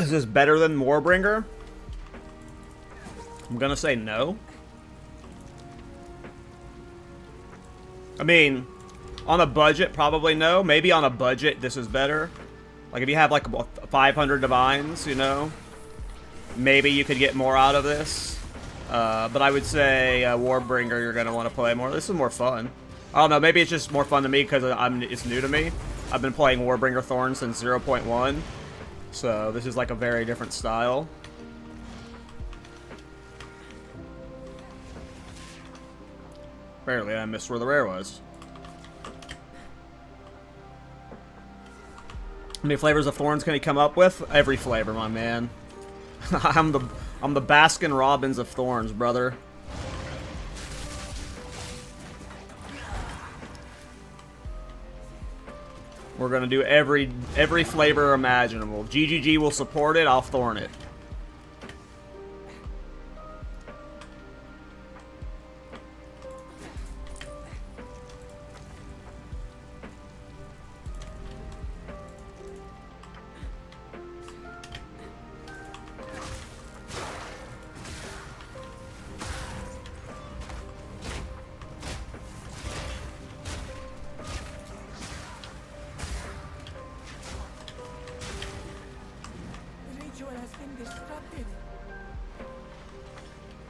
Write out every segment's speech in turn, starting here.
Is this better than Warbringer? I'm gonna say no. I mean, on a budget, probably no. Maybe on a budget, this is better. Like, if you have, like, 500 Divines, you know, maybe you could get more out of this. But I would say Warbringer, you're going to want to play more. This is more fun. I don't know, maybe it's just more fun to me because it's new to me. I've been playing Warbringer Thorns since 0.1. So, this is, like, a very different style. Apparently, I missed where the rare was. How many flavors of Thorns can he come up with? Every flavor, my man. I'm the Baskin Robbins of Thorns, brother. We're gonna do every flavor imaginable. GGG will support it. I'll Thorn it.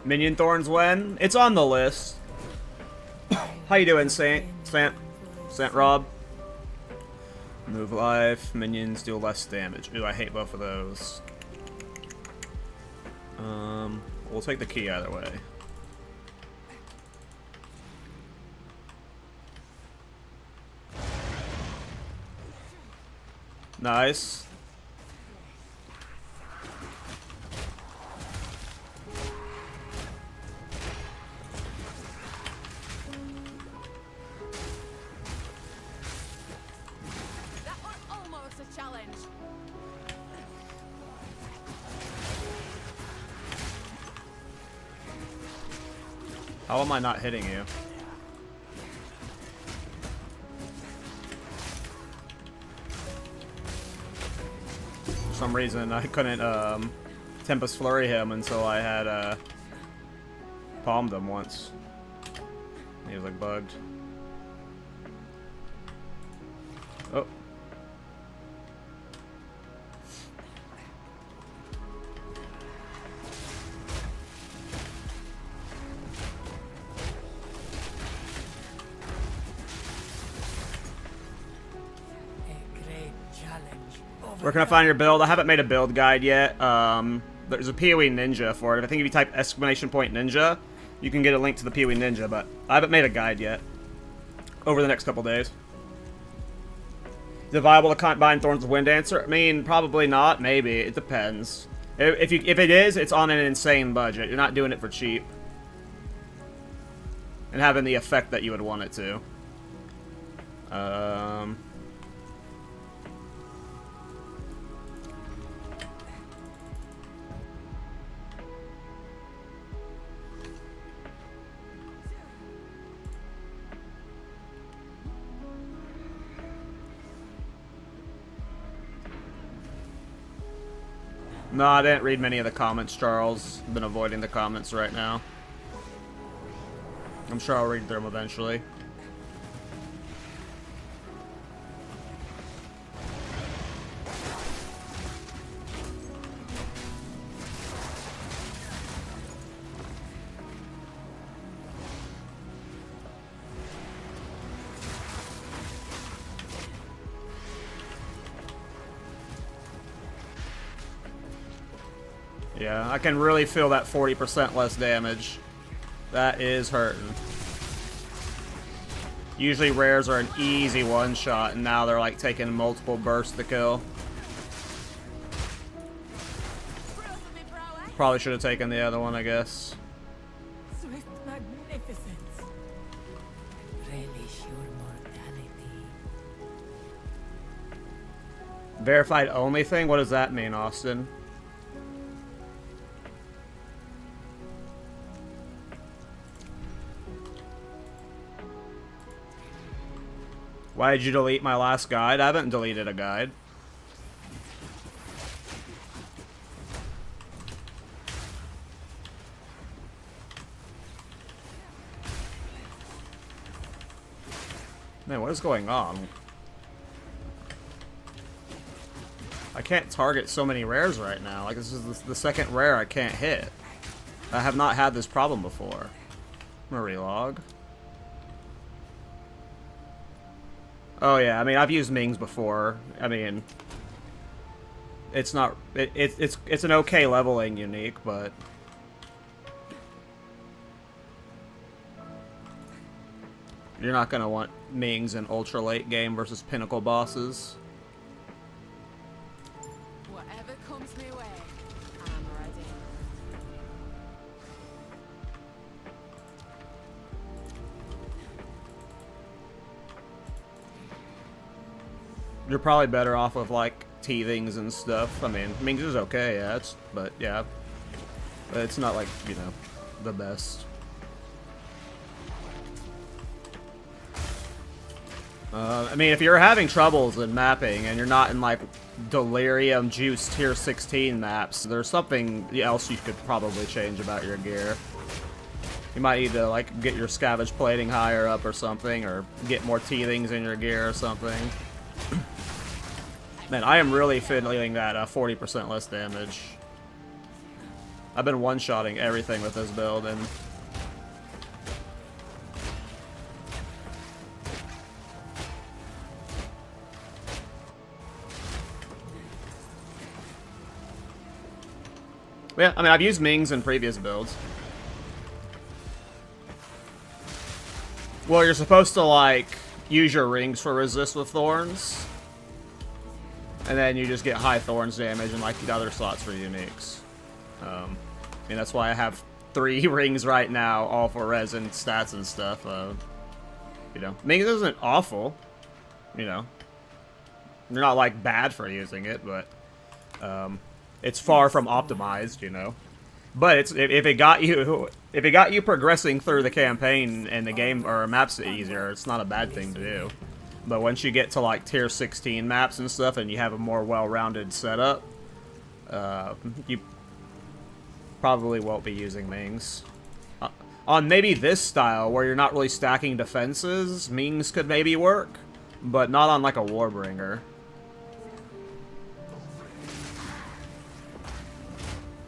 Minion Thorns when? It's on the list. How you doing, Sant Rob? Move life. Minions deal less damage. Ooh, I hate both of those. We'll take the key either way. Nice. How am I not hitting you? For some reason, I couldn't Tempest Flurry him until I had palmed him once. He was like bugged. Oh. Where can I find your build? I haven't made a build guide yet. There's a PoE Ninja for it. I think if you type !Ninja, you can get a link to the PoE Ninja, but I haven't made a guide yet. Over the next couple days. Is it viable to combine Thorns with Wind Dancer? I mean, probably not. Maybe. It depends. If it is, it's on an insane budget. You're not doing it for cheap. And having the effect that you would want it to. No, I didn't read many of the comments, Charles. I've been avoiding the comments right now. I'm sure I'll read them eventually. Yeah, I can really feel that 40% less damage. That is hurting. Usually rares are an easy one-shot, and now they're like taking multiple bursts to kill. Probably should have taken the other one, I guess. Swift magnificence. Relish your mortality. Verified only thing? What does that mean, Austin? Why did you delete my last guide? I haven't deleted a guide. Man, what is going on? I can't target so many rares right now. Like, this is the second rare I can't hit. I have not had this problem before. I'm gonna relog. Oh yeah, I mean, I've used Mings before. I mean, it's not... It's an okay leveling unique, but... You're not gonna want Mings in ultra late game versus pinnacle bosses. Whatever comes my way, I'm ready. You're probably better off with like teethings and stuff. I mean, Mings is okay, yeah, but it's not like, you know, the best. I mean, if you're having troubles in mapping and you're not in like Delirium Juice tier 16 maps, there's something else you could probably change about your gear. You might need to like get your scavenge plating higher up or something, or get more teethings in your gear or something. Man, I am really feeling that 40% less damage. I've been one-shotting everything with this build, and yeah, I mean, I've used Mings in previous builds. Well, you're supposed to, like, use your rings for resist with Thorns. And then you just get high Thorns damage and, like, the other slots for uniques. I mean, that's why I have 3 rings right now, all for resin stats and stuff. You know, Mings isn't awful. You know. You're not, like, bad for using it, but... it's far from optimized, you know. But it's if it got you progressing through the campaign and the game or maps easier, it's not a bad thing to do. But once you get to like tier 16 maps and stuff, and you have a more well-rounded setup, you probably won't be using Mings. On maybe this style where you're not really stacking defenses, Mings could maybe work, but not on like a Warbringer.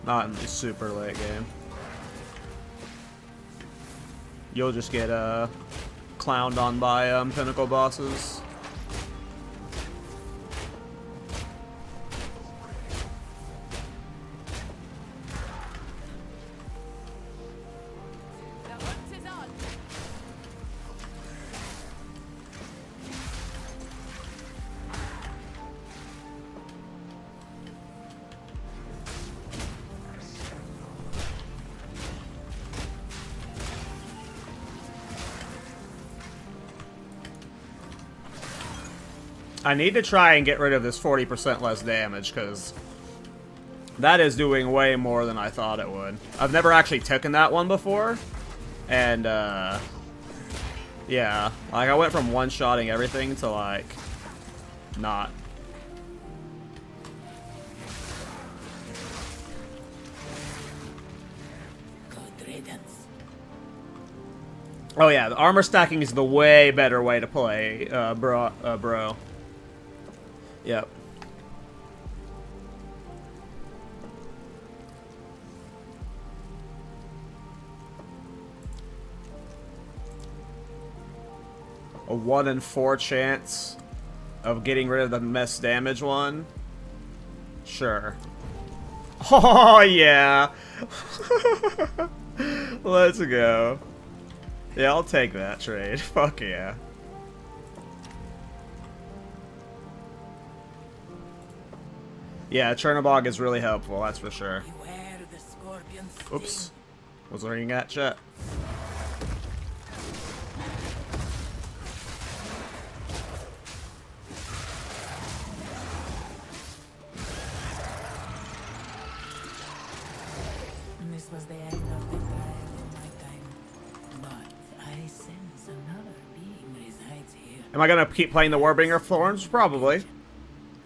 Not in the super late game. You'll just get clowned on by pinnacle bosses. The hunt is on. I need to try and get rid of this 40% less damage, because that is doing way more than I thought it would. I've never actually taken that one before, and, yeah, like, I went from one-shotting everything to, like, not. Good riddance. Oh yeah, the armor stacking is the way better way to play, bro. Yep. A 1 in 4 chance of getting rid of the mess damage one? Sure. Oh yeah! Let's go. Yeah, I'll take that trade. Fuck yeah. Yeah, Chernobog is really helpful, that's for sure. Beware the scorpion's Oops. sting. Was looking at chat. This was the end of the trial in my time. But I sense another being resides here. Am I gonna keep playing the Warbringer Thorns? Probably.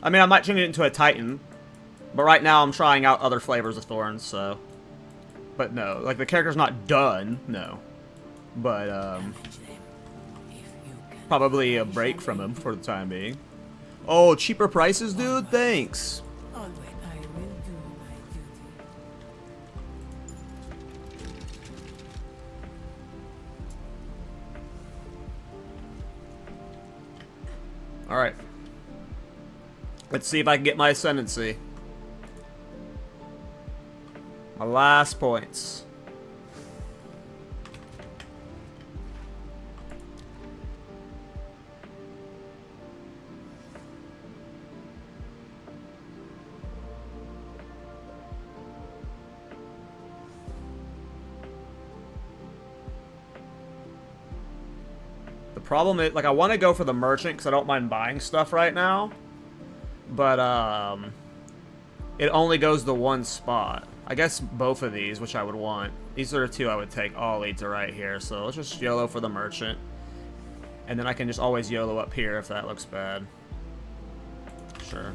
I mean, I might change it into a Titan. But right now I'm trying out other flavors of Thorns, so... But no, like, the character's not done, no. But, Avenge them if you can. Probably a break from him for the time being. Oh, cheaper prices, dude? Thanks. Always I will do my duty. Alright. Let's see if I can get my Ascendancy. My last points. The problem is, like, I want to go for the merchant because I don't mind buying stuff right now. But, it only goes to one spot. I guess both of these, which I would want. These are the two I would take. All lead to right here. So let's just YOLO for the merchant. And then I can just always YOLO up here if that looks bad. Sure.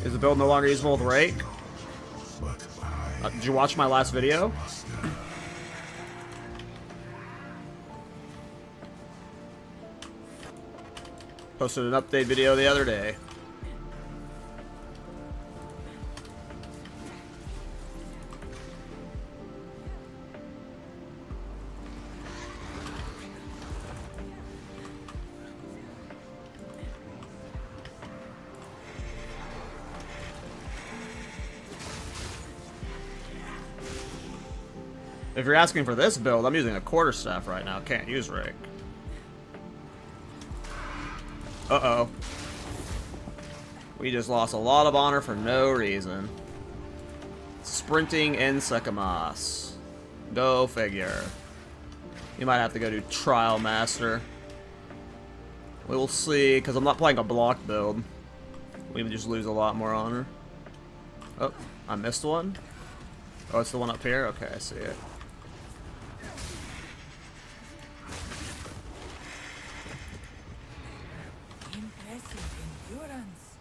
Is the build no longer usable with Rake? Did you watch my last video? Posted an update video the other day. If you're asking for this build, I'm using a quarterstaff right now. Can't use Rake. Uh-oh. We just lost a lot of honor for no reason. Sprinting in Sekamas. Go figure. You might have to go do Trial Master. We'll see, because I'm not playing a block build. We would just lose a lot more honor. Oh, I missed one? Oh, it's the one up here? Okay, I see it. Impressive endurance.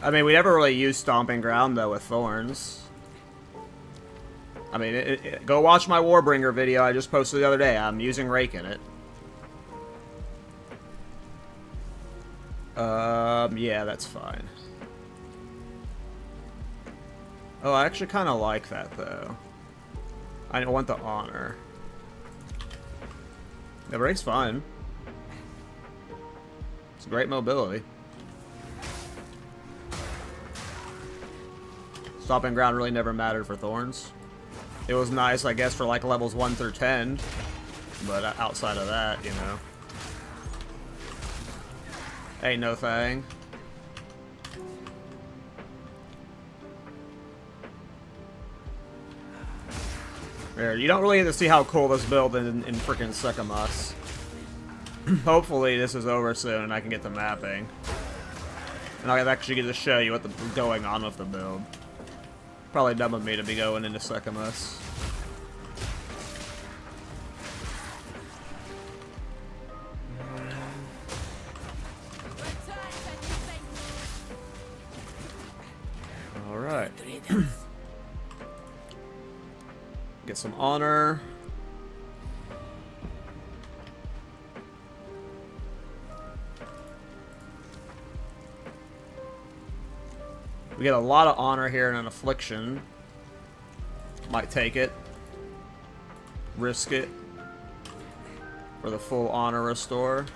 I mean, we never really used Stomping Ground, though, with Thorns. I mean, go watch my Warbringer video I just posted the other day. I'm using Rake in it. Yeah, that's fine. Oh, I actually kind of like that, though. I want the honor. The Rake's fine. It's great mobility. Stomping Ground really never mattered for Thorns. It was nice, I guess, for like levels 1 through 10. But outside of that, you know. Ain't no thing. There, you don't really get to see how cool this build in freaking Sekamas. Hopefully this is over soon and I can get the mapping. And I'll actually get to show you what's going on with the build. Probably dumb of me to be going into Sekamas. Alright. Get some honor. We get a lot of honor here and an affliction. Might take it. Risk it. For the full honor restore.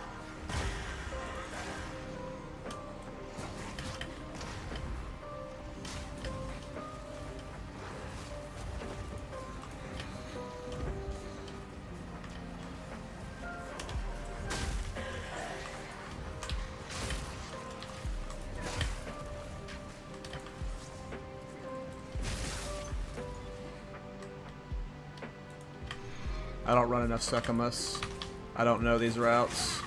I don't run enough Sekamas. I don't know these routes.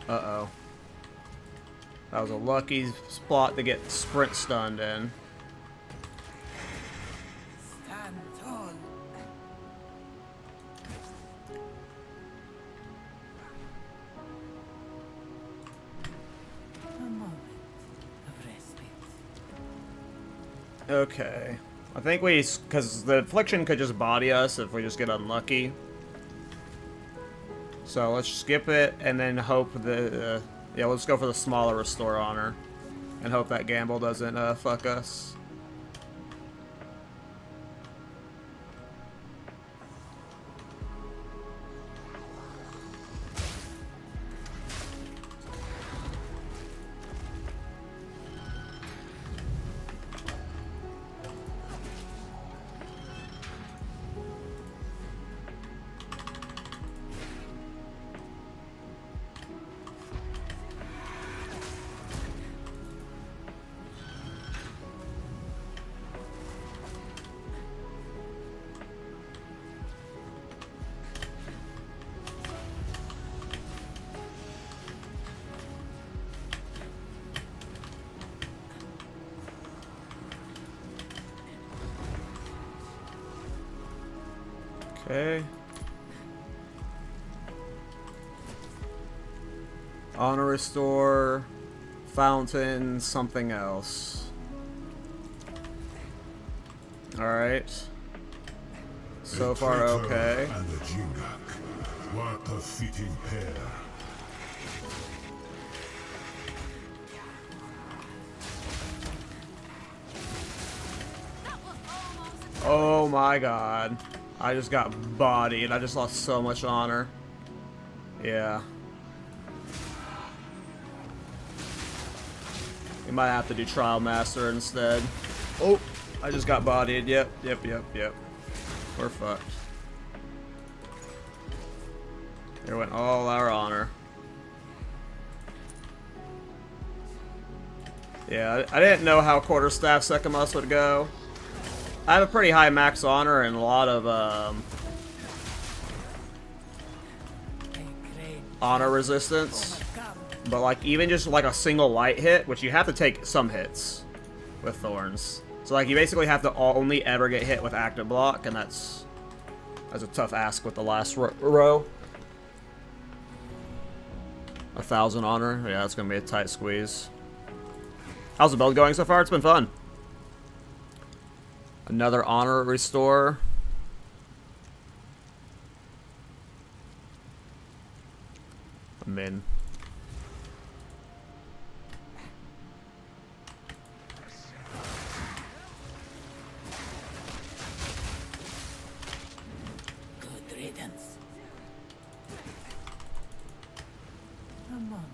Uh-oh. That was a lucky spot to get sprint stunned in. Stand tall. A moment of respite. Okay. I think because the affliction could just body us if we just get unlucky. So let's skip it and then hope that, yeah, let's go for the smaller Restore Honor. And hope that gamble doesn't fuck us. Okay. Honor Restore, Fountain, something else. Alright. So far, okay. And the Jingak. What a fitting pair. Oh my god. I just got bodied. I just lost so much honor. Yeah. We might have to do Trial Master instead. Oh, I just got bodied. Yep. We're fucked. There went all our honor. Yeah, I didn't know how Quarterstaff Secamus would go. I have a pretty high max honor and a lot of honor resistance. But like even just like a single light hit, which you have to take some hits with Thorns. So like you basically have to only ever get hit with active block, and that's a tough ask with the last row. 1,000 honor, yeah, that's gonna be a tight squeeze. How's the build going so far? It's been fun. Another honor restore. I'm in. Good riddance. A moment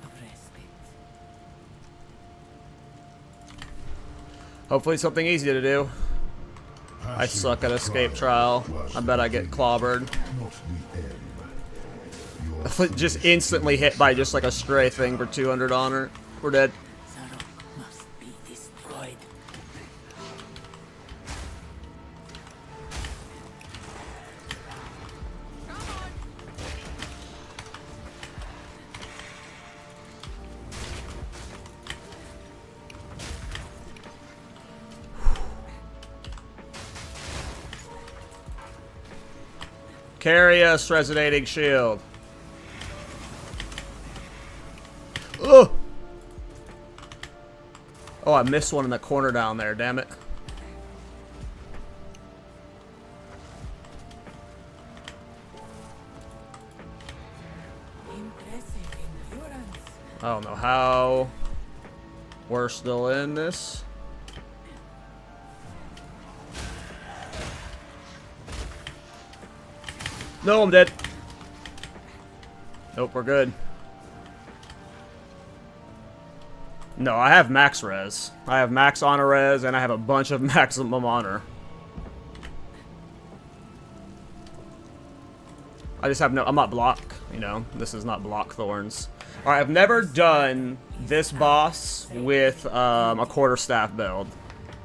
of respite. Hopefully something easy to do. I suck at escape trial. I bet I get clobbered. Just instantly hit by just like a stray thing for 200 honor. We're dead. Zarok must be destroyed. Carry us, resonating shield. Ugh! Oh, I missed one in the corner down there, damn it. Impressive endurance. I don't know how we're still in this. No, I'm dead. Nope, we're good. No, I have max res. I have max honor res, and I have a bunch of maximum honor. I just have no... I'm not block, you know. This is not block Thorns. Alright, I've never done this boss with a quarterstaff build.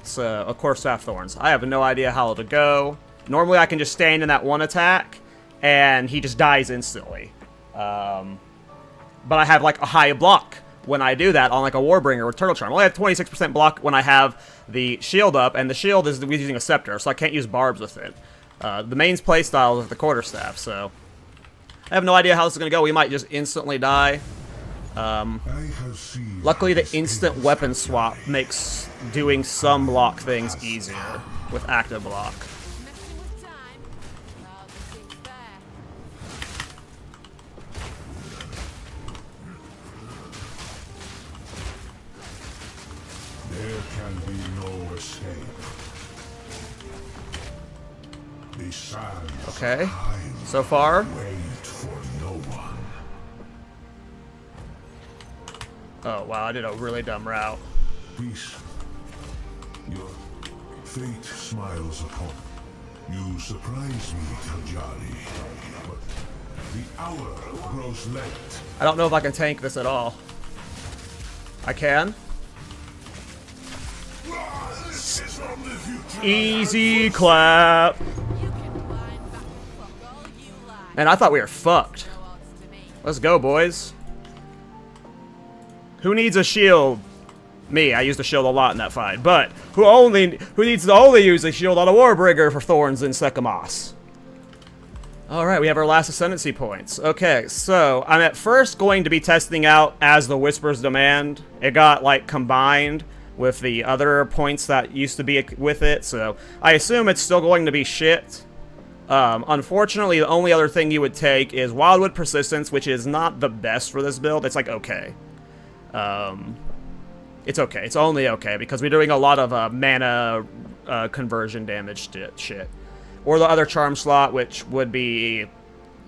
It's a quarterstaff Thorns. I have no idea how to go. Normally I can just stand in that one attack, and he just dies instantly. but I have like a high block when I do that on like a Warbringer or Turtle Charm. I only have 26% block when I have the shield up, and the shield is using a scepter, so I can't use barbs with it. The main playstyle is the quarterstaff, so I have no idea how this is going to go. We might just instantly die. Luckily, the instant weapon swap makes doing some block things easier with active block. There can be no escape. The sands Okay, of time so far. wait for no one. Oh, wow, I did a really dumb route. Peace. Your fate smiles upon you. You surprise me, Tajari. But the hour grows late. I don't know if I can tank this at all. I can. This is from the future. Easy clap. Man, I thought we were fucked. Let's go, boys. Who needs a shield? Me, I used a shield a lot in that fight. But who needs to only use a shield on a Warbringer for Thorns and Sekamos? Alright, we have our last Ascendancy points. Okay, so I'm at first going to be testing out as the Whispers demand. It got, like, combined with the other points that used to be with it, so I assume it's still going to be shit. Unfortunately, the only other thing you would take is Wildwood Persistence, which is not the best for this build. It's, like, okay. It's okay. It's only okay, because we're doing a lot of mana conversion damage to shit. Or the other charm slot, which would be...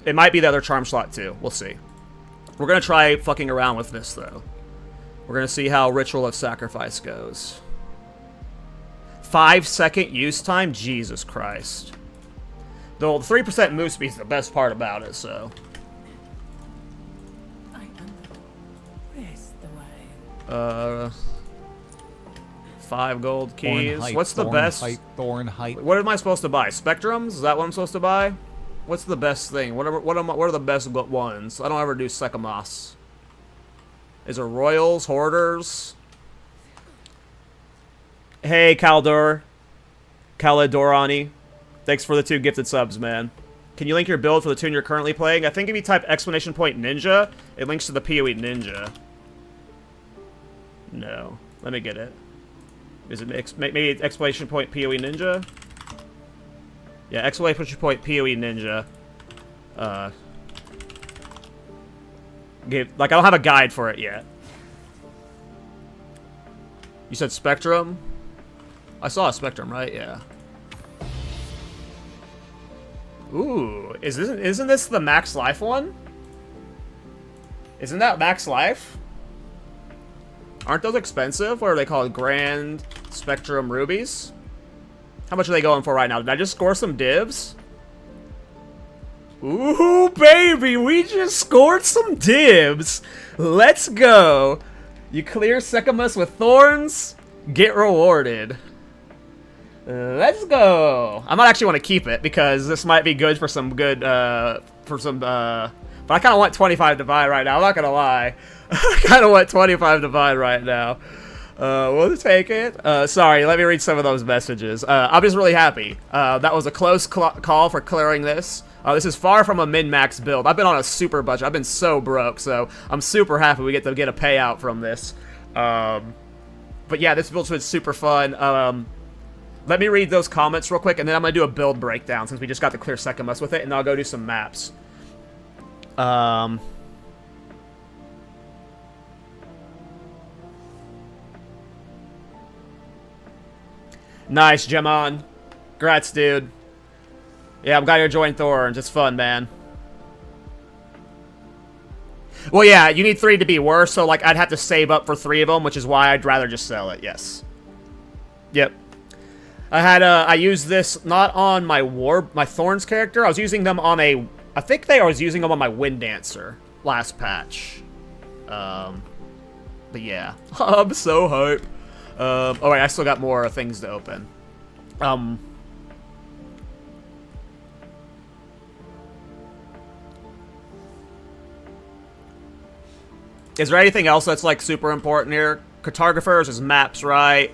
It might be the other charm slot, too. We'll see. We're going to try fucking around with this, though. We're going to see how Ritual of Sacrifice goes. 5-second use time? Jesus Christ. Though the 3% move speed is the best part about it, so... I rest the way. 5 gold keys. Height, What's the Thorn best? Height, Thorn height. What am I supposed to buy? Spectrums? Is that what I'm supposed to buy? What's the best thing? What are the best ones? I don't ever do Sekamos. Is it Royals? Hoarders? Hey, Kalidorani. Thanks for the 2 gifted subs, man. Can you link your build for the tune you're currently playing? I think if you type exclamation point ninja, it links to the PoE ninja. No. Let me get it. Is it maybe exclamation point PoE ninja? Yeah, exclamation point PoE ninja. Like, I don't have a guide for it yet. You said Spectrum? I saw a Spectrum, right? Yeah. Ooh, isn't this the Max Life one? Isn't that Max Life? Aren't those expensive? What are they called? Grand Spectrum Rubies? How much are they going for right now? Did I just score some divs? Ooh, baby, we just scored some dibs. Let's go. You clear Sekamos with Thorns, get rewarded. Let's go. I might actually want to keep it because this might be good for some good, but I kind of want 25 Divine right now. I'm not going to lie. I kind of want 25 Divine right now. We'll take it. Sorry, let me read some of those messages. I'm just really happy. That was a close call for clearing this. This is far from a min-max build. I've been on a super budget. I've been so broke, so I'm super happy we get to get a payout from this. But yeah, this build's been super fun. Let me read those comments real quick, and then I'm going to do a build breakdown since we just got to clear Sekamos with it, and then I'll go do some maps. Nice, Jemon. Congrats, dude. Yeah, I'm glad you're enjoying Thorns. It's fun, man. Well, yeah, you need 3 to be worse, so, like, I'd have to save up for 3 of them, which is why I'd rather just sell it, yes. Yep. I used this not on my Thorns character. I was using them on I was using them on my Wind Dancer last patch. But yeah. I'm so hype. Alright, I still got more things to open. Is there anything else that's like super important here? Cartographers is maps, right?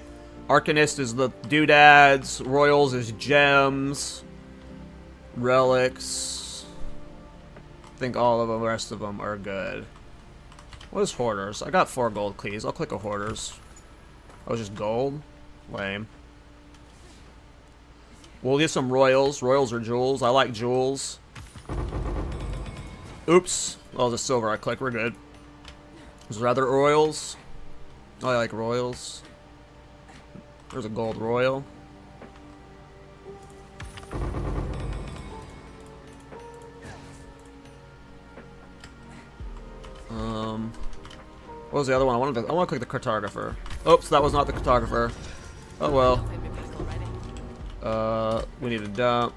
Arcanist is the doodads. Royals is gems. Relics. I think all of the rest of them are good. What is Hoarders? I got 4 gold keys. I'll click a Hoarders. Oh, just gold? Lame. We'll get some Royals. Royals are jewels. I like jewels. Oops. Oh, the silver I click. We're good. Is there other Royals? Oh, I like Royals. There's a gold Royal. What was the other one? I want to click the cartographer. Oops, that was not the cartographer. Oh well. We need a dump.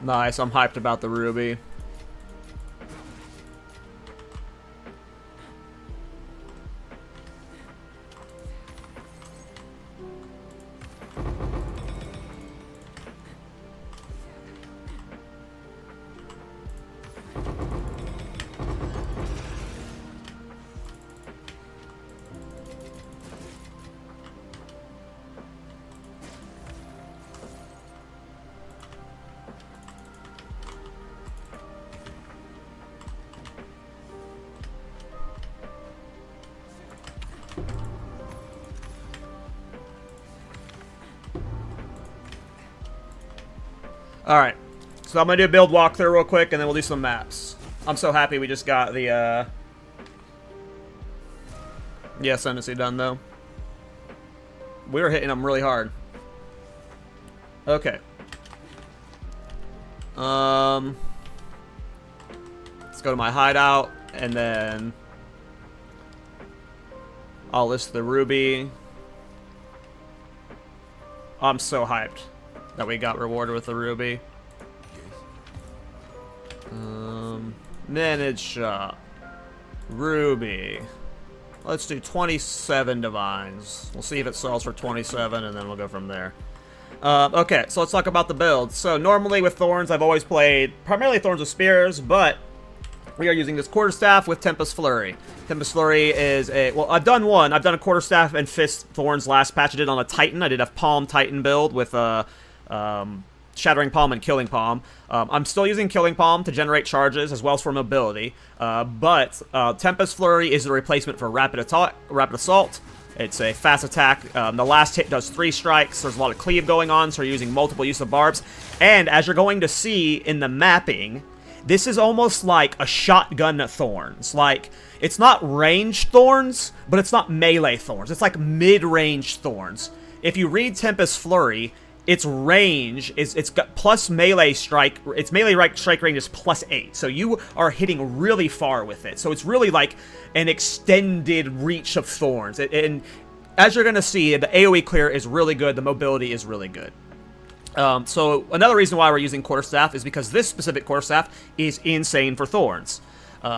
Nice, I'm hyped about the ruby. Alright, so I'm going to do a build walkthrough real quick, and then we'll do some maps. I'm so happy we just got the Ascendancy done, though. We were hitting them really hard. Okay. Let's go to my hideout, and then I'll list the ruby. I'm so hyped that we got rewarded with the ruby. Manage shop. Ruby. Let's do 27 divines. We'll see if it sells for 27, and then we'll go from there. Okay, so let's talk about the build. So normally with Thorns, I've always played primarily Thorns with Spears, but we are using this Quarterstaff with Tempest Flurry. Tempest Flurry is a... Well, I've done one. I've done a Quarterstaff and Fist Thorns last patch. I did on a Titan. I did a Palm Titan build with Shattering Palm and Killing Palm. I'm still using Killing Palm to generate charges as well as for mobility. But Tempest Flurry is the replacement for Rapid Assault. It's a fast attack. The last hit does 3 strikes. There's a lot of cleave going on, so you're using multiple use of barbs. And as you're going to see in the mapping, this is almost like a shotgun Thorns. Like, it's not ranged Thorns, but it's not melee Thorns. It's like mid-range Thorns. If you read Tempest Flurry, its range is, it's got plus melee strike, its melee strike range is +8. So you are hitting really far with it. So it's really like an extended reach of Thorns. And as you're going to see, the AoE clear is really good. The mobility is really good. So another reason why we're using Quarterstaff is because this specific Quarterstaff is insane for Thorns.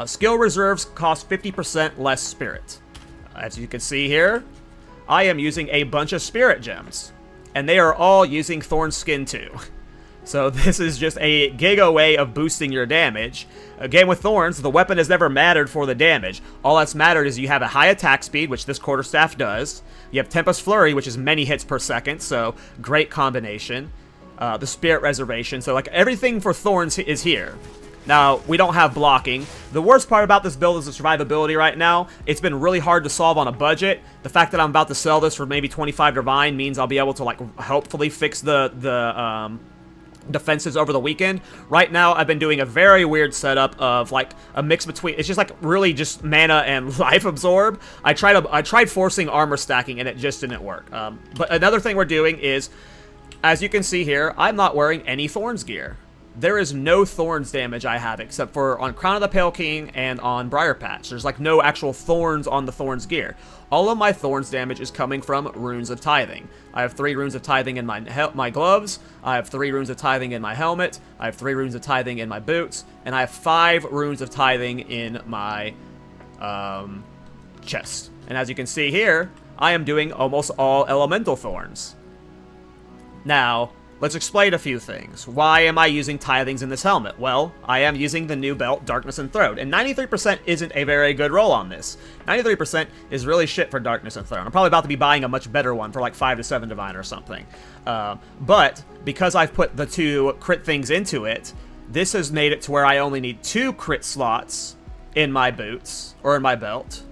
Skill reserves cost 50% less spirit. As you can see here, I am using a bunch of spirit gems. And they are all using Thorn Skin too. So this is just a giga way of boosting your damage. Again, with Thorns, the weapon has never mattered for the damage. All that's mattered is you have a high attack speed, which this Quarterstaff does. You have Tempest Flurry, which is many hits per second, so great combination. The Spirit Reservation, so like everything for Thorns is here. Now, we don't have blocking. The worst part about this build is the survivability right now. It's been really hard to solve on a budget. The fact that I'm about to sell this for maybe 25 divine means I'll be able to, like, hopefully fix the defenses over the weekend. Right now, I've been doing a very weird setup of, like, a mix between... It's just, like, really just mana and life absorb. I tried forcing armor stacking, and it just didn't work. But another thing we're doing is, as you can see here, I'm not wearing any Thorns gear. There is no Thorns damage I have except for on Crown of the Pale King and on Briar Patch. There's like no actual Thorns on the Thorns gear. All of my Thorns damage is coming from Runes of Tithing. I have 3 Runes of Tithing in my gloves. I have 3 Runes of Tithing in my helmet. I have 3 Runes of Tithing in my boots. And I have 5 Runes of Tithing in my chest. And as you can see here, I am doing almost all elemental thorns. Now, let's explain a few things. Why am I using tithings in this helmet? Well, I am using the new belt, Darkness and Throne, and 93% isn't a very good roll on this. 93% is really shit for Darkness and Throne. I'm probably about to be buying a much better one for like 5 to 7 Divine or something. But, because I've put the 2 crit things into it, this has made it to where I only need 2 crit slots in my boots, or in my belt.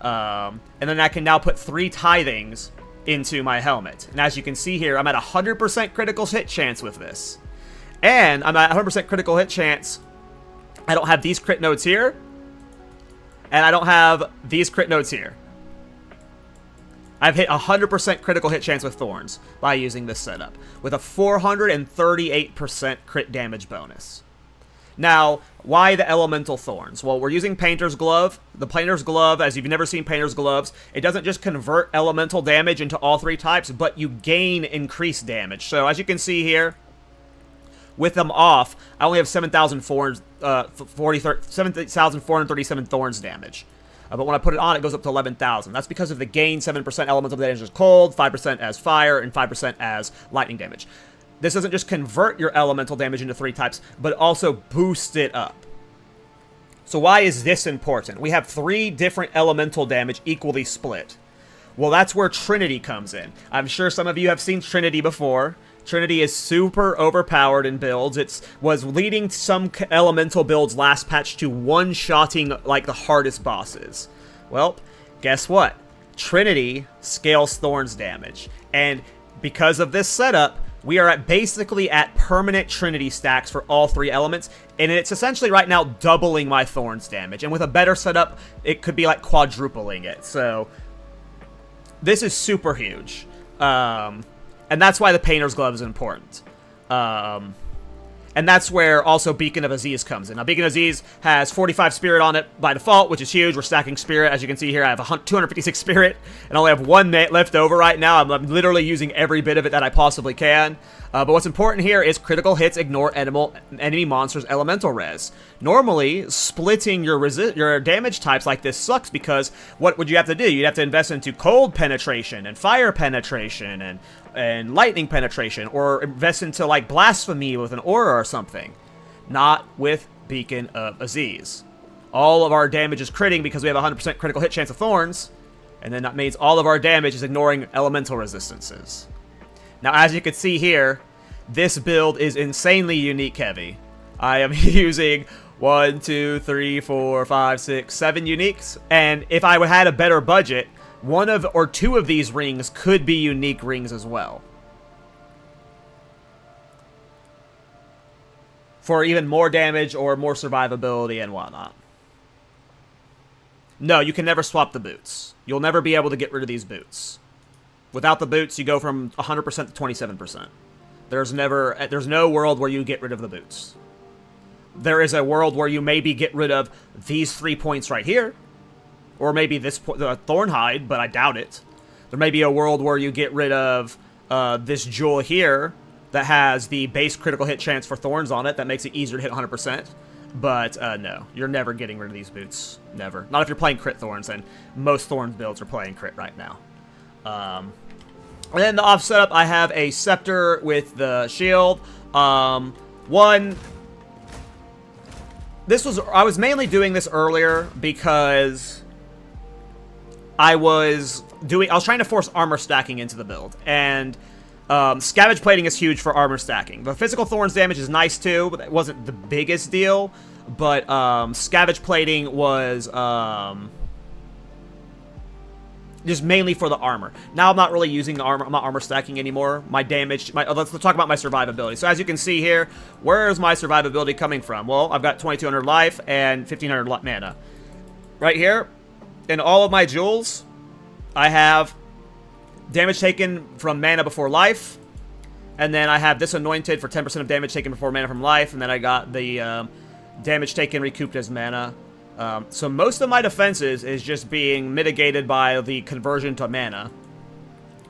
And then I can now put 3 tithings into my helmet. And as you can see here, I'm at 100% critical hit chance with this. And I'm at 100% critical hit chance. I don't have these crit nodes here. And I don't have these crit nodes here. I've hit 100% critical hit chance with Thorns by using this setup, with a 438% crit damage bonus. Now, why the Elemental Thorns? Well, we're using Painter's Glove. The Painter's Glove, as you've never seen Painter's Gloves, it doesn't just convert elemental damage into all 3 types, but you gain increased damage. So, as you can see here, with them off, I only have 7,437 Thorns damage. But when I put it on, it goes up to 11,000. That's because of the gain 7% elemental damage as cold, 5% as fire, and 5% as lightning damage. This doesn't just convert your elemental damage into 3 types, but also boost it up. So why is this important? We have 3 different elemental damage equally split. Well, that's where Trinity comes in. I'm sure some of you have seen Trinity before. Trinity is super overpowered in builds. It was leading some elemental builds last patch to one-shotting like the hardest bosses. Well, guess what? Trinity scales Thorns damage. And because of this setup, we are basically at permanent Trinity stacks for all 3 elements, and it's essentially right now doubling my Thorns damage. And with a better setup, it could be like quadrupling it. So this is super huge. And that's why the Painter's Glove is important. And that's where also Beacon of Aziz comes in. Now, Beacon of Aziz has 45 Spirit on it by default, which is huge. We're stacking Spirit. As you can see here, I have 256 Spirit, and I only have 1 left over right now. I'm literally using every bit of it that I possibly can. But what's important here is critical hits ignore enemy monsters' elemental res. Normally, splitting your damage types like this sucks because what would you have to do? You'd have to invest into cold penetration and fire penetration and lightning penetration, or invest into like blasphemy with an aura or something. Not with Beacon of Aziz. All of our damage is critting because we have 100% critical hit chance of Thorns, and then that means all of our damage is ignoring elemental resistances. Now, as you can see here, this build is insanely unique heavy. I am using 1, 2, 3, 4, 5, 6, 7 uniques, and if I had a better budget, 1 or 2 of these rings could be unique rings as well. For even more damage or more survivability and whatnot. No, you can never swap the boots. You'll never be able to get rid of these boots. Without the boots, you go from 100% to 27%. There's no world where you get rid of the boots. There is a world where you maybe get rid of these 3 points right here. Or maybe the Thornhide, but I doubt it. There may be a world where you get rid of this jewel here that has the base critical hit chance for Thorns on it. That makes it easier to hit 100%. But no, you're never getting rid of these boots. Never. Not if you're playing crit Thorns, and most Thorns builds are playing crit right now. And then the off setup, I have a Scepter with the shield. I was mainly doing this earlier because I was trying to force armor stacking into the build, and Scavenge Plating is huge for armor stacking. The physical Thorns damage is nice too, but it wasn't the biggest deal. But Scavenge Plating was just mainly for the armor. Now I'm not really using the armor. I'm not armor stacking anymore. My damage. Let's talk about my survivability. So as you can see here, where is my survivability coming from? Well, I've got 2,200 life and 1,500 mana. Right here, in all of my jewels, I have damage taken from mana before life, and then I have this Anointed for 10% of damage taken before mana from life, and then I got the damage taken recouped as mana. So most of my defenses is just being mitigated by the conversion to mana.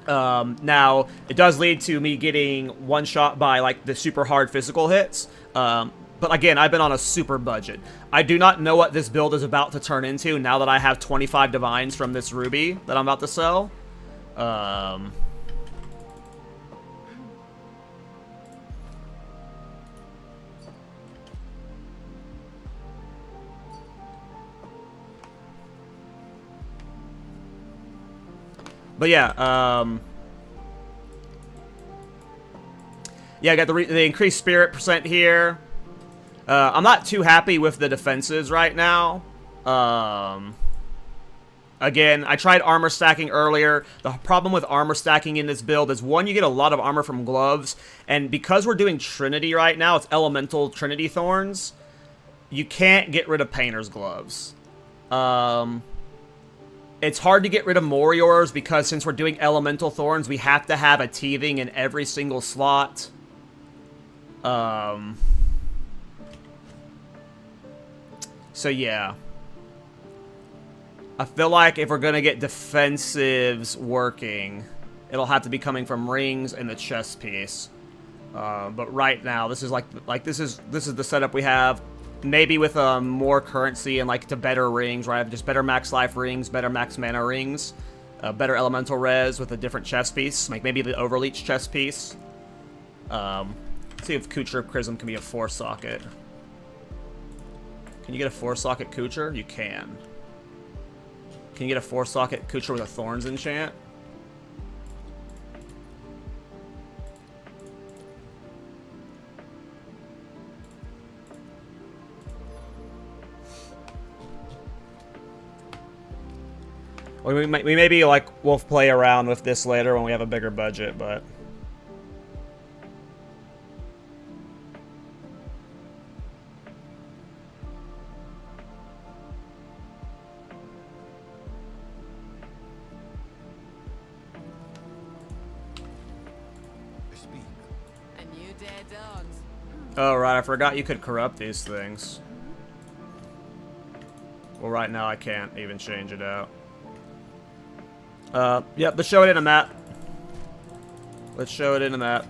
Now, it does lead to me getting one shot by like the super hard physical hits, but But again, I've been on a super budget. I do not know what this build is about to turn into now that I have 25 divines from this ruby that I'm about to sell. But yeah, yeah, I got the increased spirit percent here. I'm not too happy with the defenses right now. Again, I tried armor stacking earlier. The problem with armor stacking in this build is, one, you get a lot of armor from gloves, and because we're doing Trinity right now, it's elemental Trinity Thorns, you can't get rid of Painter's gloves. It's hard to get rid of Moriors because since we're doing elemental Thorns, we have to have a teething in every single slot. So yeah. I feel like if we're gonna get defensives working, it'll have to be coming from rings and the chest piece. But right now, this is this is the setup we have. Maybe with more currency and to better rings, right? Just better max life rings, better max mana rings, better elemental res with a different chest piece, maybe the overleach chest piece. See if Kucher Prism can be a 4-socket. Can you get a 4-socket Kucher? You can. Can you get a 4-socket Kucher with a Thorns enchant? We maybe we'll play around with this later when we have a bigger budget, but oh right, I forgot you could corrupt these things. Well, right now I can't even change it out. Yep, let's show it in a map. Let's show it in a map.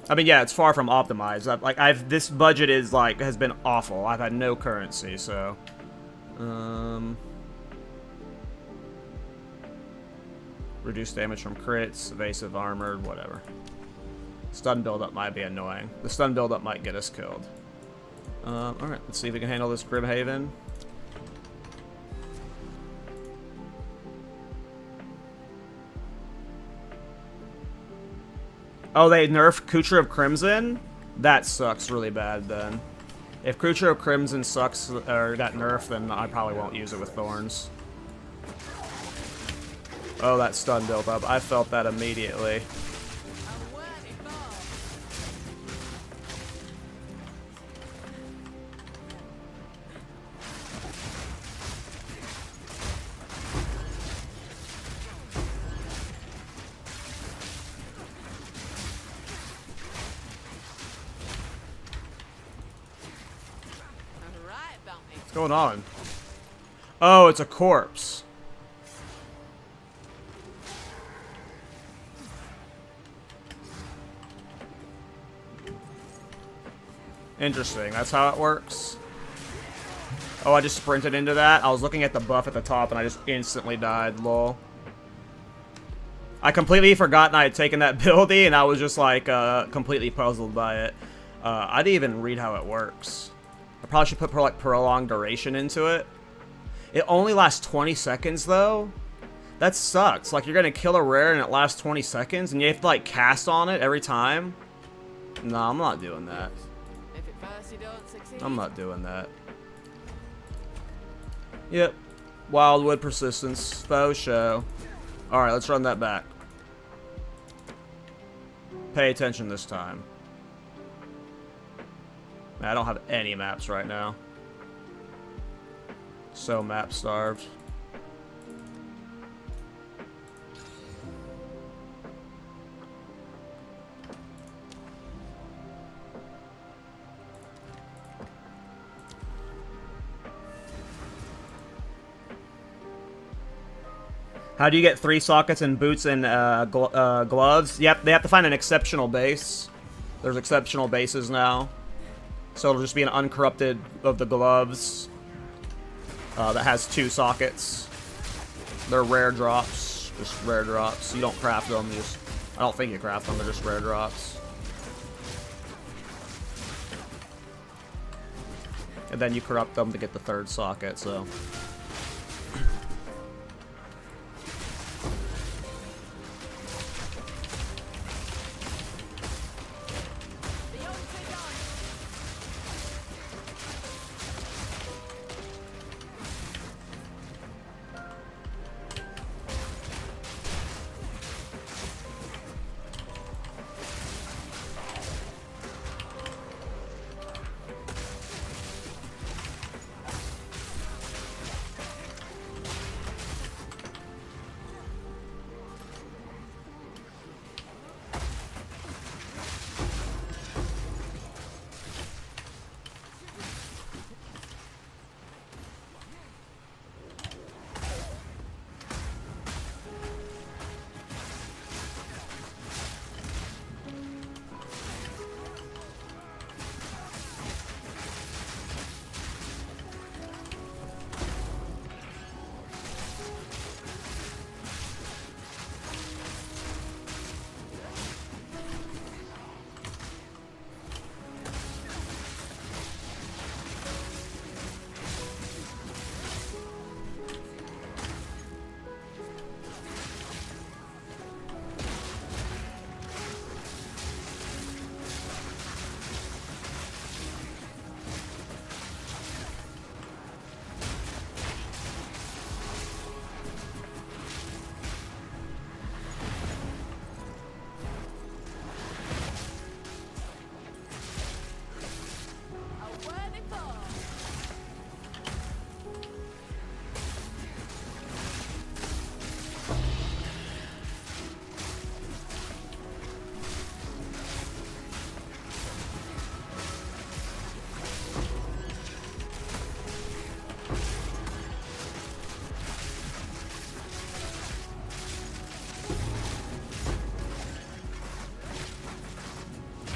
I mean, yeah, it's far from optimized. This budget is has been awful. I've had no currency, so reduce damage from crits, evasive armored, whatever. Stun buildup might be annoying. The stun buildup might get us killed. Alright, let's see if we can handle this Grimhaven. Oh, they nerfed Kucher of Crimson? That sucks really bad, then. If Kucher of Crimson sucks, or got nerfed, then I probably won't use it with Thorns. Oh, that stun built up. I felt that immediately. What's going on? Oh, it's a corpse. Interesting. That's how it works. Oh, I just sprinted into that. I was looking at the buff at the top and I just instantly died. Lol. I completely forgotten I had taken that ability and I was just completely puzzled by it. I didn't even read how it works. I probably should put prolonged duration into it. It only lasts 20 seconds though. That sucks. You're gonna kill a rare and it lasts 20 seconds and you have to cast on it every time. No, I'm not doing that. If at first you don't succeed, I'm not doing that. Yep. Wildwood persistence. Faux show. Alright, let's run that back. Pay attention this time. Man, I don't have any maps right now. So map starved. How do you get 3 sockets and boots and gloves? Yep, they have to find an exceptional base. There's exceptional bases now. So it'll just be an uncorrupted of the gloves that has 2 sockets. They're rare drops. Just rare drops. You don't craft them. I don't think you craft them. They're just rare drops. And then you corrupt them to get the 3rd socket, so...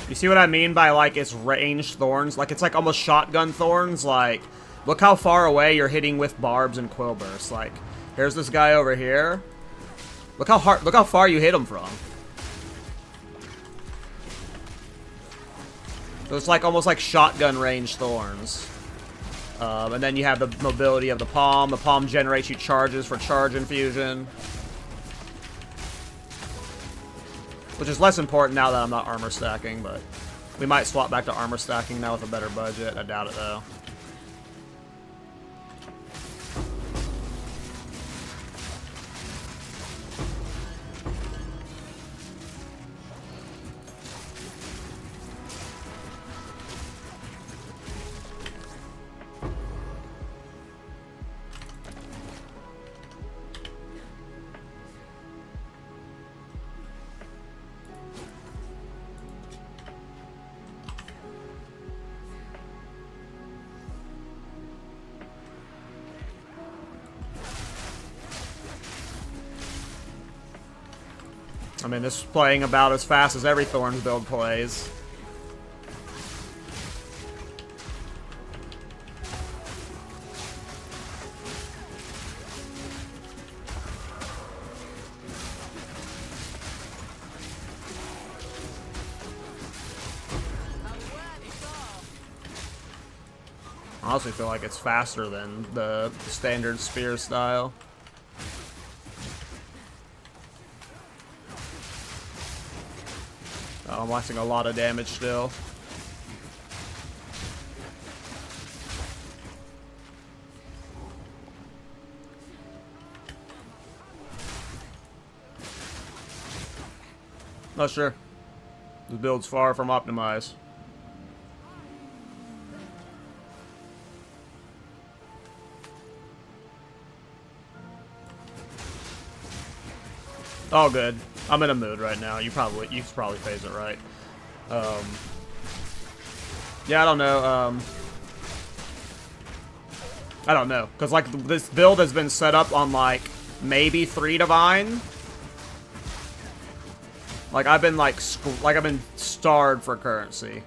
You see what I mean by, like, it's ranged thorns? Like, it's like almost shotgun thorns. Like, look how far away you're hitting with barbs and quill bursts. Like, here's this guy over here. Look how far you hit him from. So it's like almost like shotgun range thorns. And then you have the mobility of the palm. The palm generates you charges for charge infusion. Which is less important now that I'm not armor stacking, but we might swap back to armor stacking now with a better budget. I doubt it, though. I mean, this is playing about as fast as every Thorns build plays. I honestly feel like it's faster than the standard spear style. Oh, I'm watching a lot of damage still. Not sure. The build's far from optimized. All good. I'm in a mood right now. You probably phase it right. Yeah, I don't know. I don't know, cause like this build has been set up on like maybe 3 divine. Like I've been like I've been starved for currency.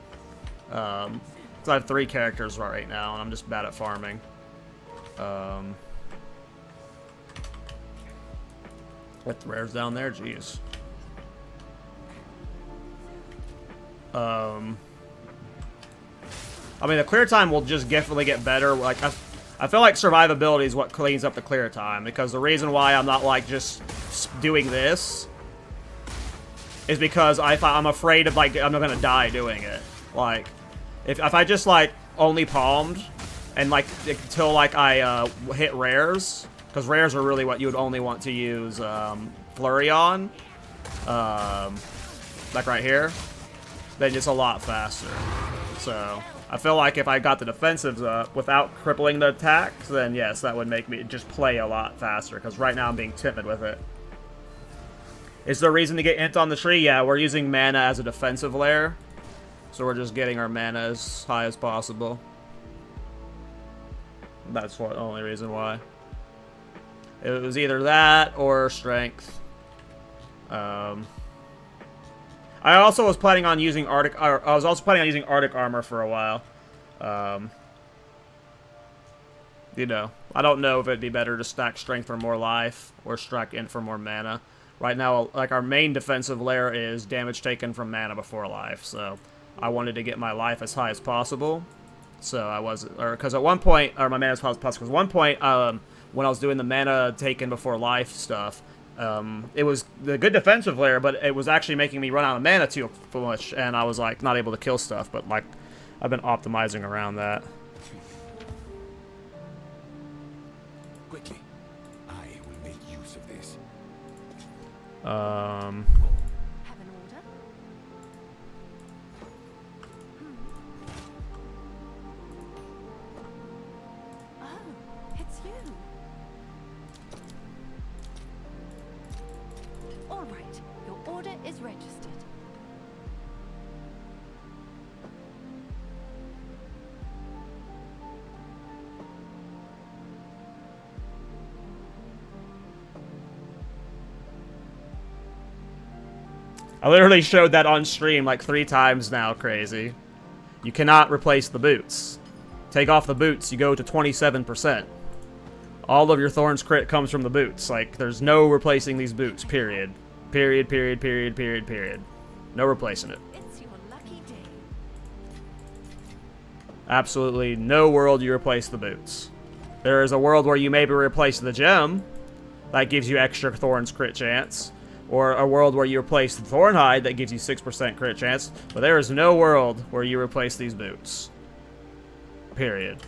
So I have 3 characters right now, and I'm just bad at farming. What the rares down there? Jeez. I mean, the clear time will just definitely get better. Like, I feel like survivability is what cleans up the clear time, because the reason why I'm not, like, just doing this is because I'm afraid of, like, I'm gonna die doing it. Like, if I just, like, only palmed and, like, until, like, I hit rares, because rares are really what you would only want to use Flurry on, like right here, then it's a lot faster. So I feel like if I got the defensives up without crippling the attacks, then yes, that would make me just play a lot faster, because right now I'm being timid with it. Is there a reason to get int on the tree? Yeah, we're using mana as a defensive layer, so we're just getting our mana as high as possible. That's the only reason why. It was either that or strength. I also was planning on using Arctic armor for a while. You know, I don't know if it'd be better to stack strength for more life or stack int for more mana. Right now, like, our main defensive layer is damage taken from mana before life, so I wanted to get my life as high as possible. So I was, because at one point, or my mana as high as possible, because at one point, when I was doing the mana taken before life stuff, it was the good defensive layer, but it was actually making me run out of mana too much, and I was, like, not able to kill stuff, but, like, I've been optimizing around that. Quickly, I will make use of this. Have an order? Oh, it's you. All right, your order is registered. I literally showed that on stream like 3 times now, crazy. You cannot replace the boots. Take off the boots, you go to 27%. All of your Thorns crit comes from the boots. Like, there's no replacing these boots, period. Period, period, period, period, period. No replacing it. It's your lucky day. Absolutely no world you replace the boots. There is a world where you maybe replace the gem. That gives you extra Thorns crit chance. Or a world where you replace the Thornhide that gives you 6% crit chance. But there is no world where you replace these boots. Period.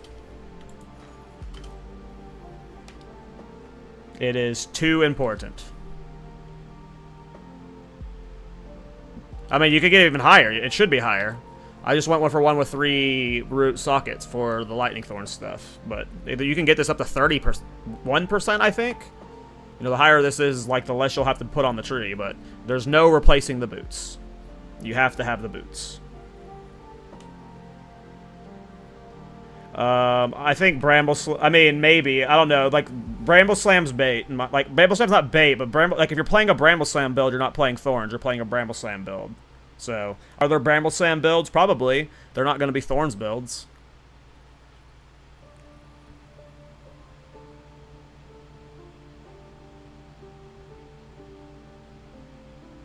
It is too important. I mean, you could get even higher. It should be higher. I just went for one with 3 root sockets for the Lightning Thorn stuff. But you can get this up to 1%, I think. You know, the higher this is, like, the less you'll have to put on the tree, but there's no replacing the boots. You have to have the boots. I think I mean, maybe. I don't know. Like, Bramble Slam's bait. Like, Bramble Slam's not bait, but like, if you're playing a Bramble Slam build, you're not playing Thorns. You're playing a Bramble Slam build. So, are there Bramble Slam builds? Probably. They're not going to be Thorns builds.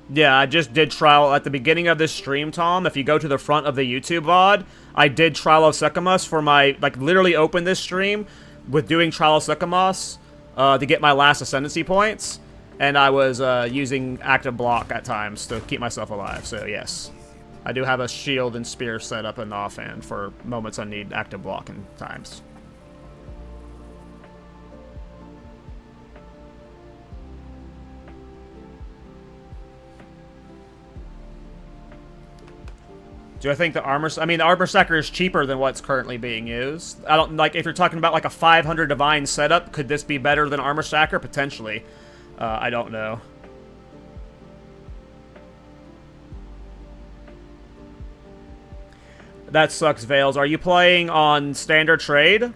Yeah, I just did trial at the beginning of this stream, Tom. If you go to the front of the YouTube VOD, I did Trial of Sekamos for my, like, literally opened this stream with doing Trial of Sekamos to get my last Ascendancy points. And I was using active block at times to keep myself alive, so yes. I do have a shield and spear set up in the offhand for moments I need active block in times. Do I think the armor... I mean, the armor stacker is cheaper than what's currently being used. I don't... Like, if you're talking about, like, a 500 divine setup, could this be better than armor stacker? Potentially. I don't know. That sucks, Vales. Are you playing on standard trade?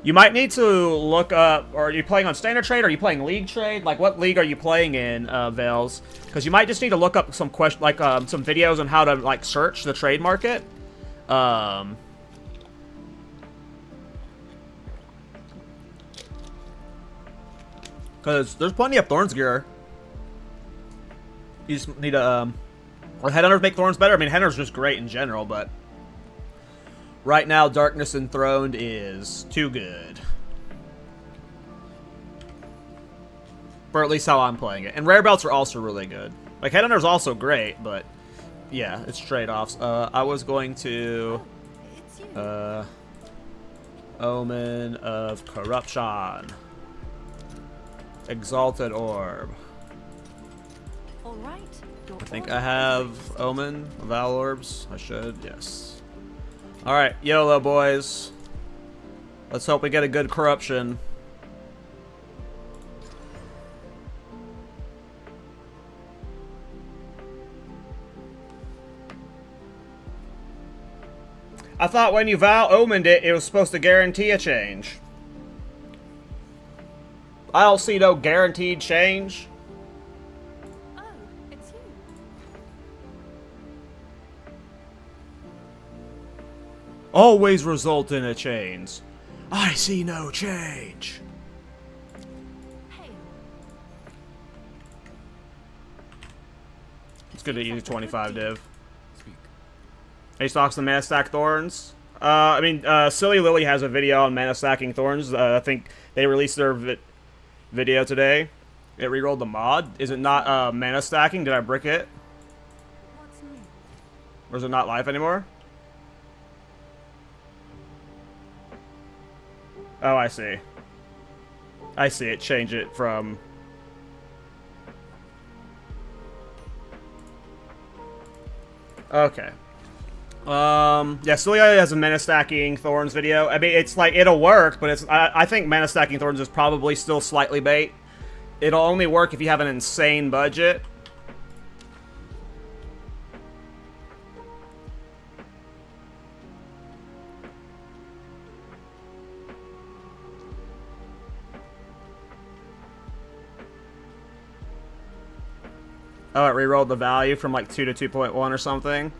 You might need to look up, or are you playing on standard trade, or are you playing league trade? Like, what league are you playing in, Vales? Because you might just need to look up some some videos on how to, like, search the trade market. Because there's plenty of Thorns gear. You just need to, or Headhunters make Thorns better? I mean, Headhunters just great in general, but right now, Darkness Enthroned is too good. For at least how I'm playing it. And Rare Belts are also really good. Like, Headhunter's also great, but yeah, it's trade-offs. I was going to... It's you. Omen of Corruption. Exalted Orb. All right. I think I have Omen of Val Orbs. I should, yes. Alright, YOLO, boys. Let's hope we get a good corruption. I thought when you Val Omened it, it was supposed to guarantee a change. I don't see no guaranteed change. Oh, it's you. Always result in a change. I see no change. Hail. It's good to use 25 div. Speak. He stocks the mana stack Thorns. Silly Lily has a video on mana stacking Thorns. I think they released their video today. It rerolled the mod. Is it not mana stacking? Did I brick it? What's new? Or is it not live anymore? Oh, I see. I see it. Change it from... Okay. Yeah, Celia has a mana stacking Thorns video. I mean, it's like, it'll work, but it's, I think mana stacking Thorns is probably still slightly bait. It'll only work if you have an insane budget. Oh, it rerolled the value from like 2 to 2.1 or something.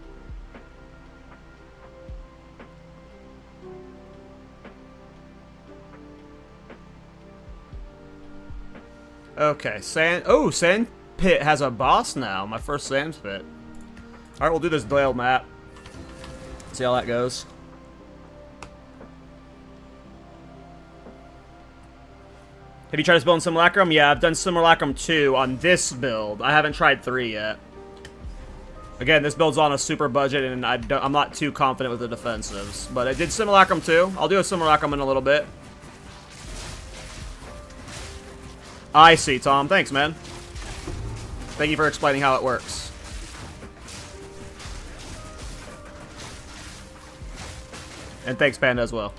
Okay, Sand Pit has a boss now. My first Sand Pit. Alright, we'll do this Dale map. See how that goes. Have you tried this build in Simulacrum? Yeah, I've done Simulacrum 2 on this build. I haven't tried 3 yet. Again, this build's on a super budget, and I'm not too confident with the defensives. But I did Simulacrum 2. I'll do a Simulacrum in a little bit. I see, Tom. Thanks, man. Thank you for explaining how it works. And thanks, Panda, as well.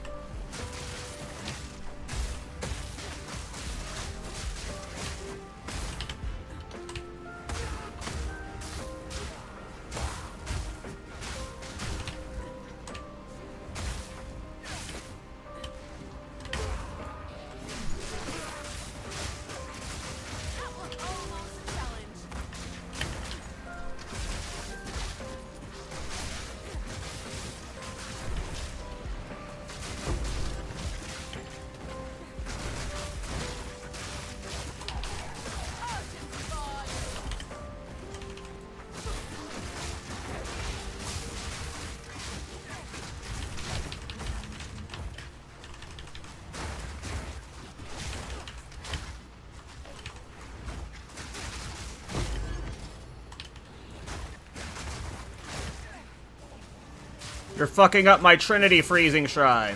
You're fucking up my Trinity freezing shrine.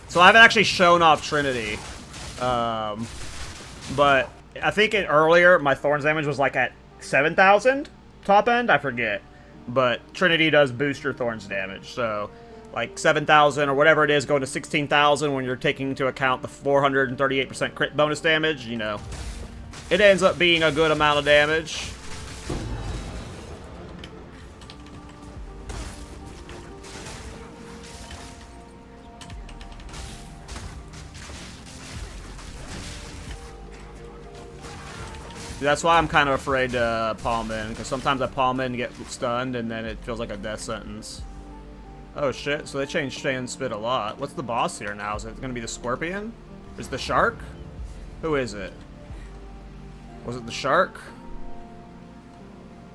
So I haven't actually shown off Trinity. But I think earlier my Thorns damage was like at 7,000 top end. I forget. But Trinity does boost your Thorns damage. So like 7,000 or whatever it is going to 16,000 when you're taking into account the 438% crit bonus damage. You know, it ends up being a good amount of damage. That's why I'm kind of afraid to palm in, because sometimes I palm in and get stunned, and then it feels like a death sentence. Oh shit, so they changed Stand Spit a lot. What's the boss here now? Is it going to be the Scorpion? Is it the Shark? Who is it? Was it the Shark?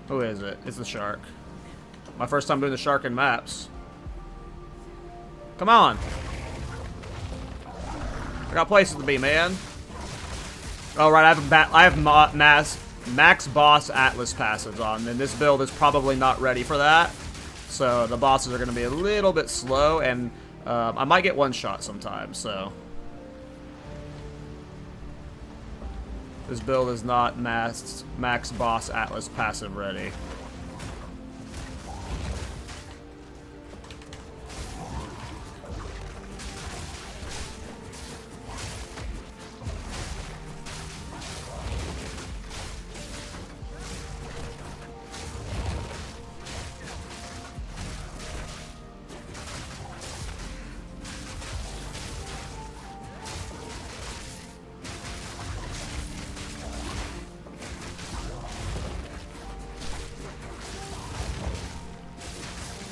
Who is it? It's the Shark. My first time doing the Shark in maps. Come on! I got places to be, man. Oh, right, I have max boss Atlas passives on, and this build is probably not ready for that. So the bosses are going to be a little bit slow, and I might get one shot sometimes, so. This build is not max boss Atlas passive ready.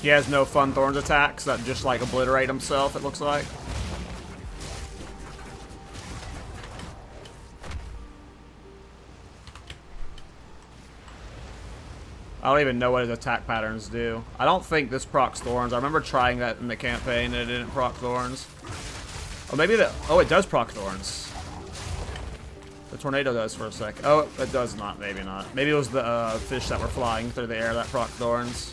He has no fun Thorns attacks that just like obliterate himself, it looks like. I don't even know what his attack patterns do. I don't think this procs Thorns. I remember trying that in the campaign and it didn't proc Thorns. Oh, maybe the... Oh, it does proc Thorns. The tornado does for a sec. Oh, it does not. Maybe not. Maybe it was the fish that were flying through the air that proc Thorns.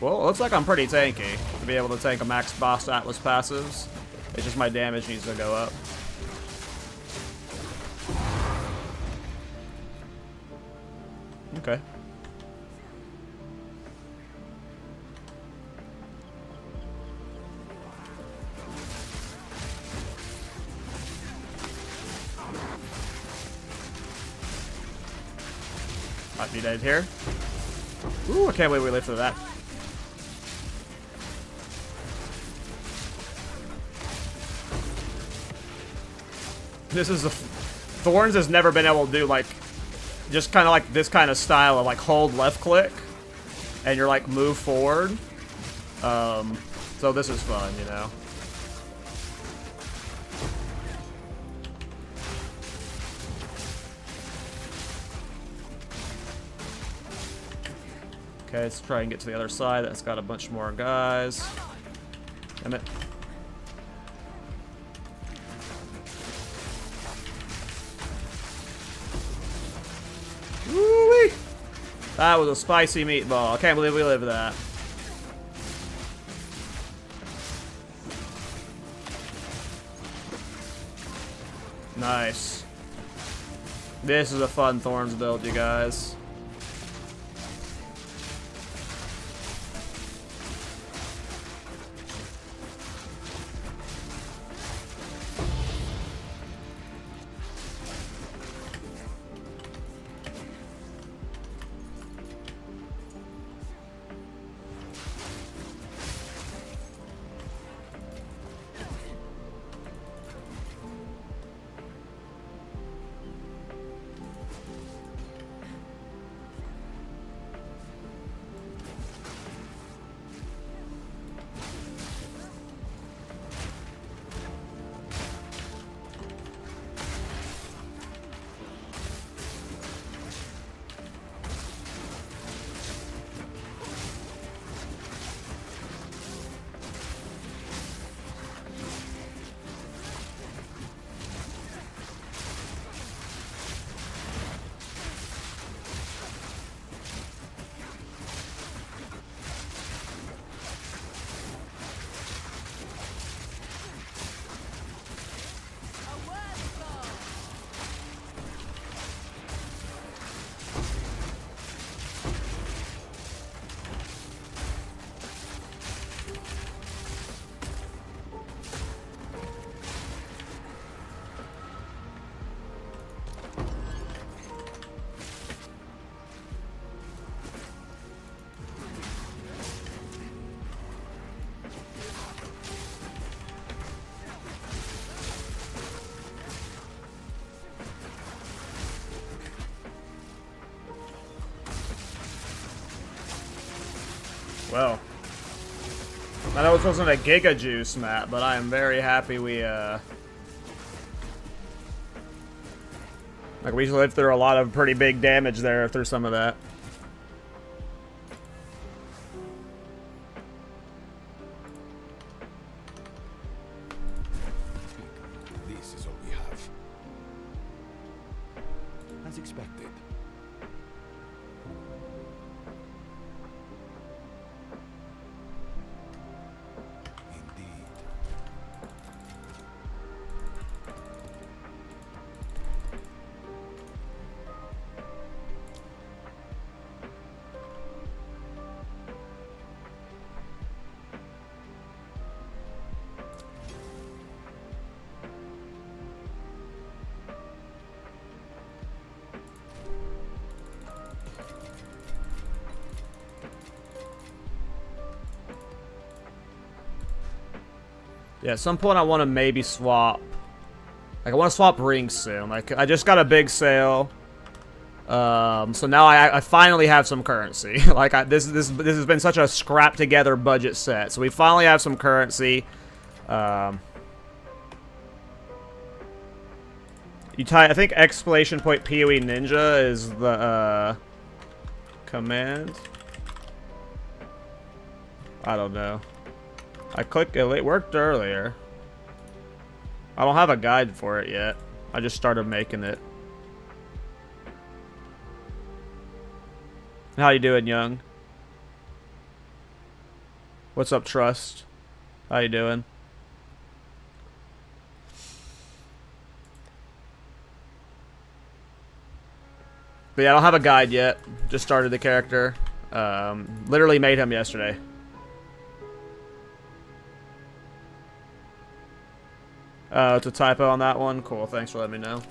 Well, it looks like I'm pretty tanky to be able to tank a max boss Atlas passives. It's just my damage needs to go up. Okay. Might be dead here. Ooh, I can't believe we lived for that. This is Thorns has never been able to do like just kind of like this kind of style of like hold left click and you're like move forward. So this is fun, you know. Okay, let's try and get to the other side. That's got a bunch more guys. Damn it. Woo-wee! That was a spicy meatball. I can't believe we lived that. Nice. This is a fun Thorns build, you guys. Well, I know this wasn't a Giga Juice map, but I am very happy we like we lived through a lot of pretty big damage there through some of that. This is all we have. As expected. Indeed. Yeah, at some point I want to maybe swap. Like, I want to swap rings soon. Like, I just got a big sale. So now I finally have some currency. Like, this has been such a scrap together budget set. So we finally have some currency. I think exclamation point PoE Ninja is the command. I don't know. I clicked it. It worked earlier. I don't have a guide for it yet. I just started making it. How you doing, Young? What's up, Trust? How you doing? But yeah, I don't have a guide yet. Just started the character. Literally made him yesterday. It's a typo on that one. Cool, thanks for letting me know.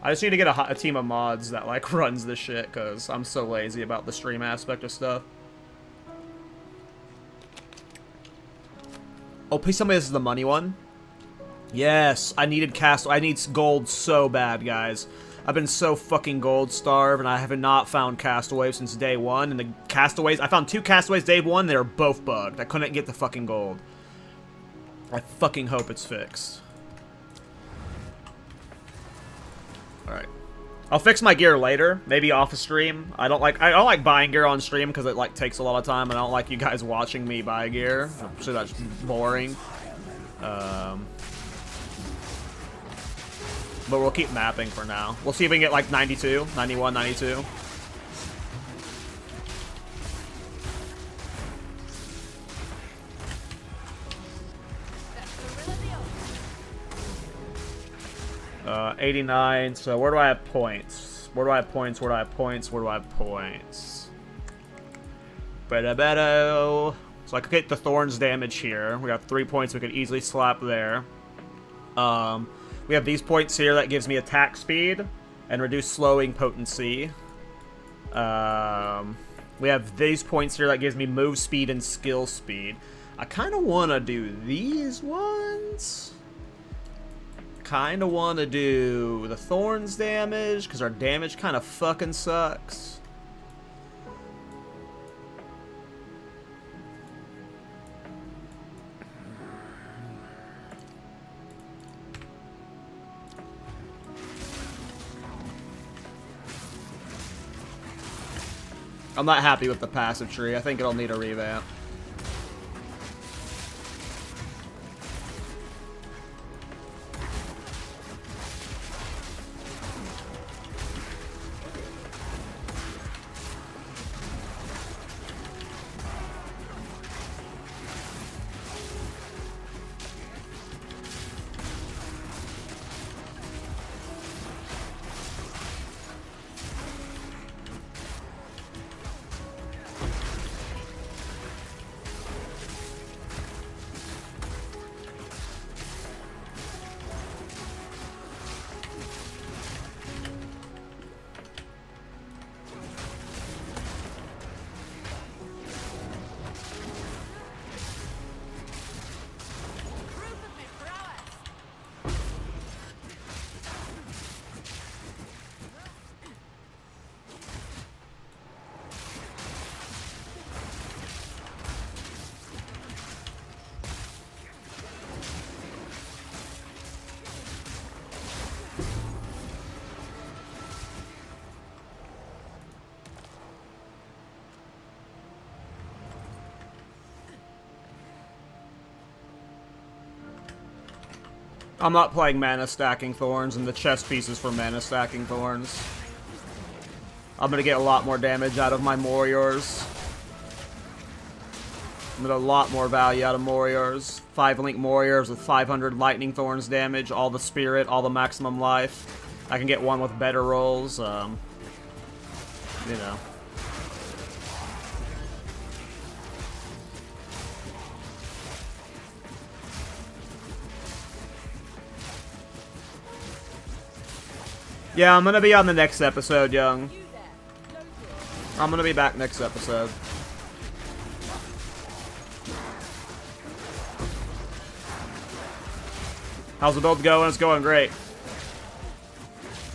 I just need to get a team of mods that, like, runs this shit, because I'm so lazy about the stream aspect of stuff. Oh, please tell me this is the money one. Yes, I needed I need gold so bad, guys. I've been so fucking gold starved, and I have not found Castaways since day one. And the Castaways, I found 2 Castaways day one, they were both bugged. I couldn't get the fucking gold. I fucking hope it's fixed. Alright. I'll fix my gear later, maybe off a stream. I don't like buying gear on stream because it like takes a lot of time, and I don't like you guys watching me buy gear. I'm sure that's boring. But we'll keep mapping for now. We'll see if we can get like 92, 91, 92. Uh, 89, so where do I have points? Where do I have points? Where do I have points? Where do I have points? Beto. So I could get the Thorns damage here. We got 3 points we could easily slap there. We have these points here that gives me attack speed and reduce slowing potency. We have these points here that gives me move speed and skill speed. I kind of want to do these ones. Kind of want to do the Thorns damage, because our damage kind of fucking sucks. I'm not happy with the passive tree. I think it'll need a revamp. I'm not playing mana stacking Thorns, and the chest pieces for mana stacking Thorns. I'm gonna get a lot more damage out of my Warriors. I'm gonna get a lot more value out of Warriors. 5-link Warriors with 500 Lightning Thorns damage, all the Spirit, all the maximum life. I can get one with better rolls, you know. Yeah, I'm gonna be on the next episode, Young. I'm gonna be back next episode. How's the build going? It's going great.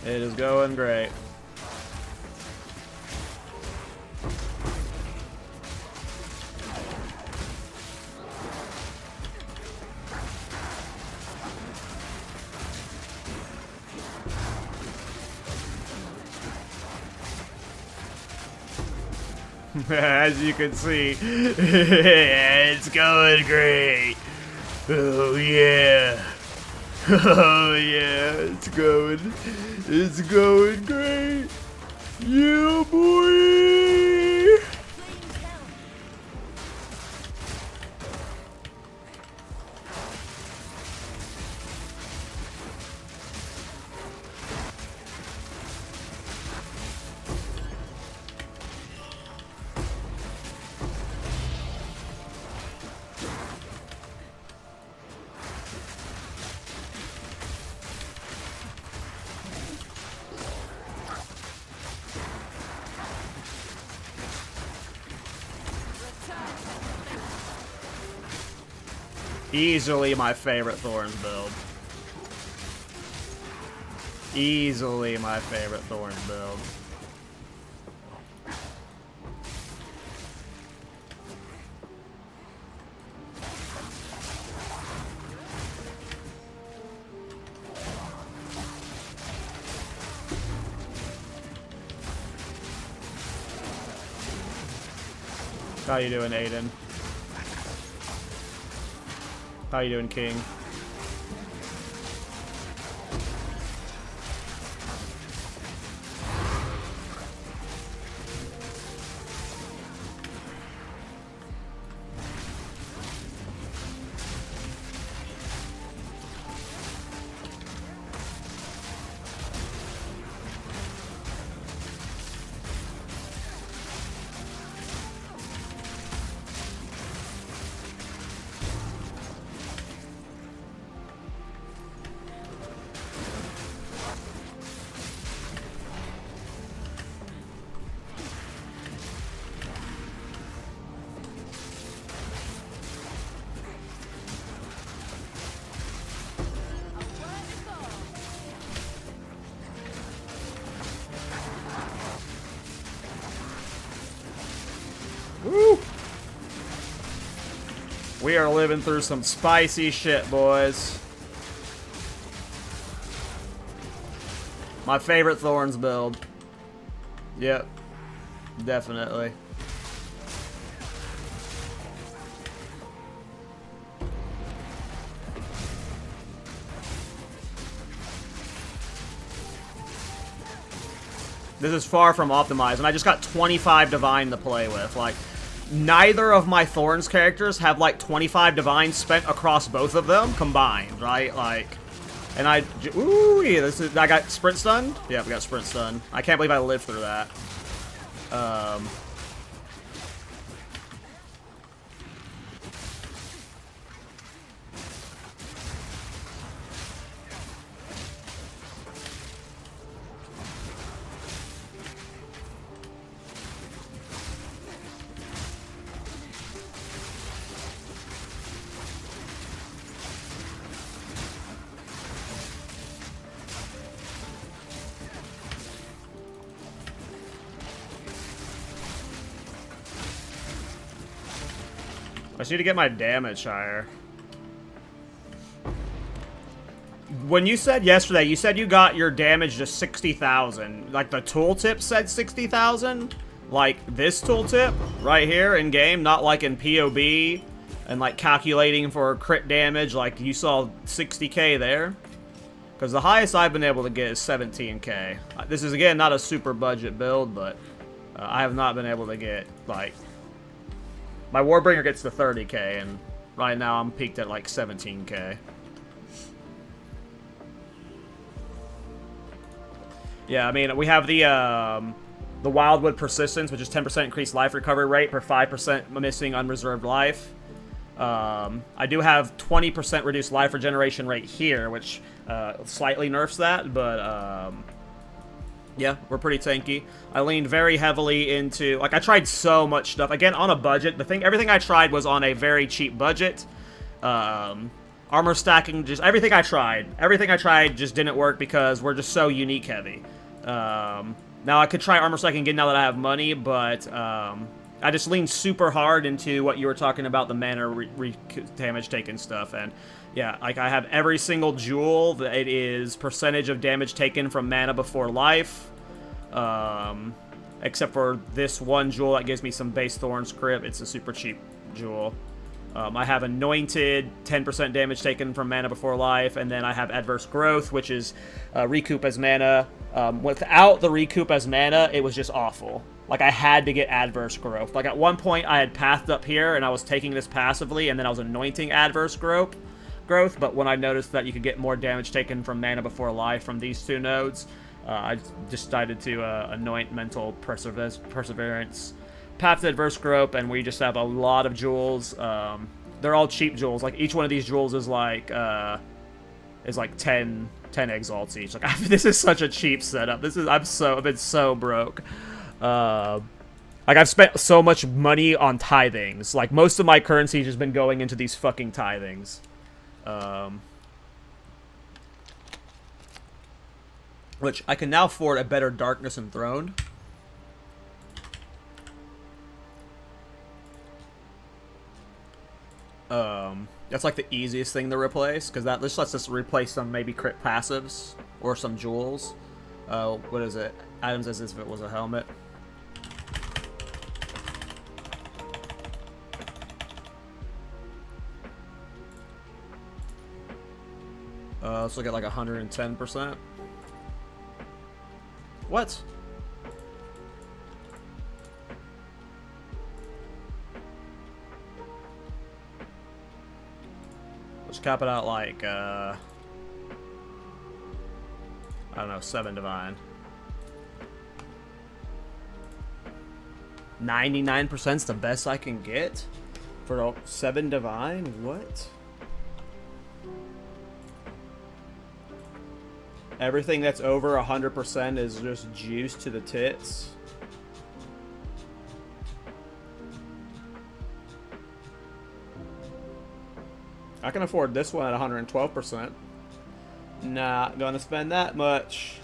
It is going great. As you can see, it's going great. Oh yeah. Oh yeah, it's going great. Yeah, boy. Easily my favorite Thorns build. Easily my favorite Thorns build. How you doing, Aiden? How you doing, King? Woo! We are living through some spicy shit, boys. My favorite Thorns build. Yep. Definitely. This is far from optimized, and I just got 25 Divine to play with. Like, neither of my Thorns characters have, like, 25 Divine spent across both of them combined, right? Like, and ooh, yeah, I got Sprint Stunned? Yeah, we got Sprint Stunned. I can't believe I lived through that. I just need to get my damage higher. When you said yesterday, you said you got your damage to 60,000. Like, the tooltip said 60,000? Like, this tooltip right here in game, not like in POB and like calculating for crit damage, like you saw 60k there. Because the highest I've been able to get is 17k. This is, again, not a super budget build, but I have not been able to get, like... My Warbringer gets to 30k, and right now I'm peaked at, like, 17k. Yeah, I mean, we have the Wildwood Persistence, which is 10% increased life recovery rate per 5% missing unreserved life. I do have 20% reduced life regeneration rate here, which slightly nerfs that, but yeah, we're pretty tanky. I leaned very heavily into, like, I tried so much stuff. Again, on a budget. Everything I tried was on a very cheap budget. Armor stacking, just everything I tried just didn't work because we're just so unique heavy. Now I could try armor stacking again now that I have money, but I just leaned super hard into what you were talking about, the mana damage taken stuff, and yeah, like I have every single jewel that it is percentage of damage taken from mana before life, except for this one jewel that gives me some base Thorns crit. It's a super cheap jewel. I have Anointed, 10% damage taken from mana before life, and then I have Adverse Growth, which is recoup as mana. Without the recoup as mana, it was just awful. Like, I had to get Adverse Growth. Like, at one point, I had pathed up here, and I was taking this passively, and then I was anointing Adverse Growth, but when I noticed that you could get more damage taken from mana before life from these two nodes, I decided to anoint Mental Perseverance, Path to Adverse Growth, and we just have a lot of jewels. They're all cheap jewels. Like, each one of these jewels is like 10 exalts each. Like, this is such a cheap setup. I've been so broke. Like, I've spent so much money on tithings. Like, most of my currency has just been going into these fucking tithings. Which I can now afford a better Darkness Enthroned. That's like the easiest thing to replace, because that just lets us replace some maybe crit passives or some jewels. What is it? Items as if it was a helmet. Let's look at like 110%. What? Let's cap it out like, I don't know, 7 Divine. 99% is the best I can get? For 7 Divine? What? Everything that's over 100% is just juice to the tits. I can afford this one at 112%. Not gonna spend that much.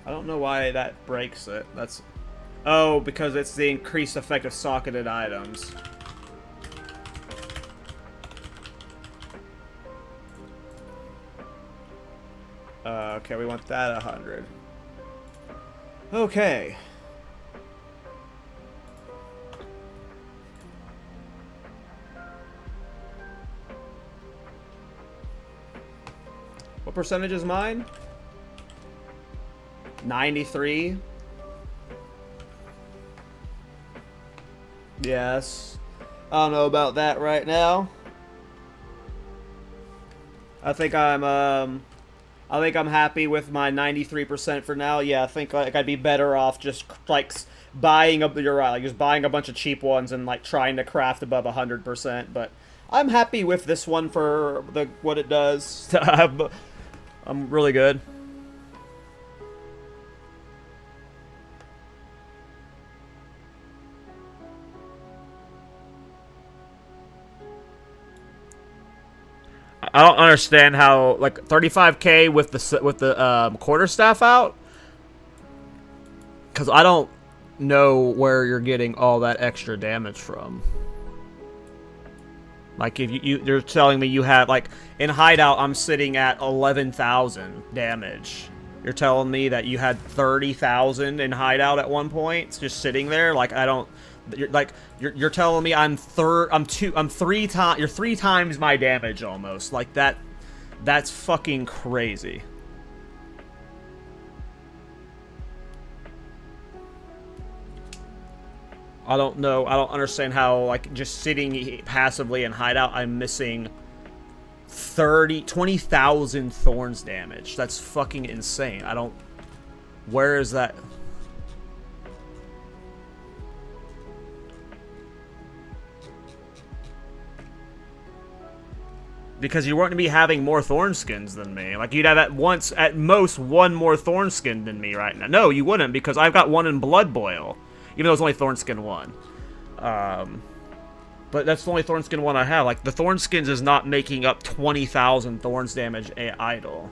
I don't know why that breaks it. That's... Oh, because it's the increased effect of socketed items. Okay, we want that 100. Okay. What percentage is mine? 93. Yes. I don't know about that right now. I think I'm happy with my 93% for now. Yeah, I think like I'd be better off just like buying you're right, like just buying a bunch of cheap ones and like trying to craft above 100%, but I'm happy with this one for what it does. I'm really good. I don't understand how, like, 35k with the quarterstaff out? Because I don't know where you're getting all that extra damage from. Like, if you're telling me you had, like, in Hideout, I'm sitting at 11,000 damage. You're telling me that you had 30,000 in Hideout at one point, just sitting there? Like, I don't... You're telling me you're 3 times my damage almost. Like that's fucking crazy. I don't know. I don't understand how, like, just sitting passively in Hideout, I'm missing 20,000 Thorns damage. That's fucking insane. I don't... Where is that... Because you weren't going to be having more Thorn skins than me. Like, you'd have at most one more Thorn skin than me right now. No, you wouldn't, because I've got one in Blood Boil. Even though it's only Thorn skin 1. But that's the only Thorn skin 1 I have. Like, the Thorn skins is not making up 20,000 Thorns damage idle.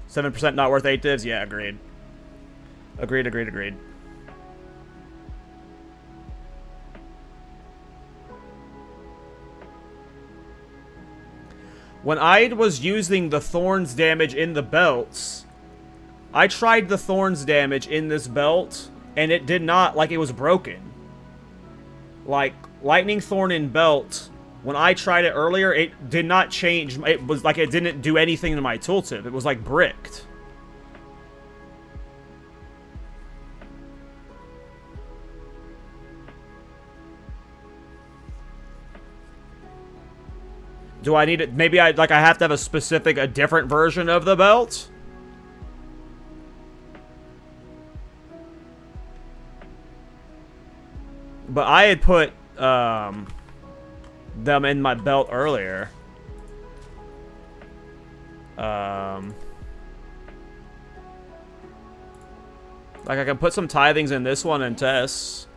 %7 not worth 8 divs? Yeah, agreed. Agreed. When I was using the Thorns damage in the belts, I tried the Thorns damage in this belt, and it did not, like, it was broken. Like, Lightning Thorn in belt, when I tried it earlier, it did not change. It was like it didn't do anything to my tooltip. It was, like, bricked. Do I need it? Maybe I have to have a different version of the belt? But I had put them in my belt earlier. Like, I can put some tithings in this one and test.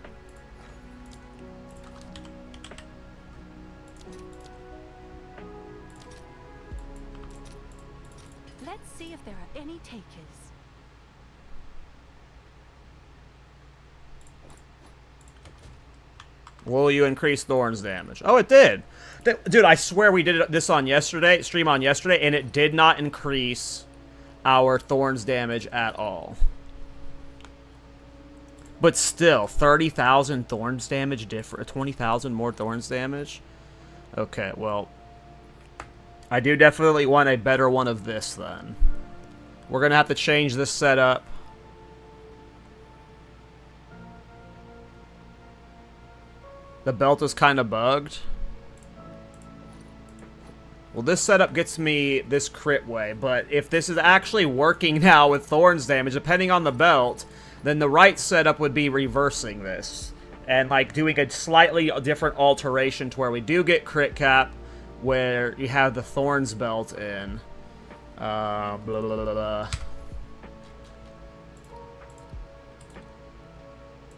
Let's see if there are any takers. Will you increase Thorns damage? Oh, it did. Dude, I swear we did this on yesterday, stream on yesterday, and it did not increase our Thorns damage at all. But still, 30,000 Thorns damage different, 20,000 more Thorns damage? Okay, well, I do definitely want a better one of this, then. We're gonna have to change this setup. The belt is kind of bugged. Well, this setup gets me this crit way, but if this is actually working now with Thorns damage, depending on the belt, then the right setup would be reversing this. And, like, doing a slightly different alteration to where we do get crit cap, where you have the Thorns belt in. Blah, blah, blah, blah.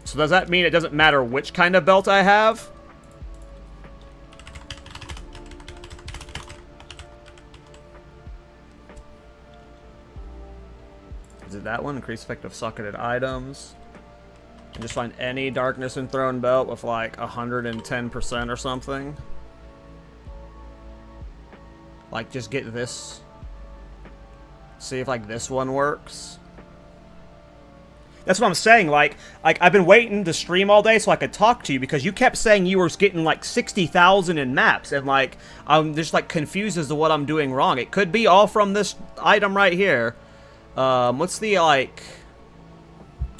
So does that mean it doesn't matter which kind of belt I have? Is it that one? Increase effect of socketed items. And just find any Darkness Enthroned belt with like 110% or something. Like, just get this. See if, like, this one works. That's what I'm saying, like, I've been waiting to stream all day so I could talk to you, because you kept saying you were getting, like, 60,000 in maps, and, like, I'm just, like, confused as to what I'm doing wrong. It could be all from this item right here. What's the, like,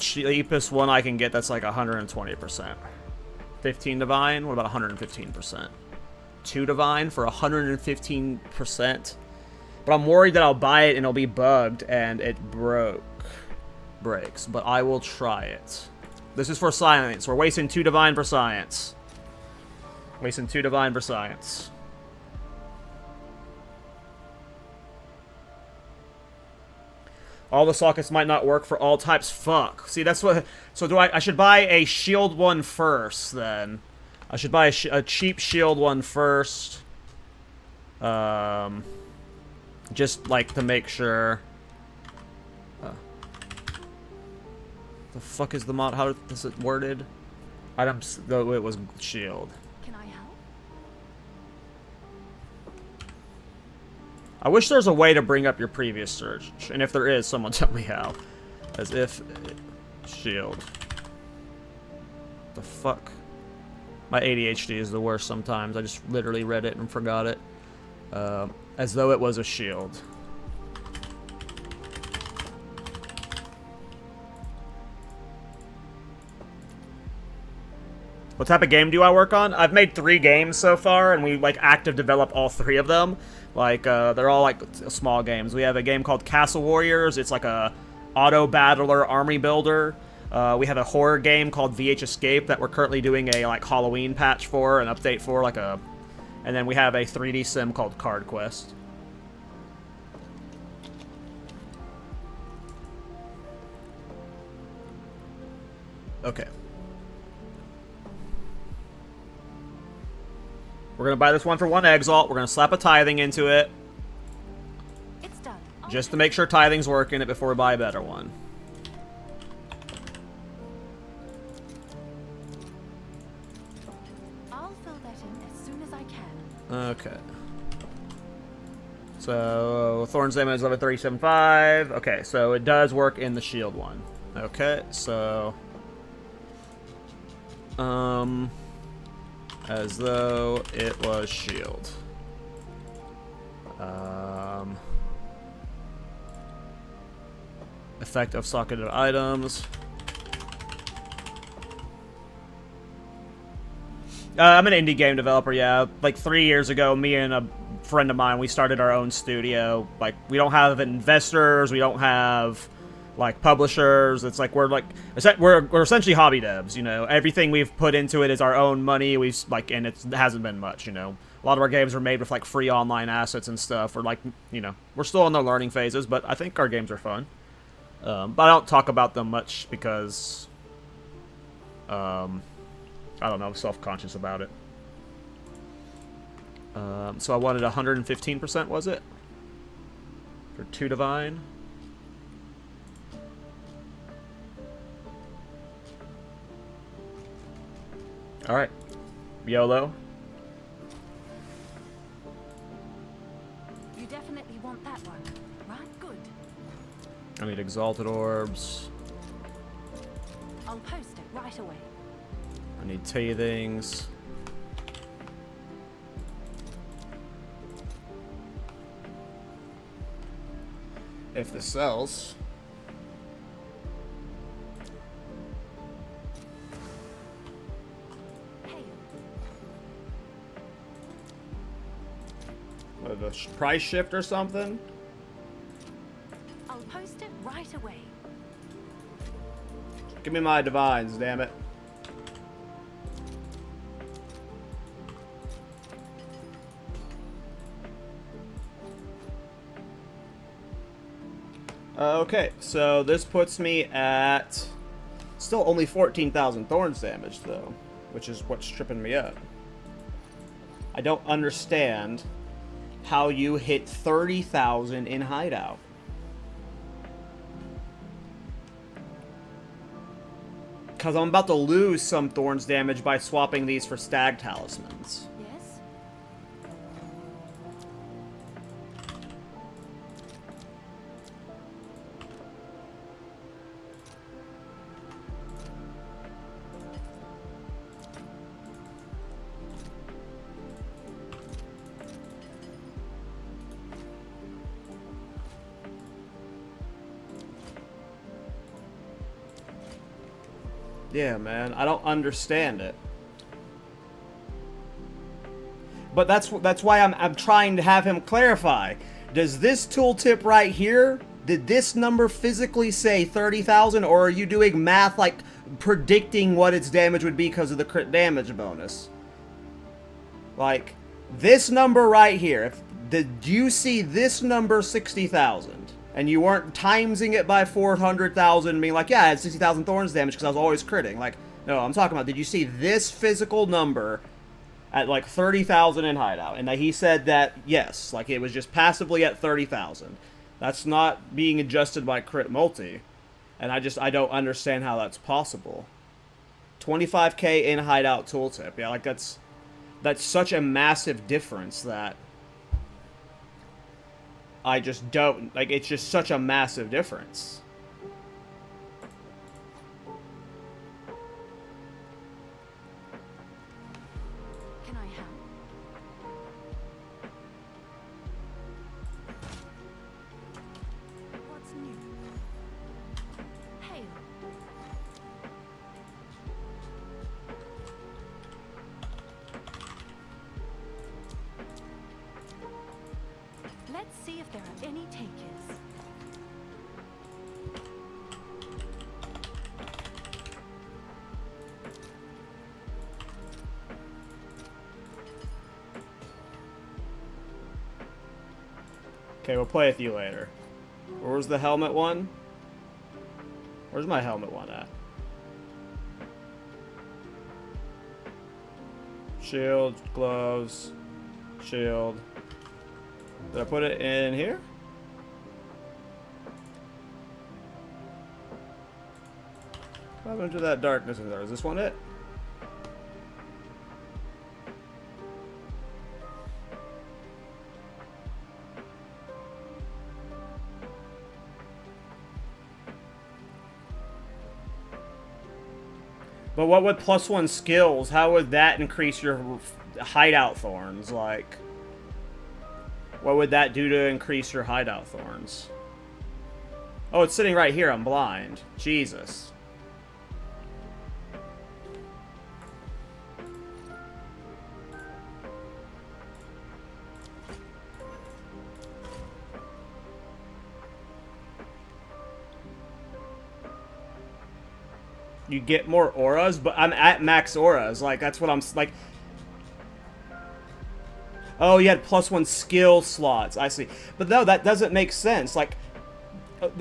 cheapest one I can get that's, like, 120%? 15 Divine? What about 115%? 2 Divine for 115%? But I'm worried that I'll buy it and it'll be bugged and it breaks, but I will try it. This is for science. We're wasting 2 Divine for science. Wasting 2 Divine for science. All the sockets might not work for all types. Fuck. See, that's what... So do I should buy a shield one first, then. I should buy a cheap shield one first. Just like to make sure. The fuck is the mod? How is it worded? Items, though it was shield. Can I help? I wish there's a way to bring up your previous search. And if there is, someone tell me how. As if... Shield. The fuck? My ADHD is the worst sometimes. I just literally read it and forgot it. As though it was a shield. What type of game do I work on? I've made 3 games so far, and we like active develop all 3 of them. Like they're all like small games. We have a game called Castle Warriors. It's like a auto battler army builder. We have a horror game called VH Escape that we're currently doing a like Halloween patch for, an update for, like a, and then we have a 3D sim called Card Quest. Okay. We're gonna buy this one for 1 Exalt. We're gonna slap a tithing into it. It's done. Just to make sure tithing's working it before we buy a better one. I'll fill that in as soon as I can. Okay. So, Thorns damage level 37.5. Okay, so it does work in the shield one. Okay, so... as though it was shield. Effect of socketed items. I'm an indie game developer, yeah. Like 3 years ago, me and a friend of mine, we started our own studio. Like, we don't have investors, we don't have like publishers. It's like we're essentially hobby devs, you know. Everything we've put into it is our own money. We've like, and it hasn't been much, you know. A lot of our games are made with like free online assets and stuff. We're like, you know, we're still in the learning phases, but I think our games are fun. But I don't talk about them much because, I don't know, I'm self-conscious about it. So I wanted 115%, was it? For 2 divine. Alright. YOLO. You definitely want that one. Right, good. I need exalted orbs. I'll post it right away. I need tithings. If this sells. The price shift or something? I'll post it right away. Give me my divines, damn it. Okay, so this puts me at still only 14,000 Thorns damage, though, which is what's tripping me up. I don't understand how you hit 30,000 in Hideout. Because I'm about to lose some Thorns damage by swapping these for Stag Talismans. Yes? Yeah, man, I don't understand it. But that's why I'm trying to have him clarify. Does this tooltip right here, did this number physically say 30,000, or are you doing math like predicting what its damage would be because of the crit damage bonus? Like, this number right here, did you see this number 60,000? And you weren't timesing it by 400,000, being like, yeah, I had 60,000 Thorns damage because I was always critting. Like, No, I'm talking about, did you see this physical number at like 30,000 in hideout? And that he said that, yes, like it was just passively at 30,000. That's not being adjusted by crit multi. And I don't understand how that's possible. 25k in hideout tooltip. Yeah, like that's such a massive difference that I just don't, like, it's just such a massive difference. Can I help? What's new? Hail. Let's see if there are any takers. Okay, we'll play with you later. Where's the helmet one? Where's my helmet one at? Shield, gloves, shield. Did I put it in here? What happened to that darkness in there? Is this one it? But what would +1 skills? How would that increase your hideout thorns? Like, what would that do to increase your hideout thorns? Oh, it's sitting right here. I'm blind. Jesus. You get more auras, but I'm at max auras. Like, that's what I'm, like... Oh, you had +1 skill slots. I see. But no, that doesn't make sense. Like,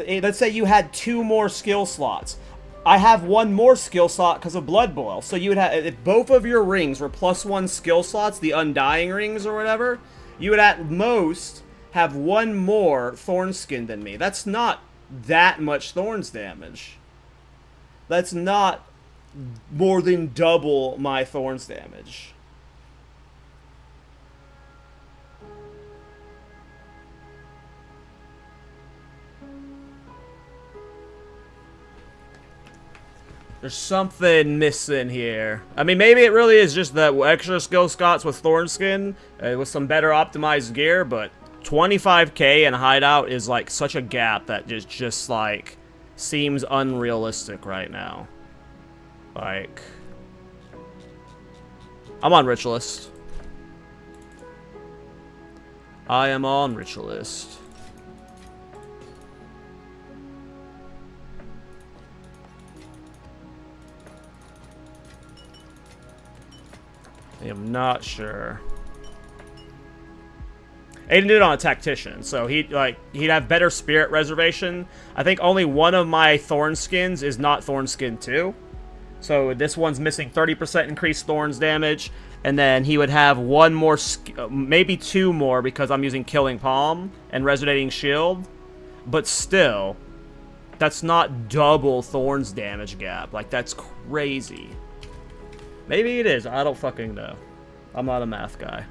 let's say you had 2 more skill slots. I have 1 more skill slot because of Blood Boil. So you would have, if both of your rings were +1 skill slots, the Undying rings or whatever, you would at most have 1 more Thorn Skin than me. That's not that much Thorns damage. That's not more than double my Thorns damage. There's something missing here. I mean, maybe it really is just the extra skill slots with Thorn Skin with some better optimized gear, but 25k in hideout is like such a gap that just like seems unrealistic right now. Like, I'm on Ritualist. I am on Ritualist. I am not sure. Aiden did it on a tactician, so he'd have better spirit reservation. I think only one of my Thorn Skins is not Thorn Skin 2. So this one's missing 30% increased Thorns damage, and then he would have 1 more, maybe 2 more because I'm using Killing Palm and Resonating Shield. But still, that's not double Thorns damage gap. Like, that's crazy. Maybe it is. I don't fucking know. I'm not a math guy.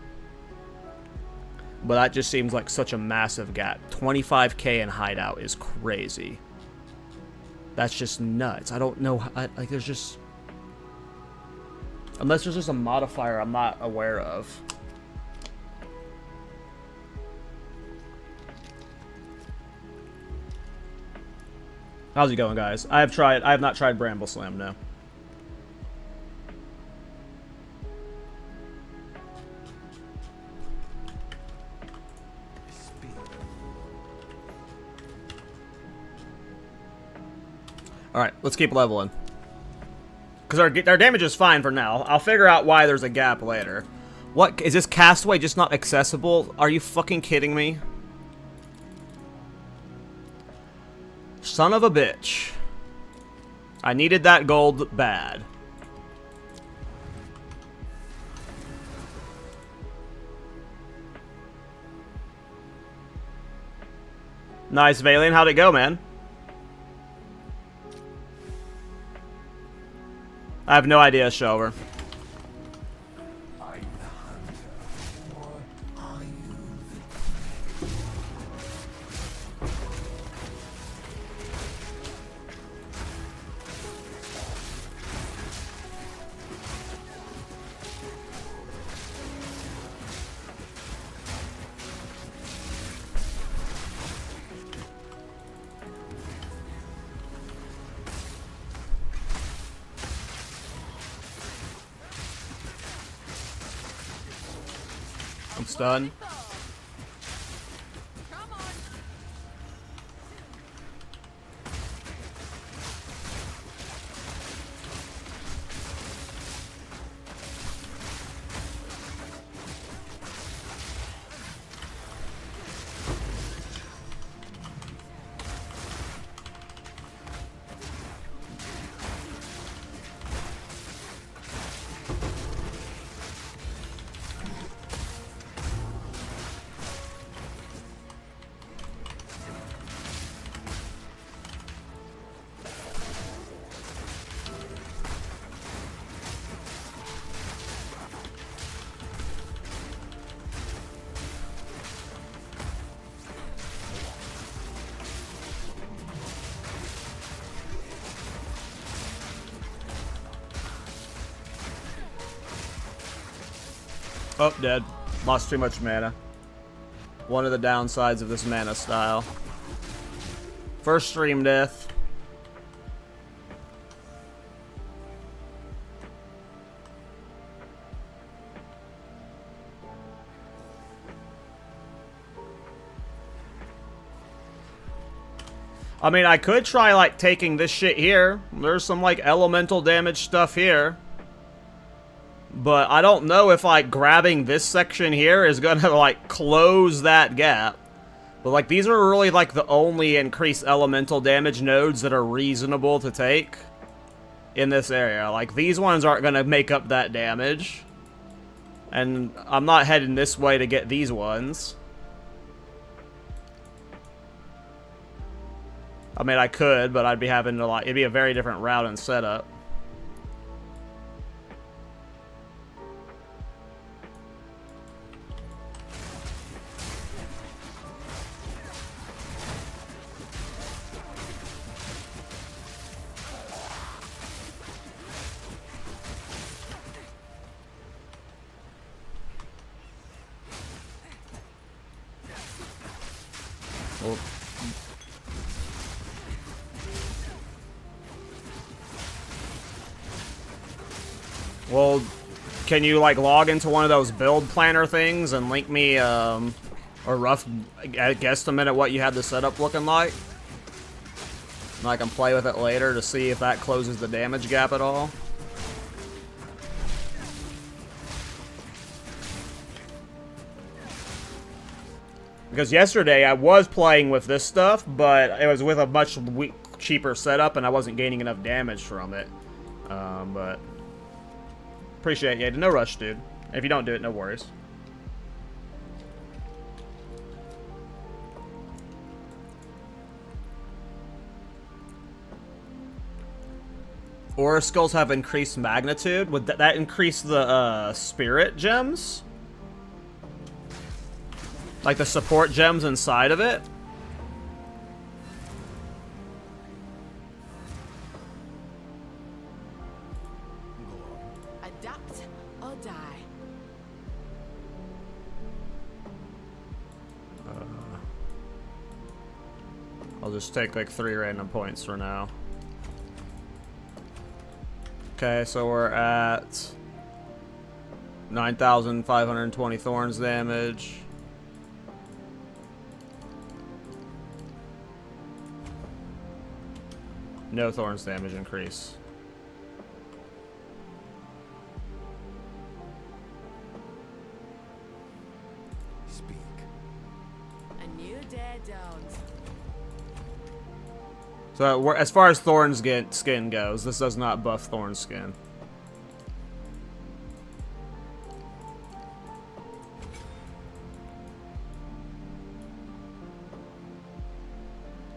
But that just seems like such a massive gap. 25k in hideout is crazy. That's just nuts. I don't know. Like, there's just... Unless there's just a modifier I'm not aware of. How's it going, guys? I have not tried Bramble Slam, no. Alright, let's keep leveling. Because our damage is fine for now. I'll figure out why there's a gap later. What? Is this Castaway just not accessible? Are you fucking kidding me? Son of a bitch. I needed that gold bad. Nice, Valiant. How'd it go, man? I have no idea, Shelver. I'm stunned. Oh, dead. Lost too much mana. One of the downsides of this mana style. First stream death. I mean, I could try, like, taking this shit here. There's some, like, elemental damage stuff here. But I don't know if, like, grabbing this section here is gonna, like, close that gap. But, like, these are really, like, the only increased elemental damage nodes that are reasonable to take in this area. Like, these ones aren't gonna make up that damage. And I'm not heading this way to get these ones. I mean, I could, but I'd be having to, like, it'd be a very different route and setup. Well, can you, like, log into one of those build planner things and link me a rough guesstimate at what you had the setup looking like? And I can play with it later to see if that closes the damage gap at all. Because yesterday I was playing with this stuff, but it was with a much cheaper setup and I wasn't gaining enough damage from it. But appreciate it. Yeah, no rush, dude. If you don't do it, no worries. Aura skulls have increased magnitude. Would that increase the spirit gems? Like the support gems inside of it? Adapt or die. I'll just take like 3 random points for now. Okay, so we're at 9,520 Thorns damage. No Thorns damage increase. Speak. A new day dawns. So as far as Thorns skin goes, this does not buff Thorns skin.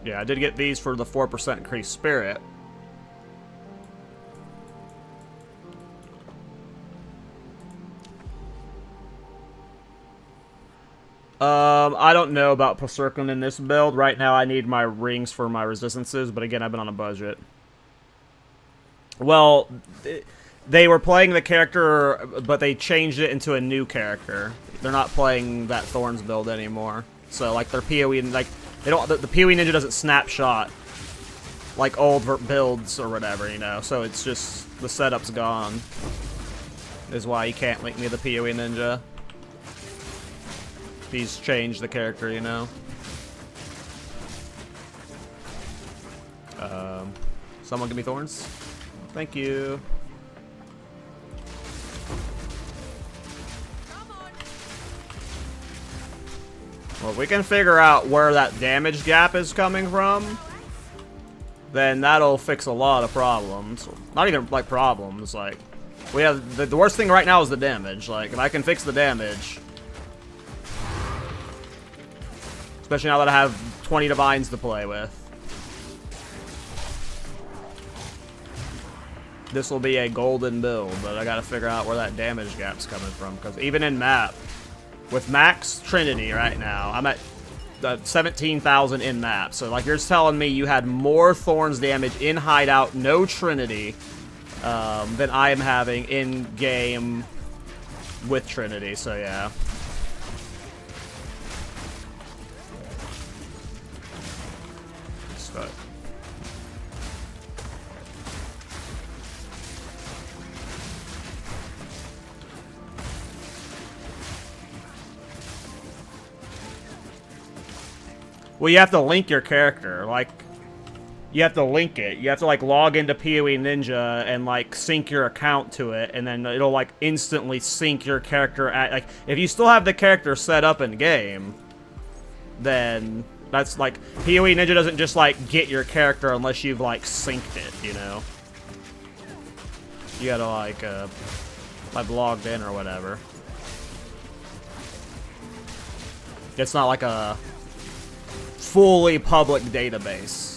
Yeah, I did get these for the 4% increased spirit. I don't know about Circling in this build. Right now I need my rings for my resistances, but again, I've been on a budget. Well, they were playing the character, but they changed it into a new character. They're not playing that Thorns build anymore. So, like, their PoE, like, they don't, the PoE Ninja doesn't snapshot like old builds or whatever, you know? So it's just, the setup's gone. Is why you can't link me the PoE Ninja. He's changed the character, you know? Someone give me Thorns? Thank you. Well, if we can figure out where that damage gap is coming from, then that'll fix a lot of problems. Not even, like, problems, like... We have... The worst thing right now is the damage. Like, if I can fix the damage... Especially now that I have 20 Divines to play with. This will be a golden build, but I gotta figure out where that damage gap's coming from. Because even in map, with max Trinity right now, I'm at 17,000 in map. So, like, you're telling me you had more Thorns damage in Hideout, no Trinity, than I am having in-game with Trinity. So, yeah. Stuck. Well, you have to link your character. Like, you have to link it. You have to, like, log into PoE Ninja and, like, sync your account to it, and then it'll, like, instantly sync your character at, like, if you still have the character set up in game, then that's, like, PoE Ninja doesn't just, like, get your character unless you've, like, synced it, you know? You gotta, like, logged in or whatever. It's not like a fully public database.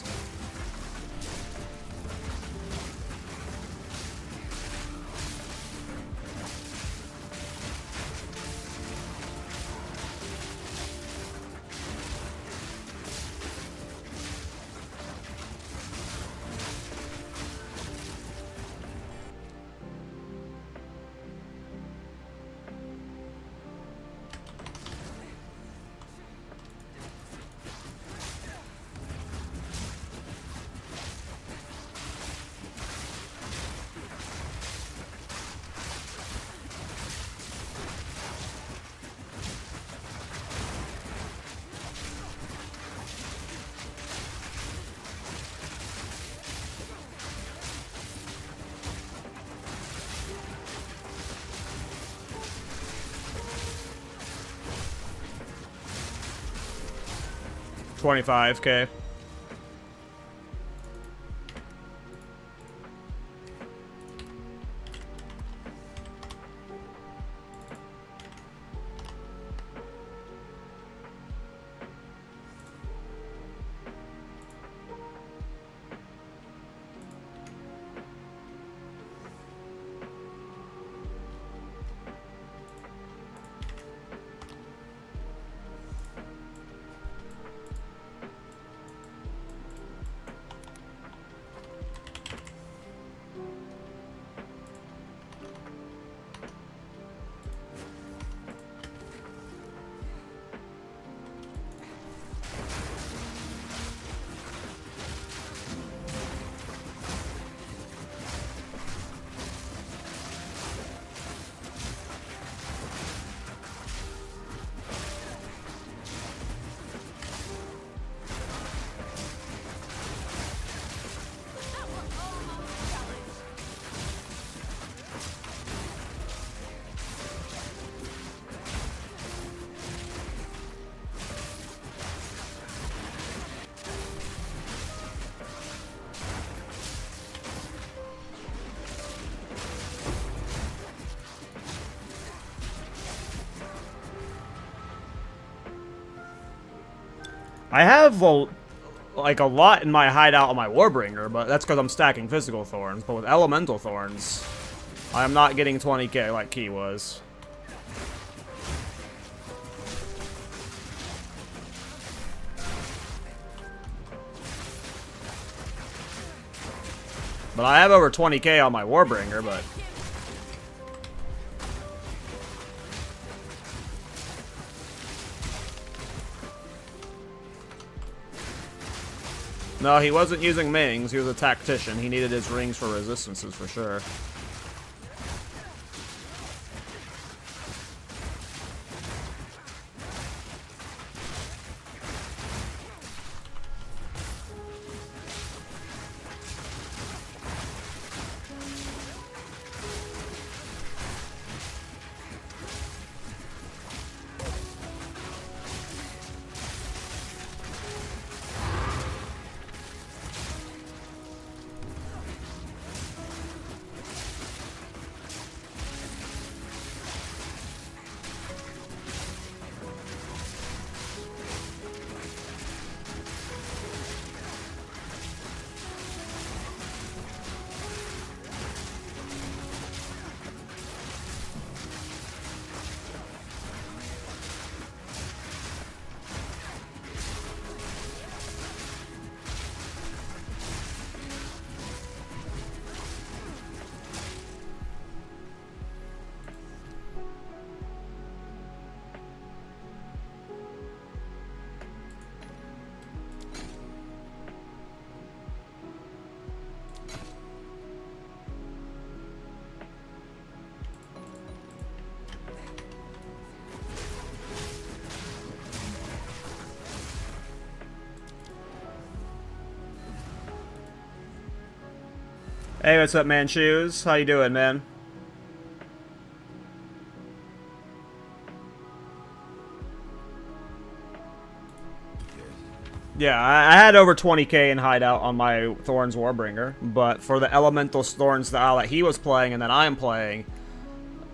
$25K. I have like a lot in my hideout on my Warbringer, but that's because I'm stacking physical thorns. But with elemental thorns, I am not getting 20k like Key was. But I have over 20k on my Warbringer, but... No, he wasn't using Mings, he was a tactician. He needed his rings for resistances for sure. Hey, what's up, man? Shoes? How you doing, man? Yeah, I had over 20k in hideout on my Thorns Warbringer, but for the elemental Thorns that he was playing and that I'm playing,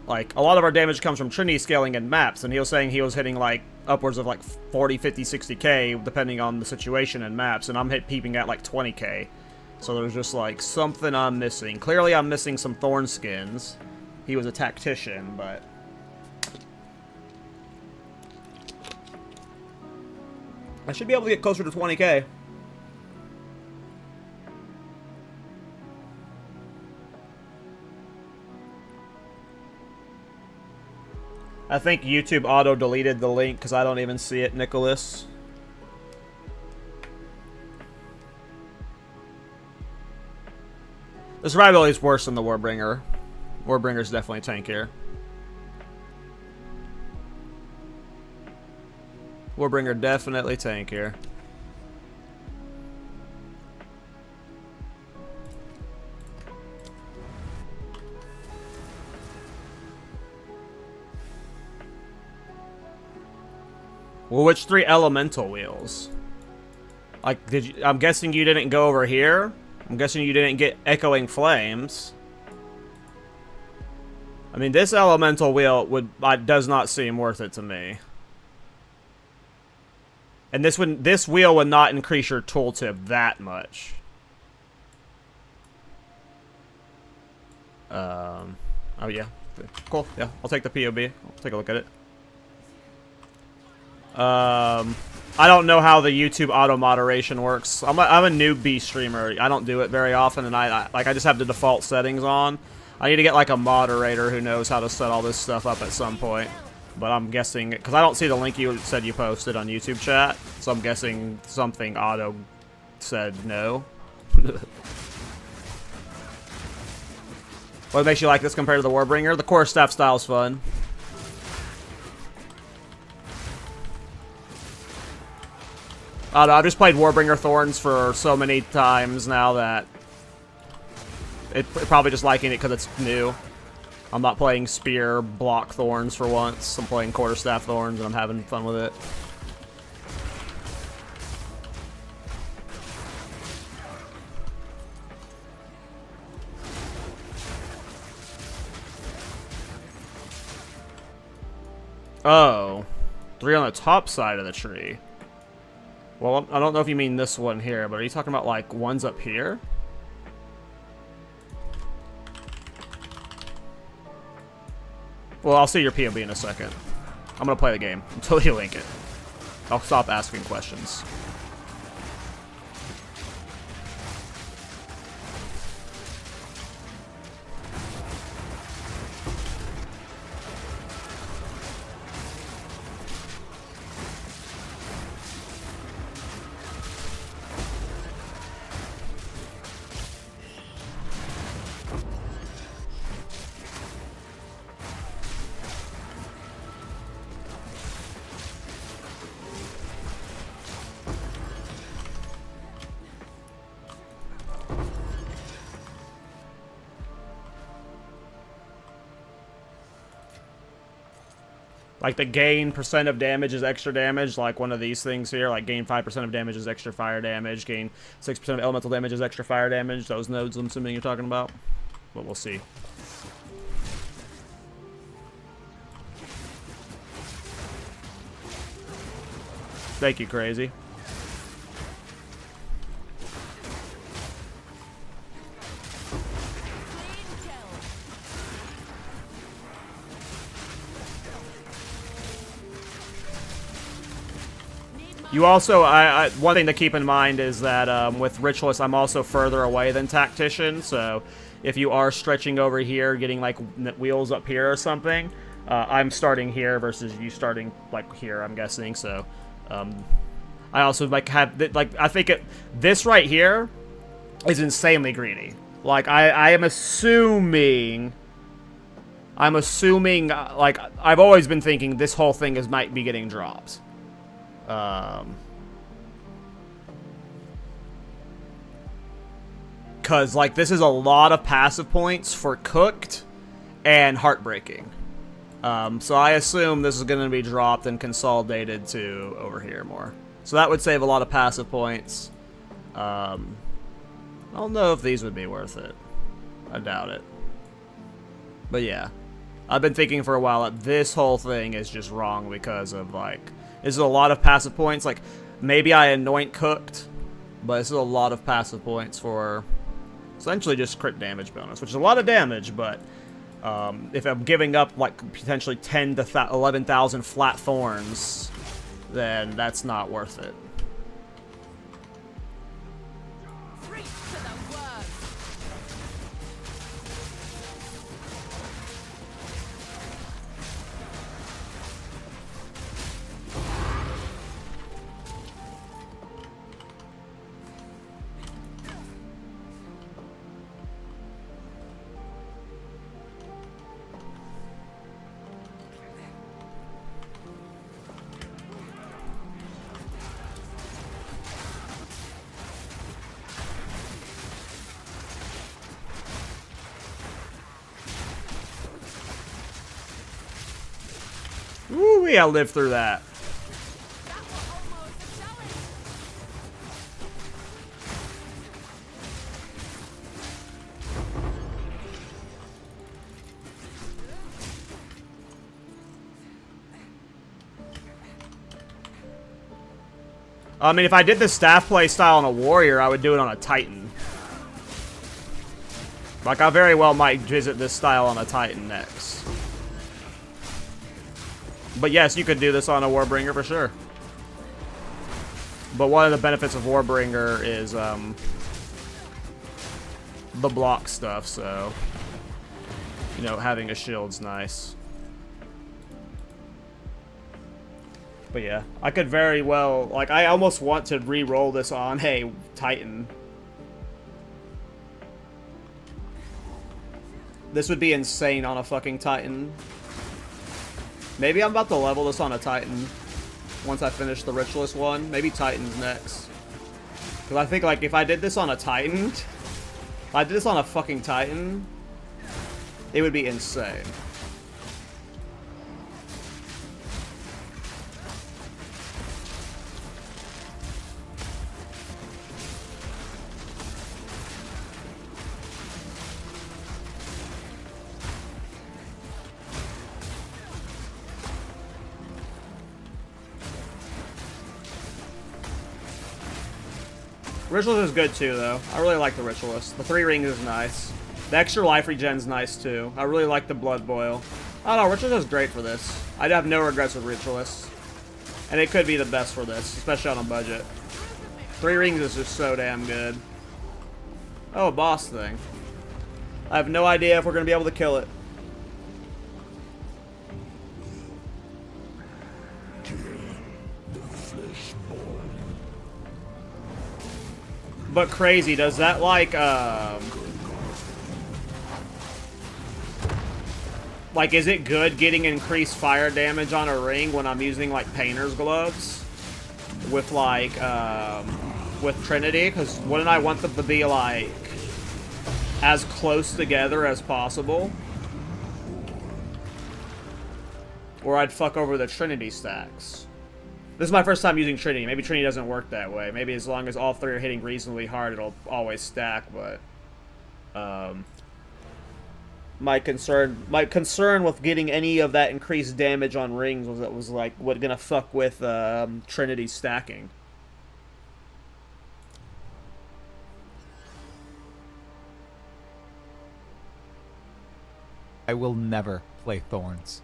like, a lot of our damage comes from Trinity scaling in maps, and he was saying he was hitting, like, upwards of, like, 40, 50, 60k, depending on the situation in maps, and I'm peeping at, like, 20k. So there's just, like, something I'm missing. Clearly I'm missing some Thorn skins. He was a tactician, but... I should be able to get closer to 20k. I think YouTube auto-deleted the link because I don't even see it, Nicholas. The survivability is worse than the Warbringer. Warbringer's definitely tankier. Warbringer definitely tankier. Well, which 3 elemental wheels? Like, did you, I'm guessing you didn't go over here? I'm guessing you didn't get Echoing Flames. I mean, this elemental wheel does not seem worth it to me. And this wheel would not increase your tooltip that much. Oh yeah, cool. Yeah, I'll take the POB. I'll take a look at it. I don't know how the YouTube auto moderation works. I'm a newbie streamer. I don't do it very often, and I just have the default settings on. I need to get like a moderator who knows how to set all this stuff up at some point. But I'm guessing, because I don't see the link you said you posted on YouTube chat, so I'm guessing something auto said no. What makes you like this compared to the Warbringer? The core staff style's fun. I don't know, I've just played Warbringer Thorns for so many times now that probably just liking it because it's new. I'm not playing Spear Block Thorns for once. I'm playing Quarterstaff Thorns and I'm having fun with it. Oh. 3 on the top side of the tree. Well, I don't know if you mean this one here, but are you talking about, like, ones up here? Well, I'll see your POV in a second. I'm gonna play the game until you link it. I'll stop asking questions. Like the gain percent of damage is extra damage, like one of these things here, like gain 5% of damage is extra fire damage, gain 6% of elemental damage is extra fire damage. Those nodes I'm assuming you're talking about. But we'll see. Thank you, Crazy. You also, one thing to keep in mind is that with Ritualist, I'm also further away than Tactician, so if you are stretching over here, getting like wheels up here or something, I'm starting here versus you starting like here, I'm guessing, so I also like have, like, I think this right here is insanely greedy. Like, I am assuming, like, I've always been thinking this whole thing might be getting dropped. Cause like this is a lot of passive points for Cooked and Heartbreaking. So I assume this is gonna be dropped and consolidated to over here more. So that would save a lot of passive points. I don't know if these would be worth it. I doubt it. But yeah, I've been thinking for a while that this whole thing is just wrong because of like, this is a lot of passive points. Like, maybe I anoint Cooked, but this is a lot of passive points for essentially just crit damage bonus, which is a lot of damage, but if I'm giving up, like, potentially 10 to 11,000 flat Thorns, then that's not worth it. Ooh, I lived through that. I mean, if I did the staff play style on a warrior, I would do it on a titan. Like, I very well might visit this style on a titan next. But yes, you could do this on a Warbringer for sure. But one of the benefits of Warbringer is the block stuff, so you know, having a shield's nice. But yeah, I could very well, like, I almost want to re-roll this on a Titan. This would be insane on a fucking Titan. Maybe I'm about to level this on a Titan once I finish the Ritualist one. Maybe Titan's next. Because I think, like, if I did this on a Titan, if I did this on a fucking Titan, it would be insane. Ritualist is good too, though. I really like the Ritualist. The 3 rings is nice. The extra life regen's nice too. I really like the Blood Boil. I don't know, Ritualist is great for this. I'd have no regrets with Ritualist. And it could be the best for this, especially on a budget. 3 rings is just so damn good. Oh, a boss thing. I have no idea if we're going to be able to kill it. But crazy, does that like is it good getting increased fire damage on a ring when I'm using like painter's gloves with like with Trinity? Because wouldn't I want them to be like as close together as possible? Or I'd fuck over the Trinity stacks. This is my first time using Trinity. Maybe Trinity doesn't work that way. Maybe as long as all 3 are hitting reasonably hard, it'll always stack, but my concern with getting any of that increased damage on rings was like what gonna fuck with Trinity stacking. I will never play Thorns.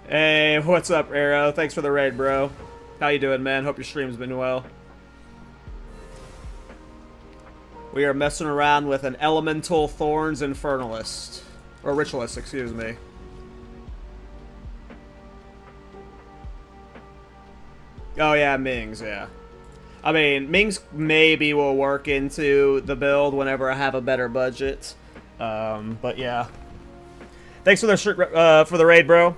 Hey, what's up, Arrow? Thanks for the raid, bro. How you doing, man? Hope your stream's been well. We are messing around with an Elemental Thorns Infernalist. Or Ritualist, excuse me. Oh yeah, Mings, yeah. I mean, Mings maybe will work into the build whenever I have a better budget. But yeah. Thanks for the raid, bro.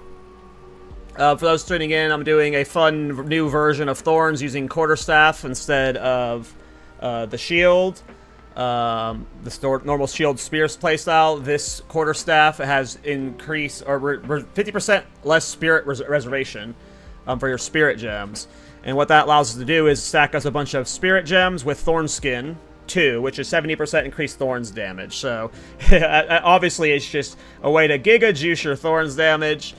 For those tuning in, I'm doing a fun new version of Thorns using Quarterstaff instead of the shield. The normal shield spears playstyle. This Quarterstaff has increased or 50% less spirit reservation for your spirit gems. And what that allows us to do is stack us a bunch of spirit gems with Thorn Skin 2, which is 70% increased Thorns damage. So obviously it's just a way to Giga Juice your Thorns damage.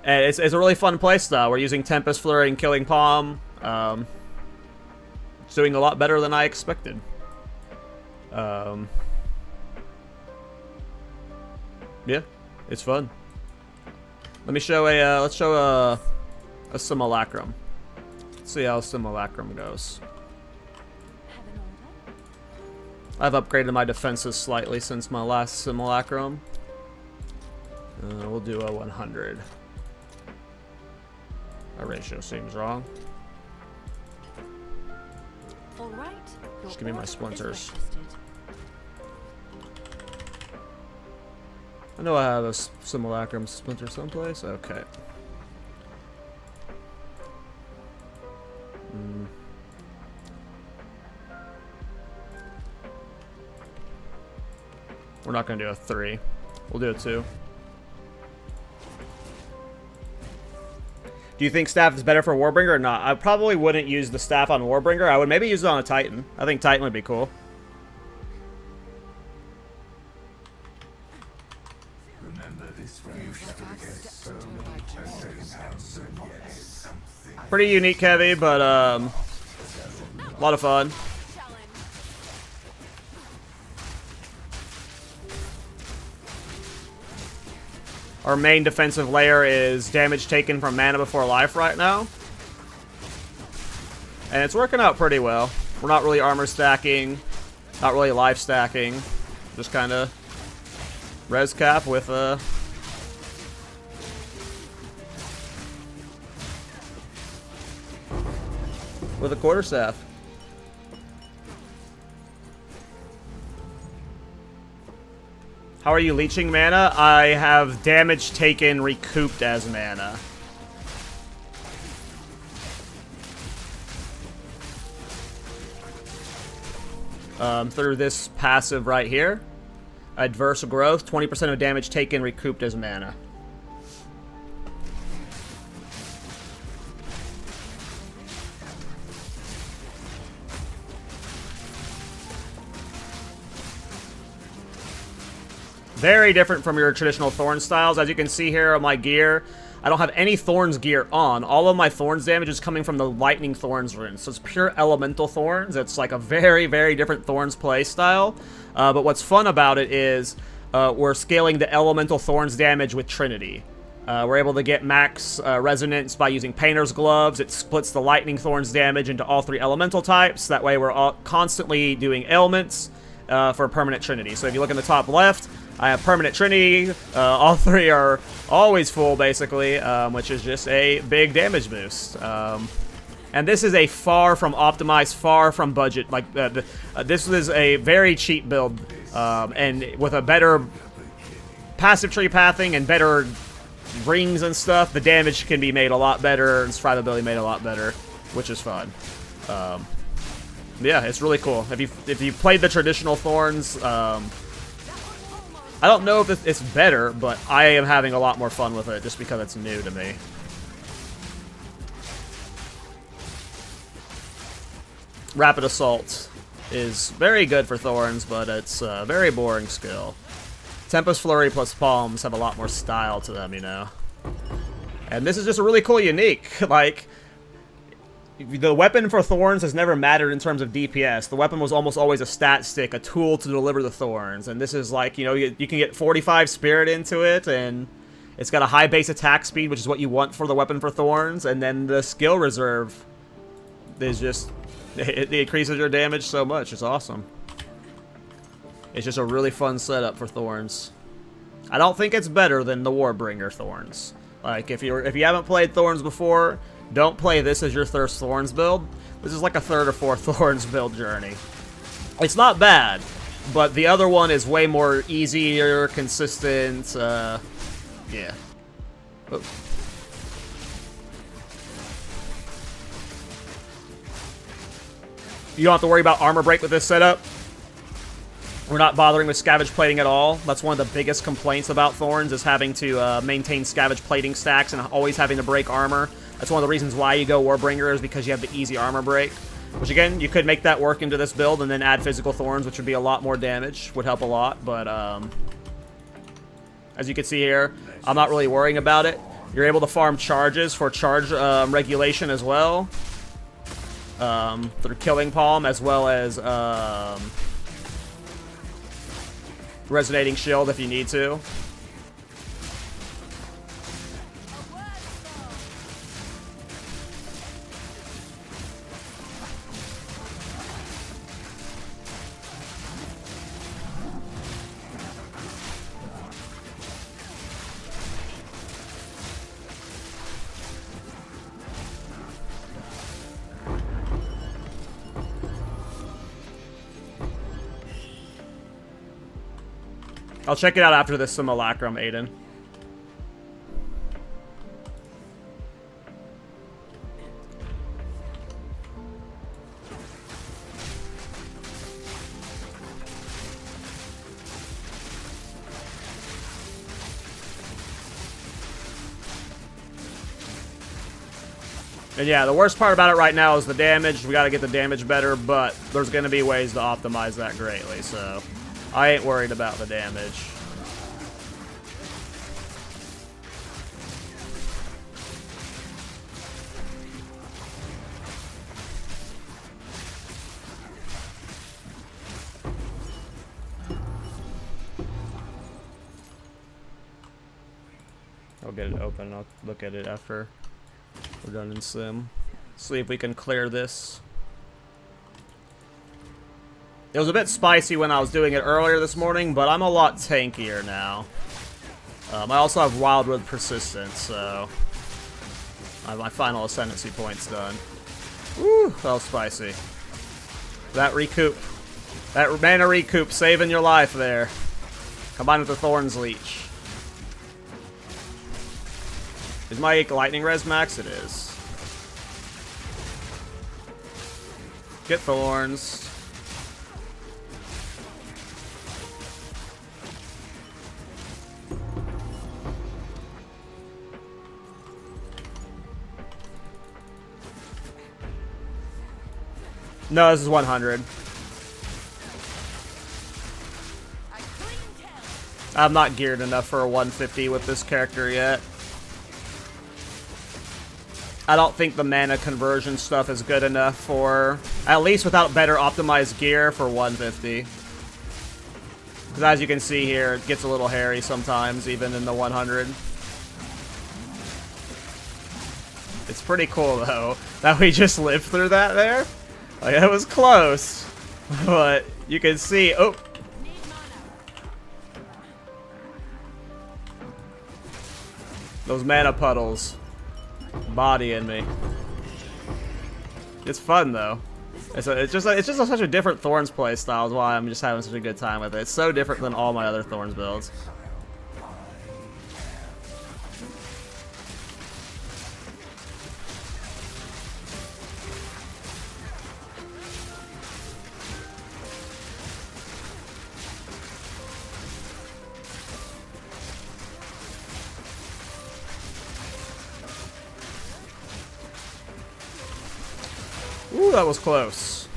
And it's a really fun playstyle. We're using Tempest Flurry and Killing Palm. It's doing a lot better than I expected. Yeah, it's fun. Let me show let's show a Simulacrum. Let's see how Simulacrum goes. I've upgraded my defenses slightly since my last Simulacrum. We'll do a 100. Our ratio seems wrong. All right. Just give me my splinters. I know I have a Simulacrum splinter someplace. Okay. We're not going to do a 3. We'll do a 2. Do you think staff is better for Warbringer or not? I probably wouldn't use the staff on Warbringer. I would maybe use it on a Titan. I think Titan would be cool. Pretty unique heavy, but a lot of fun. Our main defensive layer is damage taken from mana before life right now. And it's working out pretty well. We're not really armor stacking, not really life stacking. Just kind of res cap with a... with a quarterstaff. How are you leeching mana? I have damage taken recouped as mana. Through this passive right here. Adverse growth, 20% of damage taken recouped as mana. Very different from your traditional Thorn styles. As you can see here on my gear, I don't have any Thorns gear on. All of my Thorns damage is coming from the Lightning Thorns runes. So it's pure Elemental Thorns. It's like a very, very different Thorns play style. But what's fun about it is we're scaling the Elemental Thorns damage with Trinity. We're able to get max resonance by using Painter's Gloves. It splits the Lightning Thorns damage into all 3 elemental types. That way we're constantly doing ailments for permanent Trinity. So if you look in the top left, I have permanent Trinity. All 3 are always full, basically, which is just a big damage boost. And this is a far from optimized, far from budget. Like this is a very cheap build, and with a better passive tree pathing and better rings and stuff, the damage can be made a lot better and survivability made a lot better, which is fun. Yeah, it's really cool. If you played the traditional Thorns, I don't know if it's better, but I am having a lot more fun with it just because it's new to me. Rapid Assault is very good for Thorns, but it's a very boring skill. Tempest Flurry plus Palms have a lot more style to them, you know. And this is just a really cool unique. Like, the weapon for Thorns has never mattered in terms of DPS. The weapon was almost always a stat stick, a tool to deliver the Thorns. And this is like, you know, you can get 45 Spirit into it, and it's got a high base attack speed, which is what you want for the weapon for Thorns. And then the skill reserve is just, it increases your damage so much. It's awesome. It's just a really fun setup for Thorns. I don't think it's better than the Warbringer Thorns. Like, if you haven't played Thorns before, don't play this as your first Thorns build. This is like a 3rd or 4th Thorns build journey. It's not bad, but the other one is way more easier, consistent, yeah. Oh. You don't have to worry about armor break with this setup. We're not bothering with scavenge plating at all. That's one of the biggest complaints about Thorns, is having to maintain scavenge plating stacks and always having to break armor. That's one of the reasons why you go Warbringer, is because you have the easy armor break. Which again, you could make that work into this build and then add physical Thorns, which would be a lot more damage. Would help a lot, but as you can see here, I'm not really worrying about it. You're able to farm charges for charge regulation as well. Through Killing Palm, as well as Resonating Shield if you need to. I'll check it out after this Simulacrum, Aiden. And yeah, the worst part about it right now is the damage. We gotta get the damage better, but there's gonna be ways to optimize that greatly, so I ain't worried about the damage. I'll get it open. I'll look at it after we're done in Sim. See if we can clear this. It was a bit spicy when I was doing it earlier this morning, but I'm a lot tankier now. I also have Wildwood Persistence, so I have my final Ascendancy points done. Woo, that was spicy. That recoup, that mana recoup, saving your life there. Combined with the Thorns Leech. Is my Lightning Res max? It is. Get Thorns. No, this is 100. I'm not geared enough for a 150 with this character yet. I don't think the mana conversion stuff is good enough for, at least without better optimized gear, for 150. Because as you can see here, it gets a little hairy sometimes, even in the 100. It's pretty cool, though, that we just lived through that there. Like, that was close. But you can see, oh. Those mana puddles. Bodying me. It's fun, though. It's just such a different Thorns play style, is why I'm just having such a good time with it. It's so different than all my other Thorns builds. Ooh, that was close.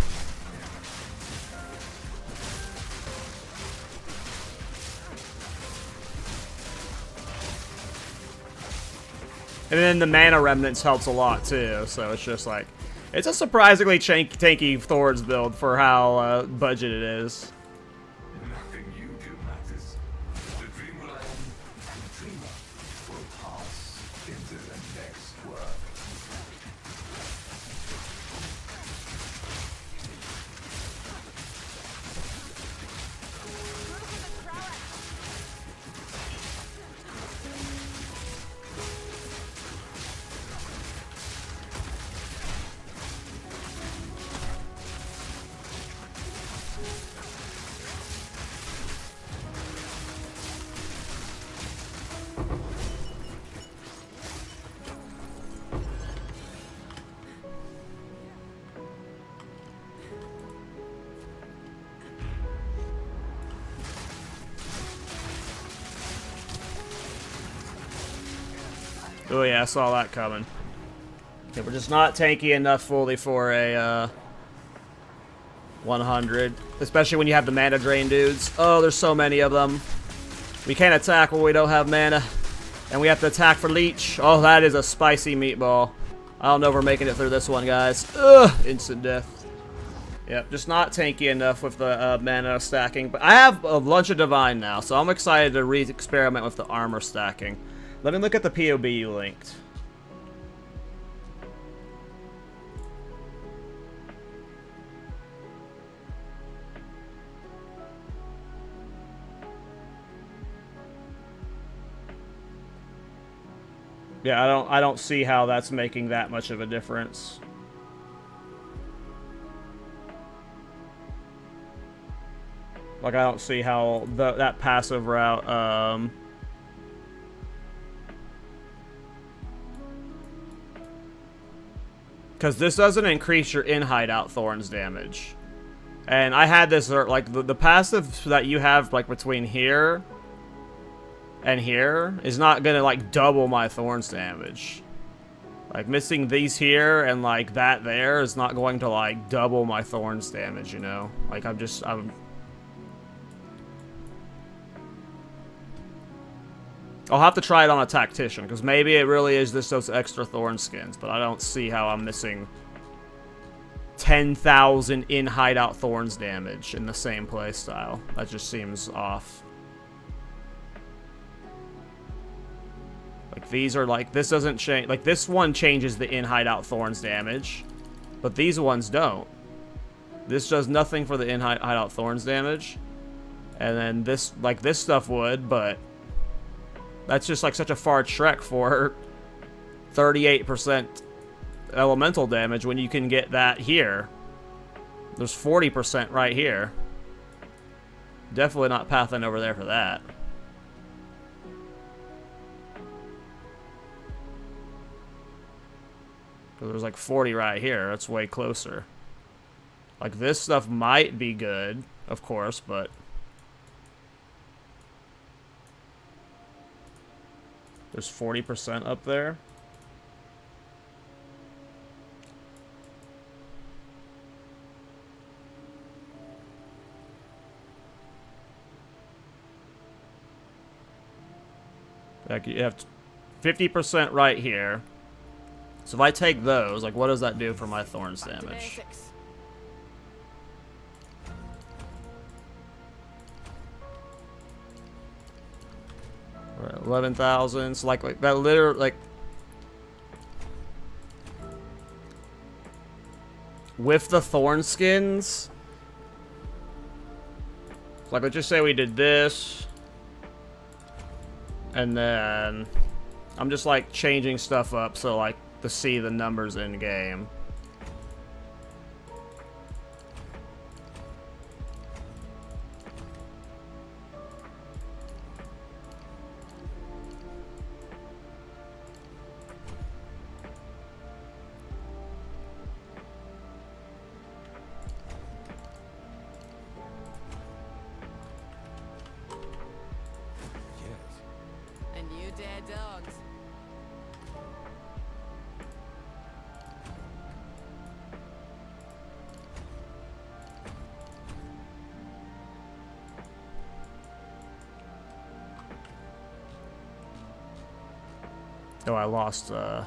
And then the mana remnants helps a lot too, so it's just like, it's a surprisingly tanky Thorns build for how budget it is. Nothing you do matters. The dream will end. The dreamer will pass into the next world. Oh yeah, I saw that coming. Okay, we're just not tanky enough fully for a 100. Especially when you have the mana drain dudes. Oh, there's so many of them. We can't attack when we don't have mana. And we have to attack for leech. Oh, that is a spicy meatball. I don't know if we're making it through this one, guys. Ugh, instant death. Yep, just not tanky enough with the mana stacking. But I have a bunch of divine now, so I'm excited to re-experiment with the armor stacking. Let me look at the POB you linked. Yeah, I don't see how that's making that much of a difference. Like, I don't see how that passive route, because this doesn't increase your in-hideout Thorns damage. And I had this, like, the passive that you have, like, between here and here is not gonna, like, double my Thorns damage. Like, missing these here and, like, that there is not going to, like, double my Thorns damage, you know? Like, I'm I'll have to try it on a Tactician, because maybe it really is just those extra Thorn skins, but I don't see how I'm missing 10,000 in hideout Thorns damage in the same playstyle. That just seems off. Like, these are like, this doesn't change, like, this one changes the in hideout Thorns damage, but these ones don't. This does nothing for the in hideout Thorns damage, and then this, like, this stuff would, but that's just like such a far trek for 38% elemental damage when you can get that here. There's 40% right here. Definitely not pathing over there for that. There's like 40 right here. That's way closer. Like, this stuff might be good, of course, but there's 40% up there. Like, you have 50% right here. So if I take those, like, what does that do for my Thorns Back to damage? basics. We're at 11,000. So like that literally, like, with the Thorn skins, like, let's just say we did this, and then I'm just like changing stuff up so like to see the numbers in game. Yes. And you dare dogs. Oh, I lost a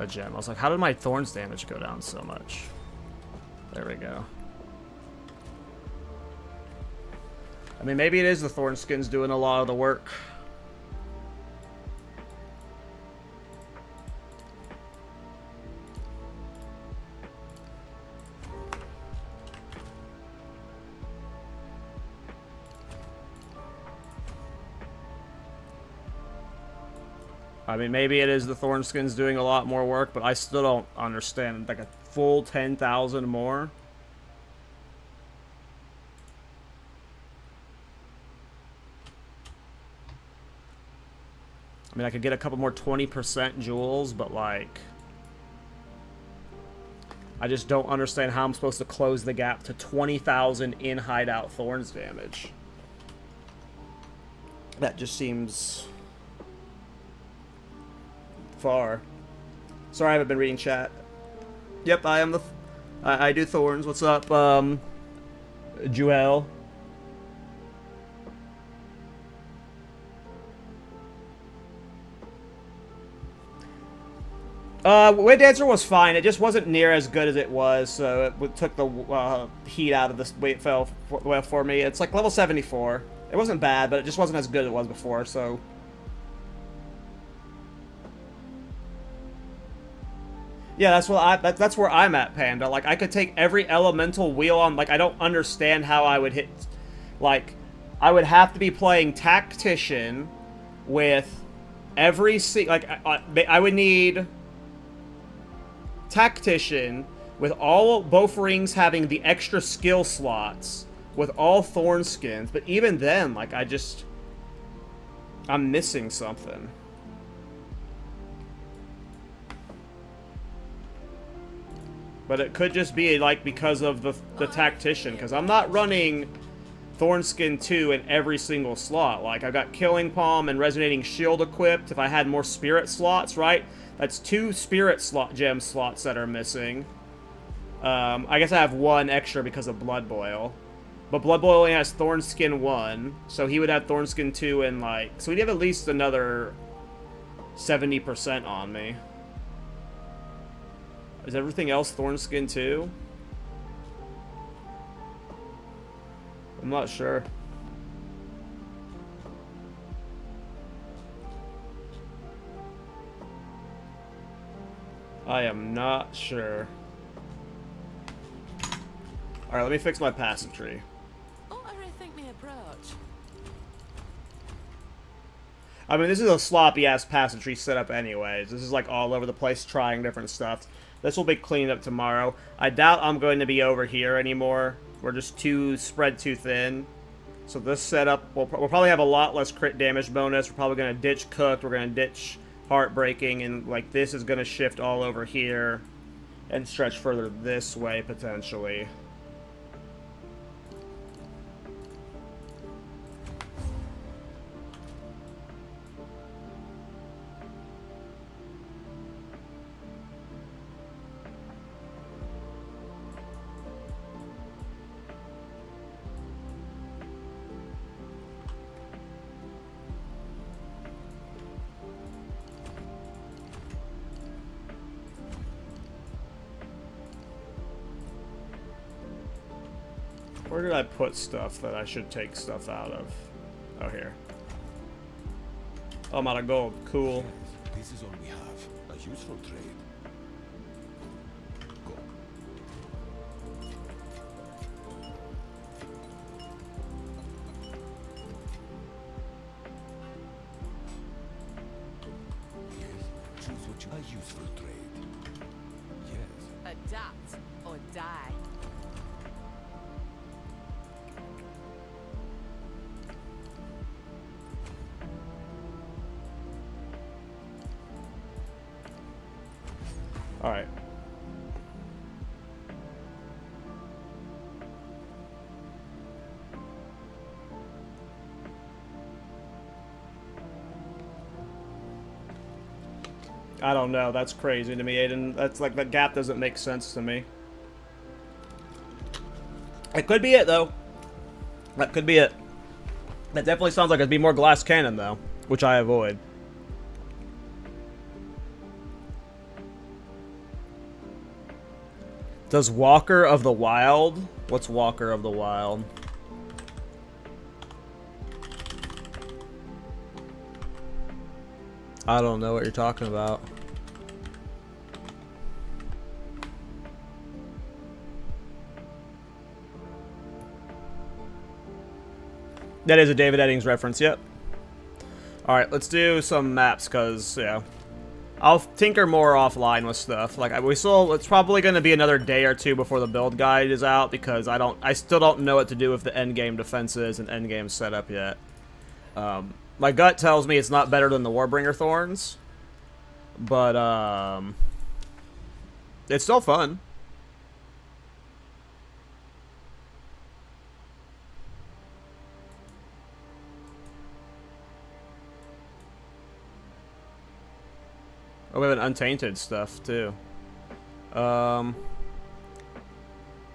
gem. I was like, how did my Thorns damage go down so much? There we go. I mean, maybe it is the Thorn skins doing a lot of the work. I mean, maybe it is the Thorn skins doing a lot more work, but I still don't understand. Like a full 10,000 more? I mean, I could get a couple more 20% jewels, but like, I just don't understand how I'm supposed to close the gap to 20,000 in hideout Thorns damage. That just seems far. Sorry, I haven't been reading chat. Yep, I am the... I do Thorns. What's up, Jewel? Wind Dancer was fine. It just wasn't near as good as it was, so it took the heat out of the way it fell for me. It's like level 74. It wasn't bad, but it just wasn't as good as it was before, so... Yeah, that's where I'm at, Panda. Like, I could take every elemental wheel on. Like, I don't understand how I would hit. Like, I would have to be playing Tactician with every I would need Tactician with all both rings having the extra skill slots with all Thorn skins. But even then, like, I'm missing something. But it could just be, like, because of the Tactician. Because I'm not running Thornskin 2 in every single slot. Like, I've got Killing Palm and Resonating Shield equipped. If I had more Spirit slots, right? That's 2 Spirit gem slots that are missing. I guess I have 1 extra because of Blood Boil. But Blood Boil only has Thornskin 1. So he would have Thornskin 2 and, like... So he'd have at least another 70% on me. Is everything else Thornskin too? I'm not sure. I am not sure. Alright, let me fix my passive tree. Oh, I rethink my approach. I mean, this is a sloppy-ass passive tree setup anyways. This is like all over the place trying different stuff. This will be cleaned up tomorrow. I doubt I'm going to be over here anymore. We're just spread too thin. So this setup, we'll probably have a lot less crit damage bonus. We're probably going to ditch Cooked. We're going to ditch Heartbreaking. And like this is going to shift all over here. And stretch further this way, potentially. Where did I put stuff that I should take stuff out of? Oh, here. Oh, I'm out of gold. Cool. This is all we have. A useful trade. Go. Yes. Choose what you. A useful trade. Yes. Adapt or die. All right. I don't know. That's crazy to me, Aiden. That's like, that gap doesn't make sense to me. It could be it, though. That could be it. That definitely sounds like it'd be more glass cannon, though, which I avoid. Does Walker of the Wild? What's Walker of the Wild? I don't know what you're talking about. That is a David Eddings reference, yep. Alright, let's do some maps, because, yeah. I'll tinker more offline with stuff. Like, it's probably going to be another day or two before the build guide is out, because I still don't know what to do with the endgame defenses and endgame setup yet. My gut tells me it's not better than the Warbringer Thorns, but, it's still fun. Oh, we have an Untainted stuff, too.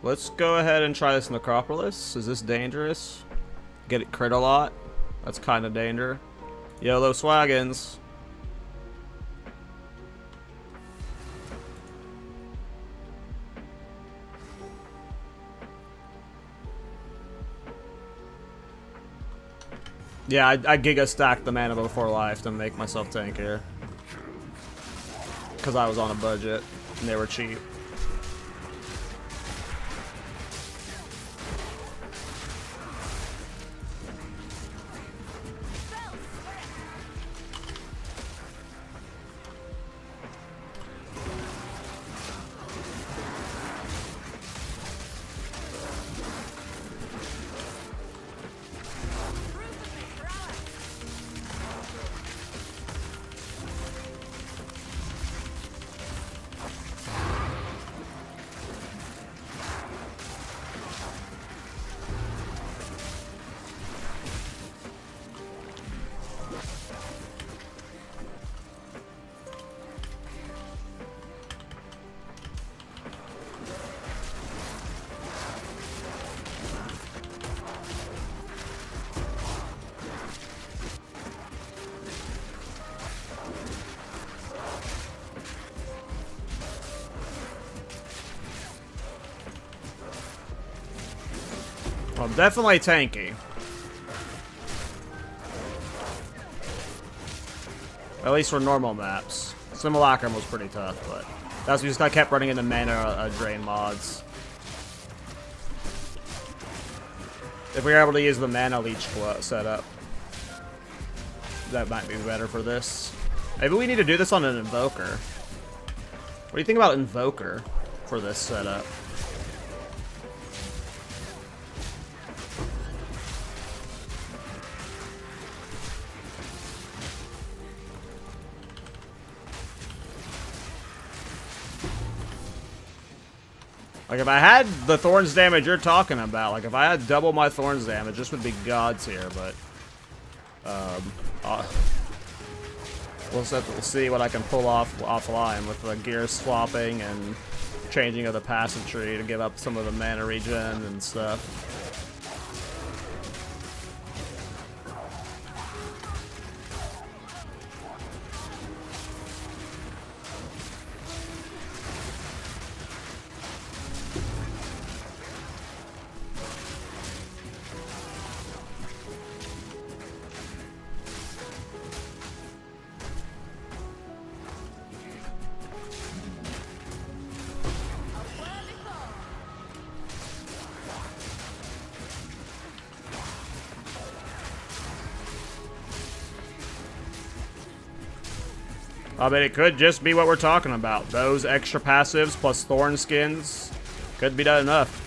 Let's go ahead and try this Necropolis. Is this dangerous? Get it crit a lot? That's kind of danger. YOLO Swaggins. Yeah, I Giga stacked the mana before life to make myself tankier. Because I was on a budget, and they were cheap. Well, definitely tanky. At least for normal maps. Simulacrum was pretty tough, but that's because I kept running into mana drain mods. If we were able to use the mana leech setup, that might be better for this. Maybe we need to do this on an Invoker. What do you think about Invoker for this setup? Like, if I had the Thorns damage you're talking about, like, if I had double my Thorns damage, this would be gods here, but... we'll have to see what I can pull off offline with the gear swapping and changing of the passive tree to give up some of the mana regen and stuff. I mean, it could just be what we're talking about. Those extra passives plus Thorn skins could be done enough.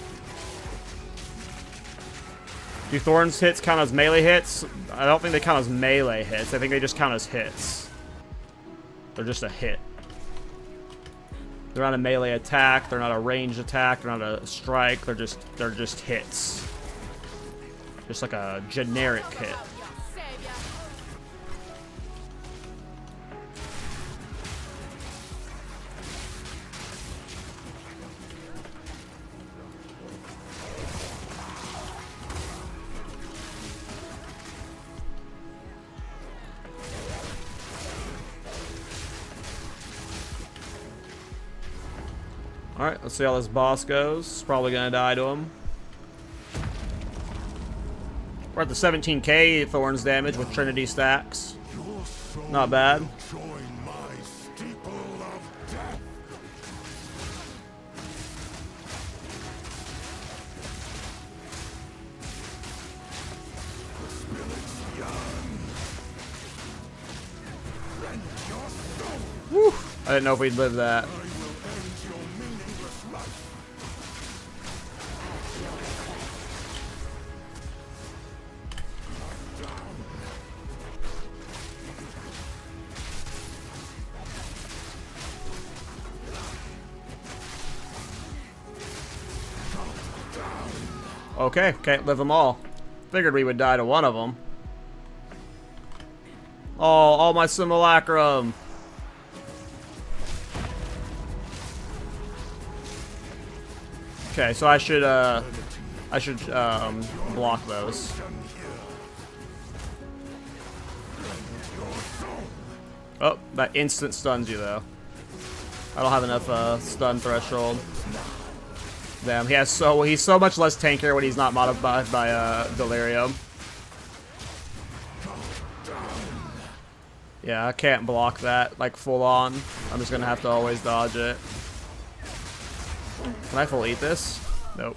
Do Thorns hits count as melee hits? I don't think they count as melee hits. I think they just count as hits. They're just a hit. They're not a melee attack. They're not a ranged attack. They're not a strike. They're just hits. Just like a generic hit. Alright, let's see how this boss goes. Probably gonna die to him. We're at the 17k Thorns damage with Trinity stacks. Not bad. Woo! I didn't know if we'd live that. Okay, can't live them all. Figured we would die to one of them. Oh, all my Simulacrum. Okay, so I should block those. Oh, that instant stuns you though. I don't have enough stun threshold. Damn, he's so much less tankier when he's not modified by Delirium. Yeah, I can't block that like full on. I'm just gonna have to always dodge it. Can I full eat this? Nope.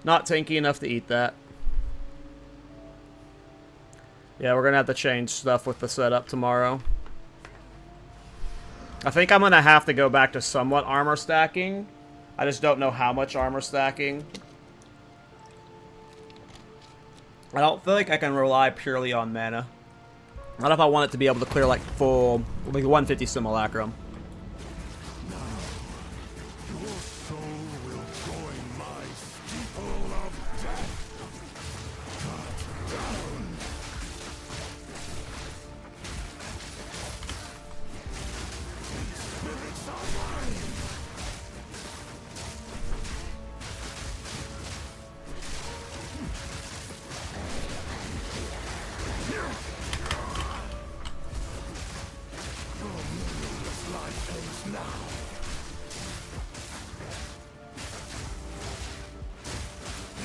Not tanky enough to eat that. Yeah, we're gonna have to change stuff with the setup tomorrow. I think I'm gonna have to go back to somewhat armor stacking. I just don't know how much armor stacking. I don't feel like I can rely purely on mana. Not if I want it to be able to clear like full, like 150 Simulacrum.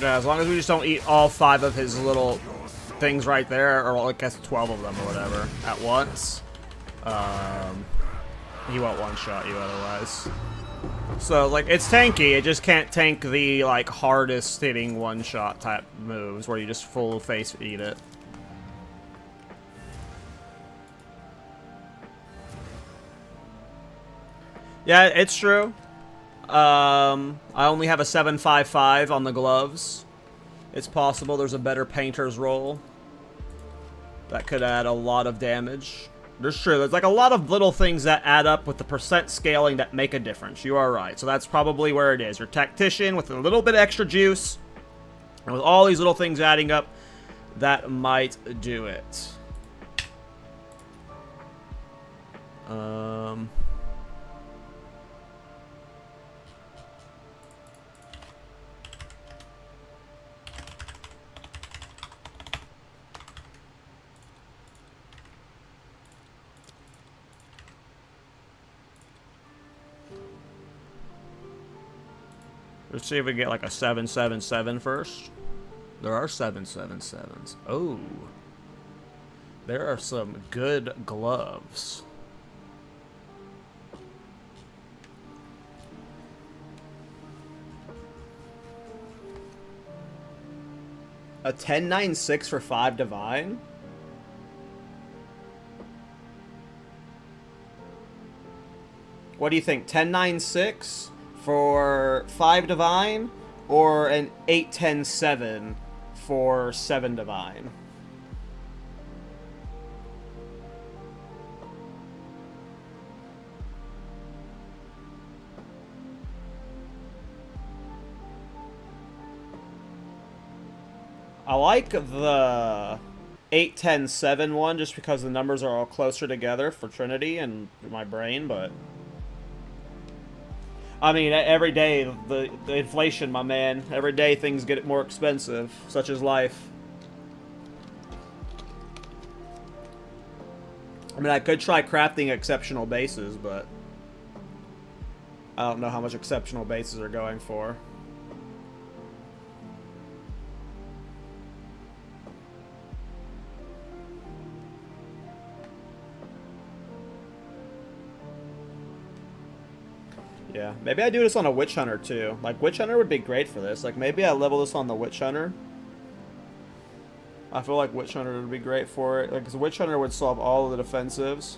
Yeah, as long as we just don't eat all 5 of his little things right there, or I guess 12 of them or whatever, at once, he won't one-shot you otherwise. So, like, it's tanky, it just can't tank the, like, hardest hitting one-shot type moves, where you just full face eat it. Yeah, it's true. I only have a 755 on the gloves. It's possible there's a better painter's roll that could add a lot of damage. There's true. There's like a lot of little things that add up with the percent scaling that make a difference. You are right. So that's probably where it is. Your tactician with a little bit extra juice, and with all these little things adding up, that might do it. Let's see if we get like a 777 first. There are 777s. Oh. There are some good gloves. A 1096 for 5 divine? What do you think? 10-9-6 for 5 divine, or an 8-10-7 for 7 divine? I like the 8-10-7 one just because the numbers are all closer together for Trinity and my brain, but I mean, every day the inflation, my man. Every day things get more expensive, such as life. I mean, I could try crafting exceptional bases, but I don't know how much exceptional bases are going for. Yeah, maybe I do this on a Witch Hunter too. Like, Witch Hunter would be great for this. Like, maybe I level this on the Witch Hunter. I feel like Witch Hunter would be great for it. Like, 'cause Witch Hunter would solve all of the defensives.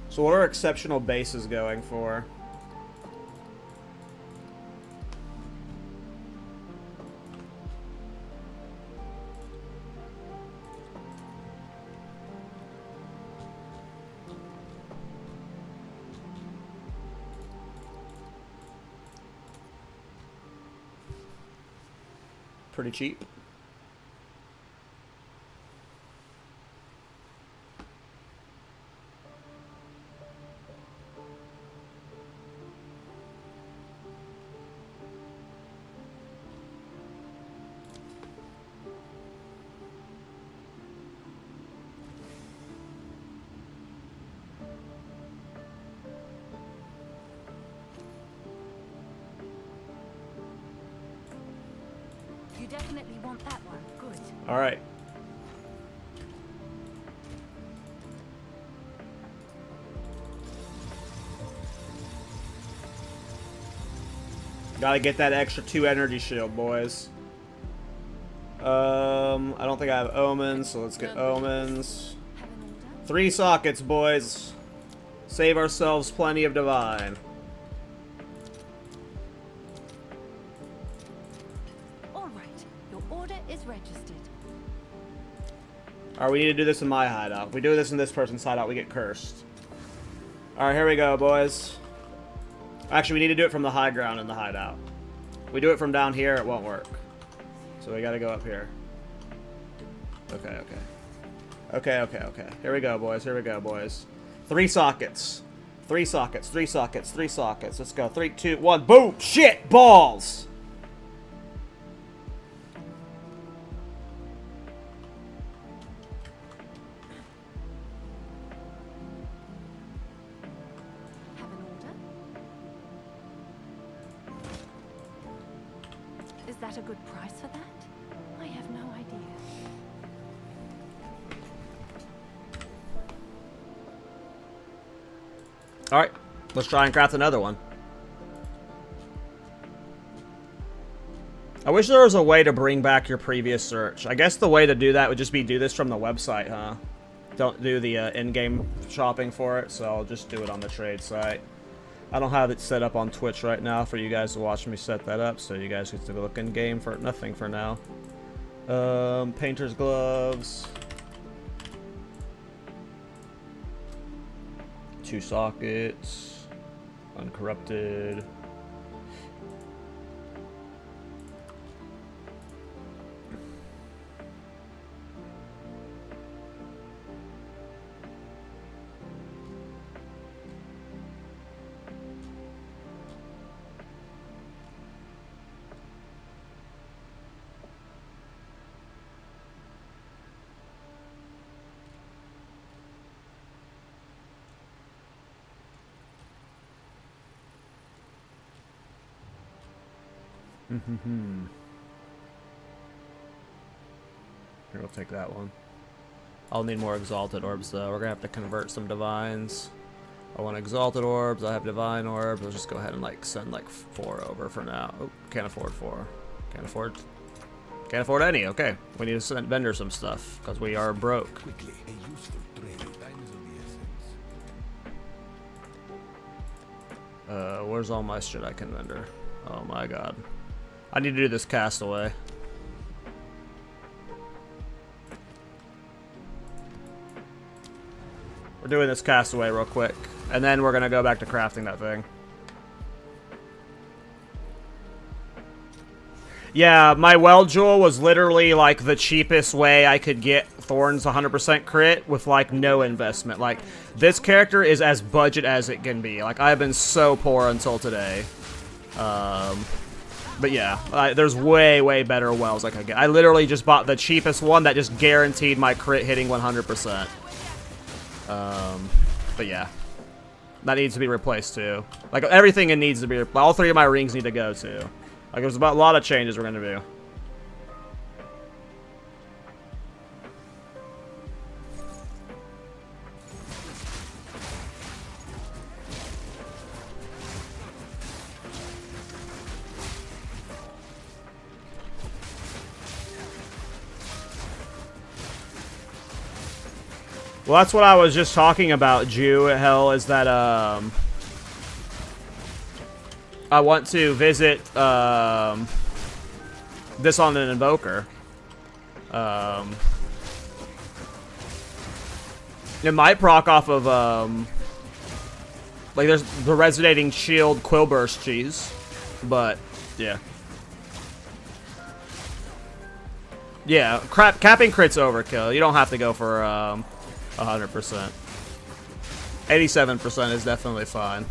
So what are exceptional bases going for? Pretty cheap. You definitely want that one. Good. All right. Gotta get that extra 2 energy shield, boys. I don't think I have omens, so let's get omens. Have an order? 3 sockets, boys. Save ourselves plenty of divine. All right. Your order is registered. Alright, we need to do this in my hideout. If we do this in this person's hideout, we get cursed. Alright, here we go, boys. Actually, we need to do it from the high ground in the hideout. If we do it from down here, it won't work. So we gotta go up here. Okay. Here we go, boys. Here we go, boys. 3 sockets. 3 sockets. 3 sockets. 3 sockets. Let's go. 3, 2, 1. Boom! Shit! Balls! Have an order? Is that a good price for that? I have no idea. Alright. Let's try and craft another one. I wish there was a way to bring back your previous search. I guess the way to do that would just be do this from the website, huh? Don't do the in-game shopping for it, so I'll just do it on the trade site. I don't have it set up on Twitch right now for you guys to watch me set that up, so you guys get to look in-game for nothing for now. Painter's gloves. 2 sockets. Uncorrupted. Here, we'll take that one. I'll need more exalted orbs though. We're gonna have to convert some divines. I want exalted orbs. I have divine orbs. Let's just go ahead and like send like 4 over for now. Oh, can't afford 4. Can't afford any. Okay, we need to send vendor some stuff because we are broke. Quickly, a useful trade. Time is of the essence. Where's all my shit I can vendor? Oh my god. I need to do this castaway. We're doing this castaway real quick, and then we're gonna go back to crafting that thing. Yeah, my weld jewel was literally like the cheapest way I could get Thorns 100% crit with like no investment. Like, this character is as budget as it can be. Like, I've been so poor until today. But yeah, there's way better wells I could get. I literally just bought the cheapest one that just guaranteed my crit hitting 100%. But yeah, that needs to be replaced too. Like, everything it needs to be. All 3 of my rings need to go too. Like, there's about a lot of changes we're gonna do. Well, that's what I was just talking about, Jew. Hell, is that, I want to visit, this on an Invoker. It might proc off of, like, there's the Resonating Shield Quillburst cheese. But, yeah. Yeah, capping crit's overkill. You don't have to go for, 100%. 87% is definitely fine.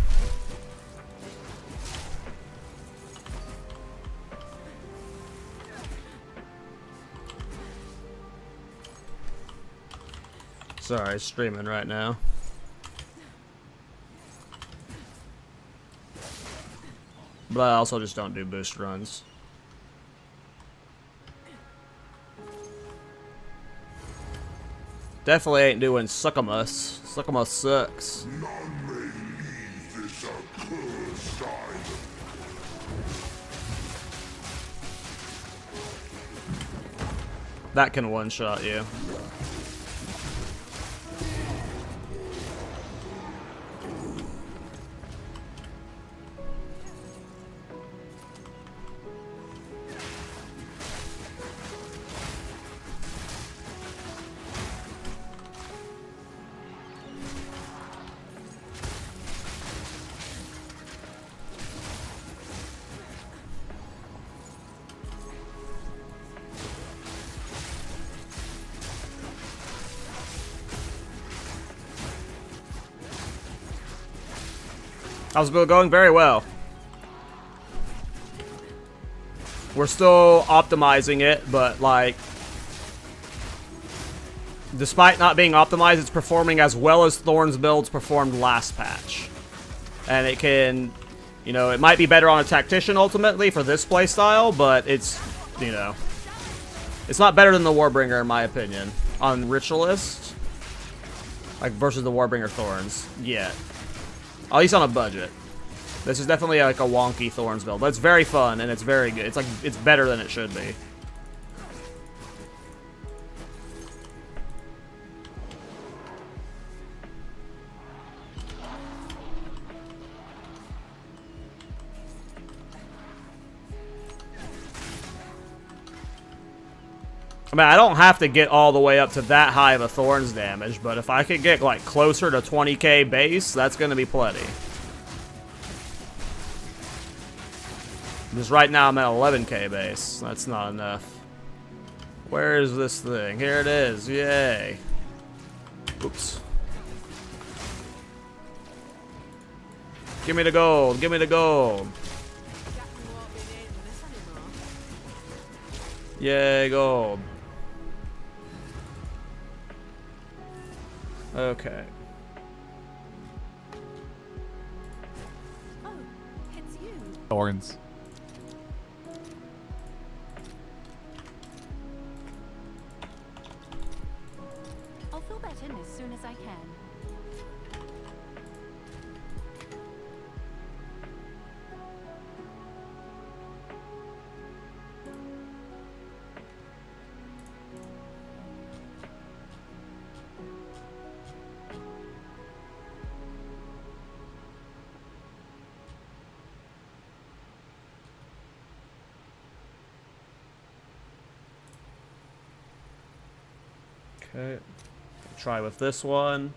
Sorry, streaming right now. But I also just don't do boost runs. Definitely ain't doing Succumus. Succumus sucks. None may leave this accursed island. That can one-shot you. How's it going? Very well. We're still optimizing it, but like, despite not being optimized, it's performing as well as Thorns builds performed last patch. And it can, you know, it might be better on a Tactician ultimately for this playstyle, but it's, you know, it's not better than the Warbringer in my opinion. On Ritualist, like versus the Warbringer Thorns, yet. At least on a budget. This is definitely like a wonky Thorns build, but it's very fun and it's very good. It's like, it's better than it should be. I mean, I don't have to get all the way up to that high of a Thorns damage, but if I could get like closer to 20k base, that's going to be plenty. Because right now I'm at 11k base. That's not enough. Where is this thing? Here it is. Yay. Oops. Give me the gold. Give me the gold. Yay, gold. Okay. Oh, it's you. Thorns. I'll fill that in as soon as I can. Okay. Try with this one.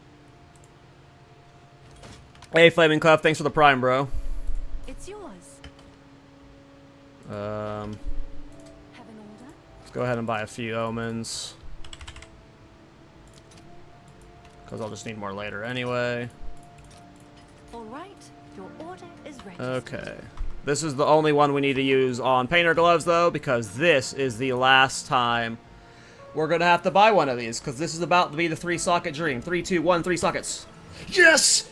Hey, Flaming Clef, thanks for the prime, bro. It's yours. Let's Have an order? go ahead and buy a few omens. Because I'll just need more later anyway. All right. Your order is ready. Okay. This is the only one we need to use on Painter Gloves, though, because this is the last time we're going to have to buy one of these, because this is about to be the 3-socket dream. 3, 2, 1, 3 sockets. Yes!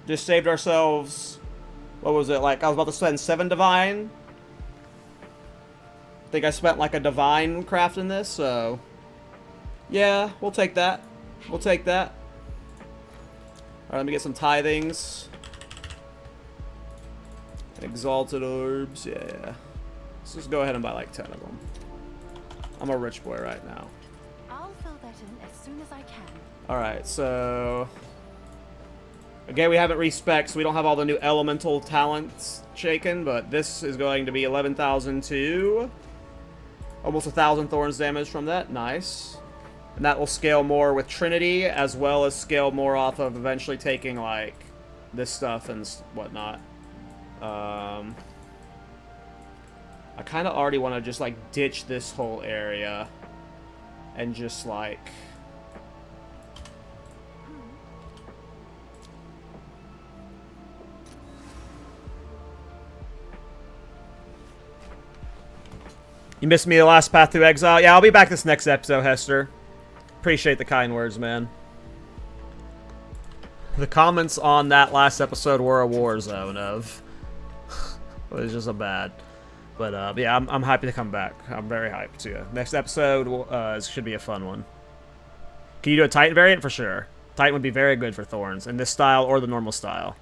Just saved ourselves, what was it, like, I was about to spend 7 divine. I think I spent like a divine crafting this, so yeah, we'll take that. We'll take that. Alright, let me get some tithings. Exalted orbs, yeah. Let's just go ahead and buy like 10 of them. I'm a rich boy right now. I'll fill that in as soon as I can. Alright, so again, we haven't respec'd, so we don't have all the new elemental talents shaken, but this is going to be 11,000 to almost 1,000 thorns damage from that. Nice. And that will scale more with Trinity, as well as scale more off of eventually taking, like, this stuff and whatnot. I kind of already want to just, like, ditch this whole area and just, like... You missed me the last path through Exile? Yeah, I'll be back this next episode, Hester. Appreciate the kind words, man. The comments on that last episode were a war zone of... it was just a bad. But, yeah, I'm happy to come back. I'm very hyped, too. Next episode should be a fun one. Can you do a Titan variant? For sure. Titan would be very good for Thorns, in this style or the normal style.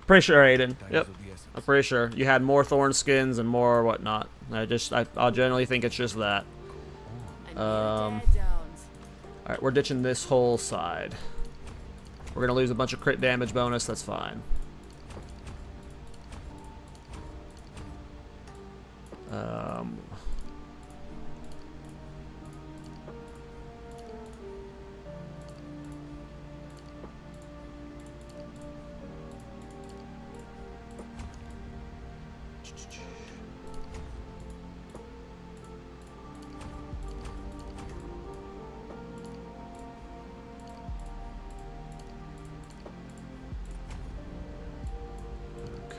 Pretty sure, Aiden. Yep. I'm pretty sure. You had more thorn skins and more whatnot. I generally think it's just that. Alright, we're ditching this whole side. We're gonna lose a bunch of crit damage bonus, that's fine.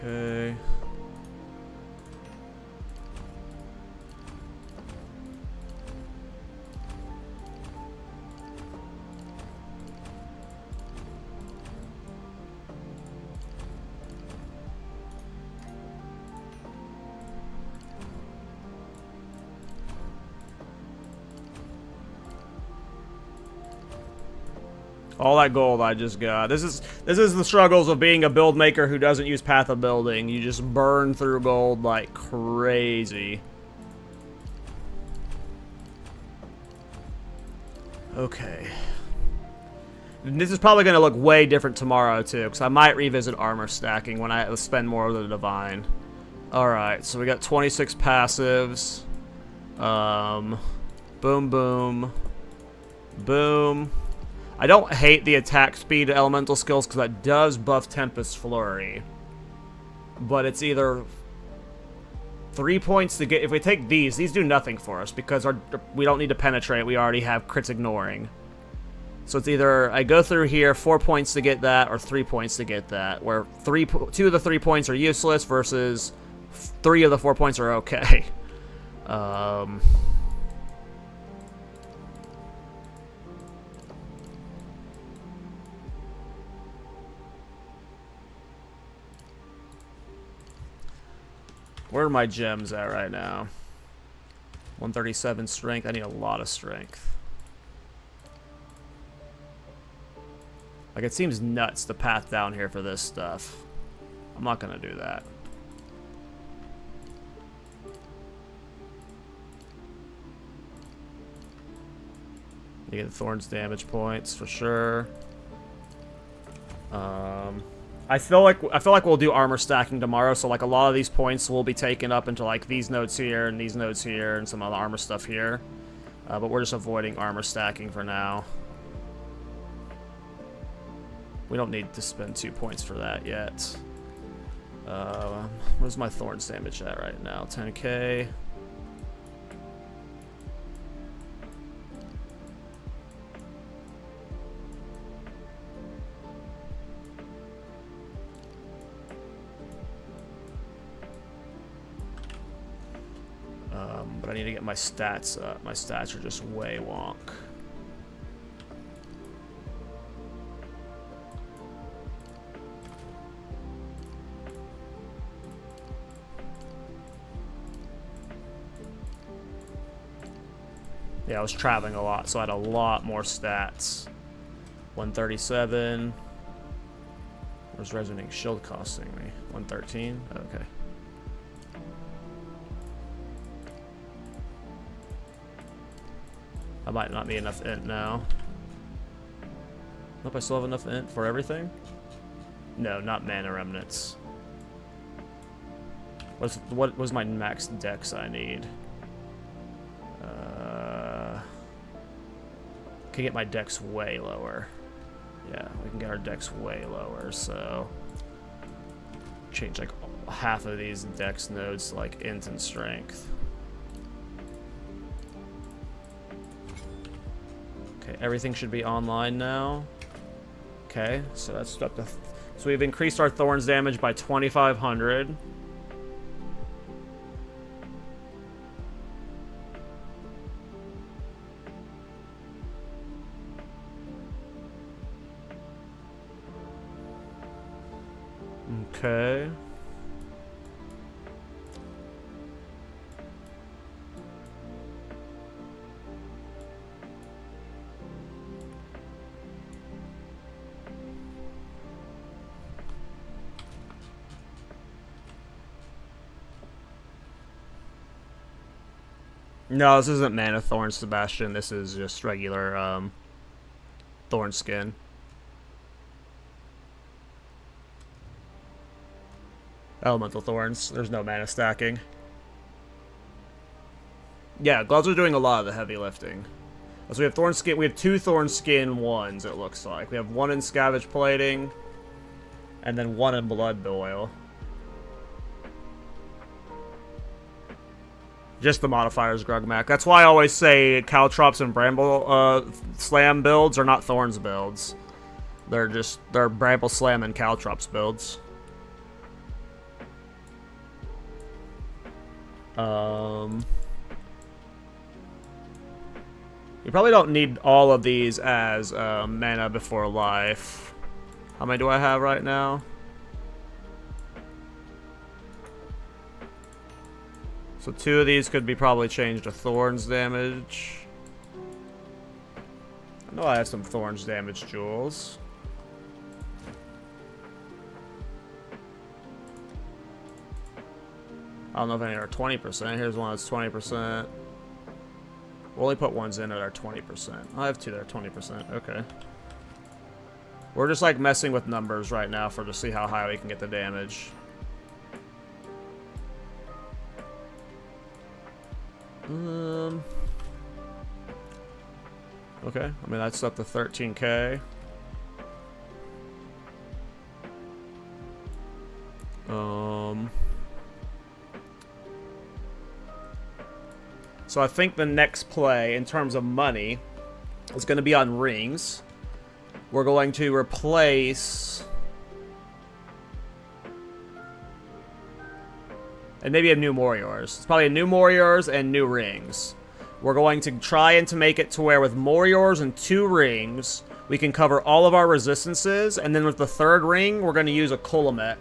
Okay. All that gold I just got. This is the struggles of being a build maker who doesn't use Path of Building. You just burn through gold like crazy. Okay. And this is probably going to look way different tomorrow too, because I might revisit armor stacking when I spend more of the divine. Alright, so we got 26 passives. Boom, boom. Boom. I don't hate the attack speed elemental skills because that does buff Tempest Flurry. But it's either 3 points to get... If we take these do nothing for us because we don't need to penetrate. We already have crits ignoring. So it's either I go through here, 4 points to get that, or 3 points to get that. Where 2 of the 3 points are useless versus 3 of the 4 points are okay. Where are my gems at right now? 137 strength. I need a lot of strength. Like, it seems nuts the path down here for this stuff. I'm not gonna do that. You get Thorns damage points for sure. I feel like we'll do armor stacking tomorrow, so like a lot of these points will be taken up into like these nodes here and these nodes here and some other armor stuff here. But we're just avoiding armor stacking for now. We don't need to spend 2 points for that yet. Where's my Thorns damage at right now? 10k. But I need to get my stats up. My stats are just way wonk. Yeah, I was traveling a lot, so I had a lot more stats. 137. Where's Resonating Shield costing me? 113? Okay. I might not be enough int now. Nope, I still have enough int for everything? No, not mana remnants. What was my max dex I need? Can get my dex way lower. Yeah, we can get our dex way lower, so change like half of these dex nodes to like int and strength. Okay, everything should be online now. Okay, so that's up to... So we've increased our Thorns damage by 2,500. Okay. No, this isn't Mana Thorn, Sebastian. This is just regular Thorn skin. Elemental Thorns. There's no mana stacking. Yeah, gloves are doing a lot of the heavy lifting. So we have Thorn skin. We have 2 Thorn skin ones. It looks like we have 1 in Scavenge Plating, and then 1 in Blood Boil. Just the modifiers, Grugmac. That's why I always say Caltrops and Bramble Slam builds are not Thorns builds. They're Bramble Slam and Caltrops builds. You probably don't need all of these as mana before life. How many do I have right now? So 2 of these could be probably changed to Thorns damage. I know I have some Thorns damage jewels. I don't know if any are 20%. Here's one that's 20%. We'll only put ones in that are 20%. I have 2 that are 20%. Okay. We're just like messing with numbers right now to see how high we can get the damage. Okay. I mean, that's up to 13k. So I think the next play, in terms of money, is going to be on rings. We're going to replace... And maybe a new Warriors. It's probably a new Warriors and new rings. We're going to try and to make it to where with Warriors and 2 rings, we can cover all of our resistances. And then with the 3rd ring, we're going to use a Kulamek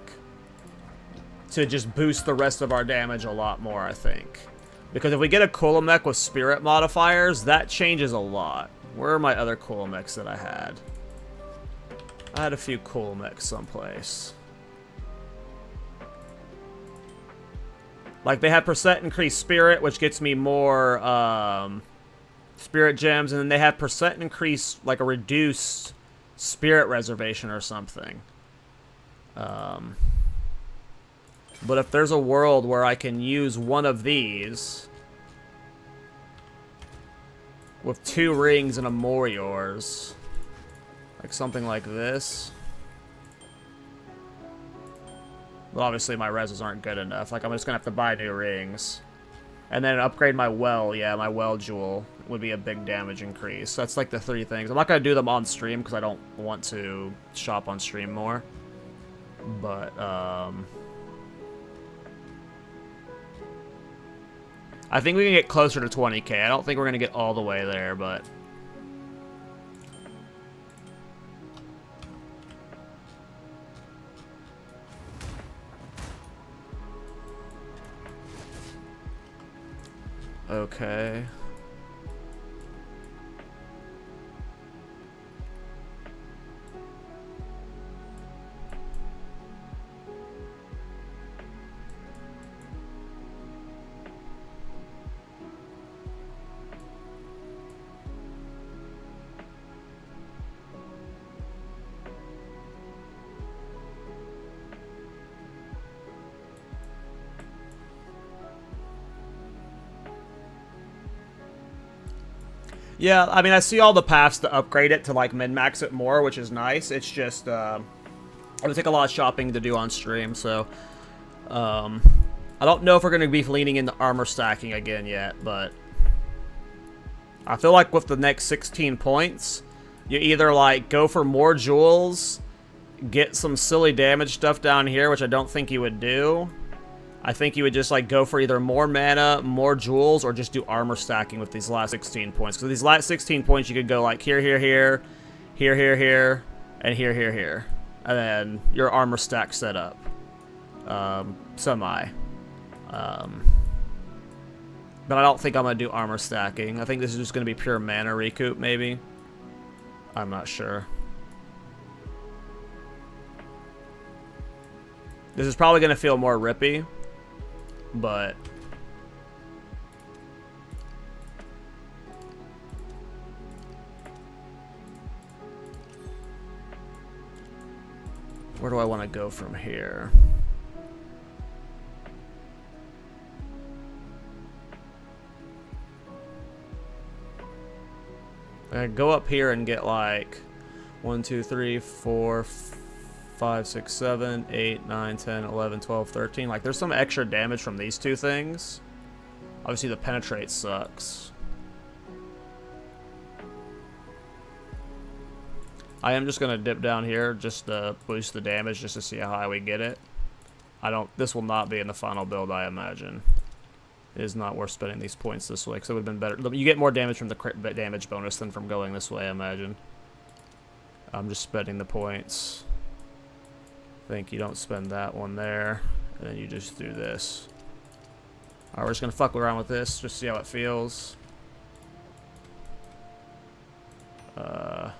to just boost the rest of our damage a lot more, I think. Because if we get a Kulamek with spirit modifiers, that changes a lot. Where are my other Kulameks that I had? I had a few Kulameks someplace. Like, they have percent increased spirit, which gets me more spirit gems, and then they have percent increase, like a reduced spirit reservation or something. But if there's a world where I can use one of these with 2 rings and a more yours, like something like this. But obviously my reses aren't good enough. Like, I'm just gonna have to buy new rings. And then upgrade my well. Yeah, my well jewel would be a big damage increase. That's like the 3 things. I'm not gonna do them on stream because I don't want to shop on stream more. But, I think we can get closer to 20k. I don't think we're gonna get all the way there, but... Okay. Yeah, I mean, I see all the paths to upgrade it to, like, min-max it more, which is nice. It's just, it would take a lot of shopping to do on stream, so... I don't know if we're going to be leaning into armor stacking again yet, but... I feel like with the next 16 points, you either, like, go for more jewels, get some silly damage stuff down here, which I don't think you would do. I think you would just, like, go for either more mana, more jewels, or just do armor stacking with these last 16 points. Because these last 16 points, you could go, like, here, here, here, here, here, here, and here, here, here. And then your armor stack set up. Semi. But I don't think I'm going to do armor stacking. I think this is just going to be pure mana recoup, maybe. I'm not sure. This is probably going to feel more rippy. But where do I want to go from here? I go up here and get like 1, 2, 3, 4, 5, 6, 7, 8, 9, 10, 11, 12, 13. Like, there's some extra damage from these 2 things. Obviously, the penetrate sucks. I am just going to dip down here just to boost the damage just to see how high we get it. This will not be in the final build, I imagine. It is not worth spending these points this way, because it would have been better. You get more damage from the crit damage bonus than from going this way, I imagine. I'm just spending the points. I think you don't spend that one there, and then you just do this. Alright, we're just gonna fuck around with this, just see how it feels. Oh.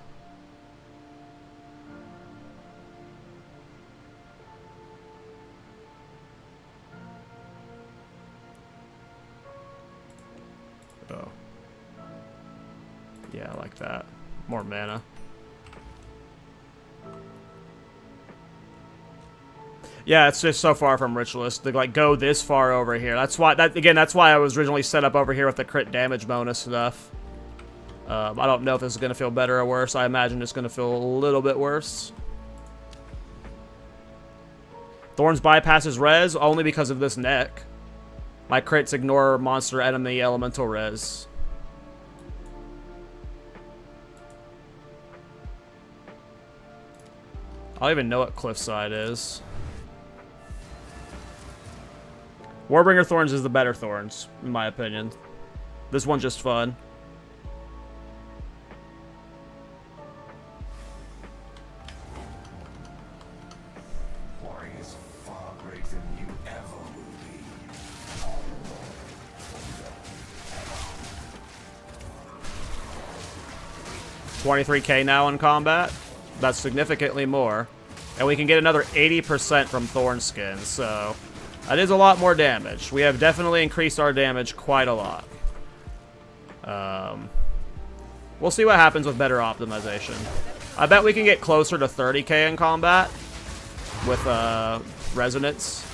Yeah, I like that. More mana. Yeah, it's just so far from Ritualist to, like, go this far over here. That's why, that's why I was originally set up over here with the crit damage bonus stuff. I don't know if this is going to feel better or worse. I imagine it's going to feel a little bit worse. Thorns bypasses res only because of this neck. My crits ignore monster enemy elemental res. I don't even know what Cliffside is. Warbringer Thorns is the better Thorns, in my opinion. This one's just fun. Warring is far greater than you ever will be. 23k now in combat. That's significantly more. And we can get another 80% from Thorn skins, so that is a lot more damage. We have definitely increased our damage quite a lot. We'll see what happens with better optimization. I bet we can get closer to 30k in combat. with resonance.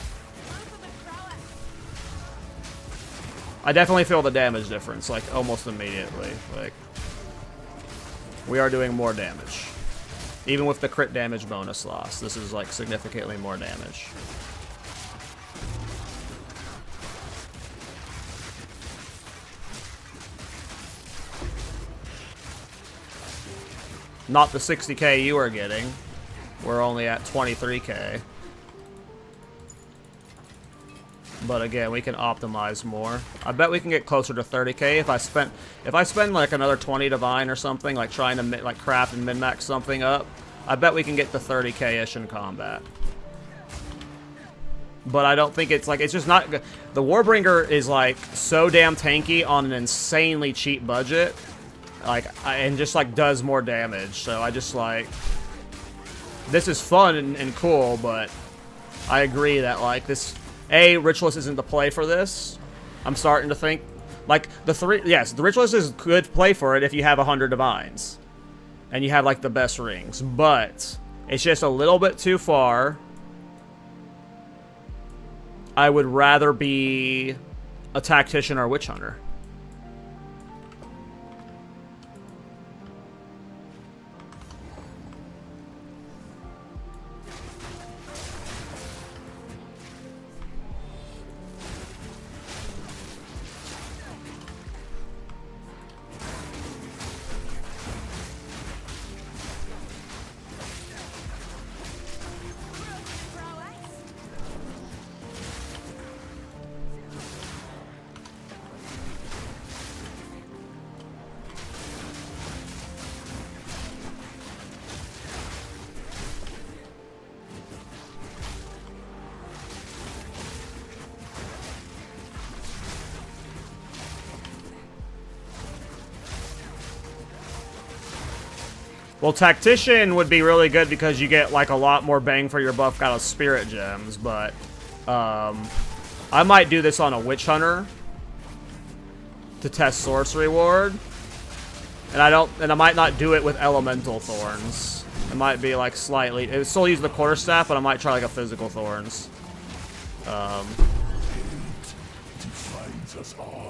I definitely feel the damage difference, like almost immediately. Like we are doing more damage. Even with the crit damage bonus loss, this is like significantly more damage. Not the 60k you are getting. We're only at 23k. But again, we can optimize more. I bet we can get closer to 30k if I spend like another 20 divine or something, like trying to like craft and min-max something up. I bet we can get to 30k-ish in combat. But I don't think it's like, it's just not good. The Warbringer is like so damn tanky on an insanely cheap budget. Like, and just like does more damage. So I just like, this is fun and cool, but I agree that like this, Ritualist isn't the play for this. I'm starting to think, like, the Ritualist is good play for it if you have 100 divines. And you have, like, the best rings. But it's just a little bit too far. I would rather be a Tactician or Witch Hunter. Well, Tactician would be really good because you get, like, a lot more bang for your buck out of Spirit Gems, but, I might do this on a Witch Hunter to test Sorcery Ward, and I might not do it with Elemental Thorns. It might be, like, slightly, it would still use the Quarterstaff, but I might try, like, a Physical Thorns. Defines us all.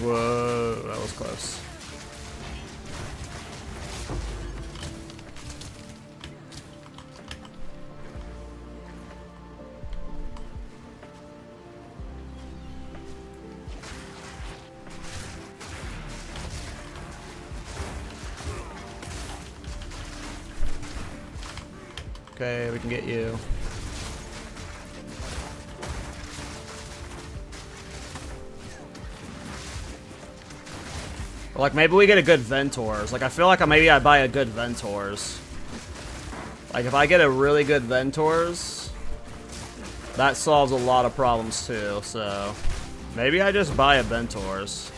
Whoa, that was close. Okay, we can get you. Like, maybe we get a good Ventors. Like, I feel like maybe I buy a good Ventors. Like, if I get a really good Ventors, that solves a lot of problems, too. So, maybe I just buy a Ventors.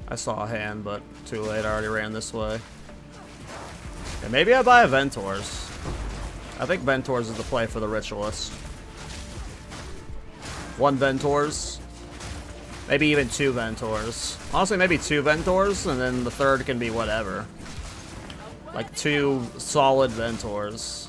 I saw a hand, but too late. I already ran this way. Yeah, maybe I buy a Ventors. I think Ventors is the play for the Ritualist. One Ventors. Maybe even two Ventors. Honestly, maybe two Ventors, and then the third can be whatever. Like, two solid Ventors.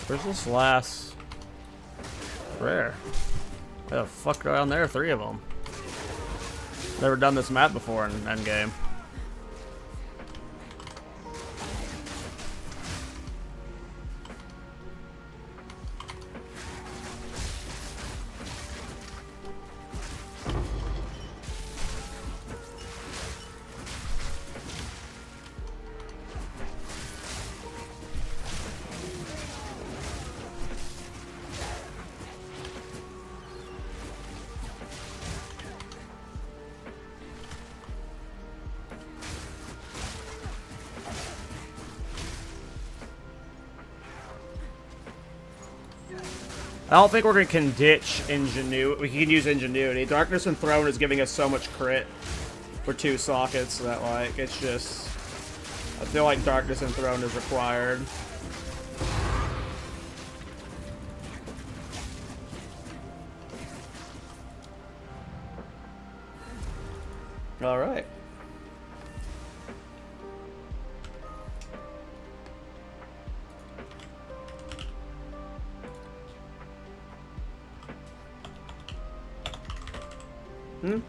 Where's this last rare? Where the fuck are down there? 3 of them. Never done this map before in endgame. I don't think we can ditch Ingenuity. We can use Ingenuity. Darkness and Throne is giving us so much crit for 2 sockets that, like, it's just... I feel like Darkness and Throne is required. Alright. Hmm?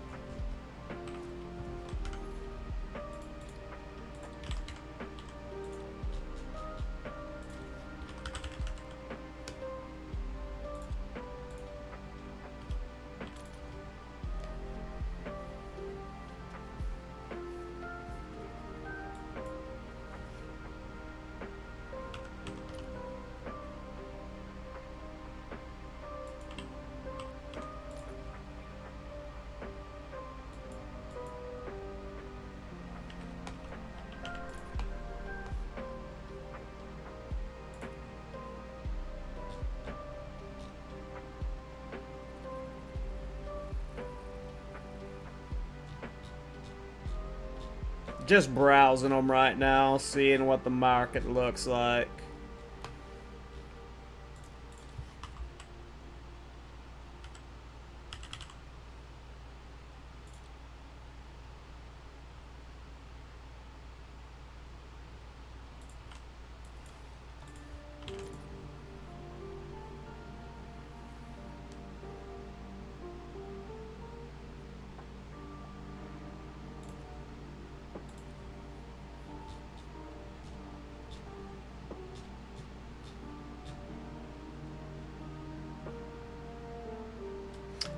Just browsing them right now, seeing what the market looks like.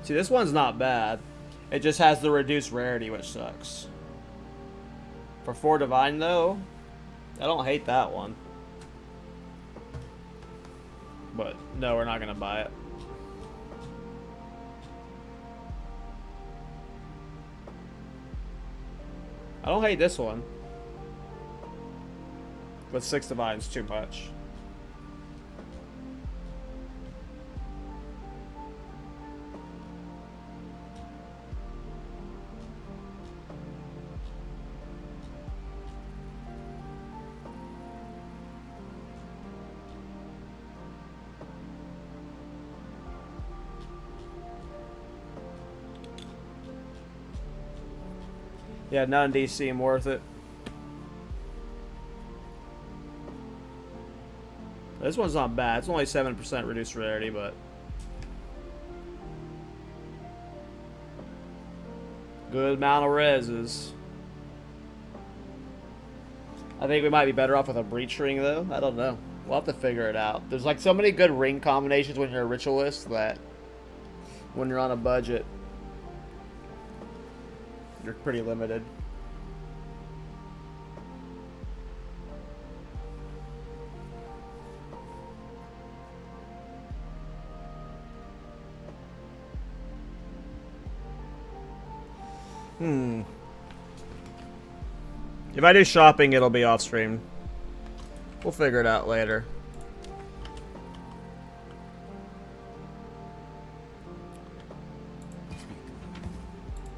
See, this one's not bad. It just has the reduced rarity, which sucks. For 4 Divine, though, I don't hate that one. But, no, we're not going to buy it. I don't hate this one. But 6 Divine's too much. Yeah, none of these seem worth it. This one's not bad. It's only 7% reduced rarity, but... good amount of reses. I think we might be better off with a breach ring, though. I don't know. We'll have to figure it out. There's like so many good ring combinations when you're a Ritualist that when you're on a budget, you're pretty limited. If I do shopping, it'll be off stream. We'll figure it out later.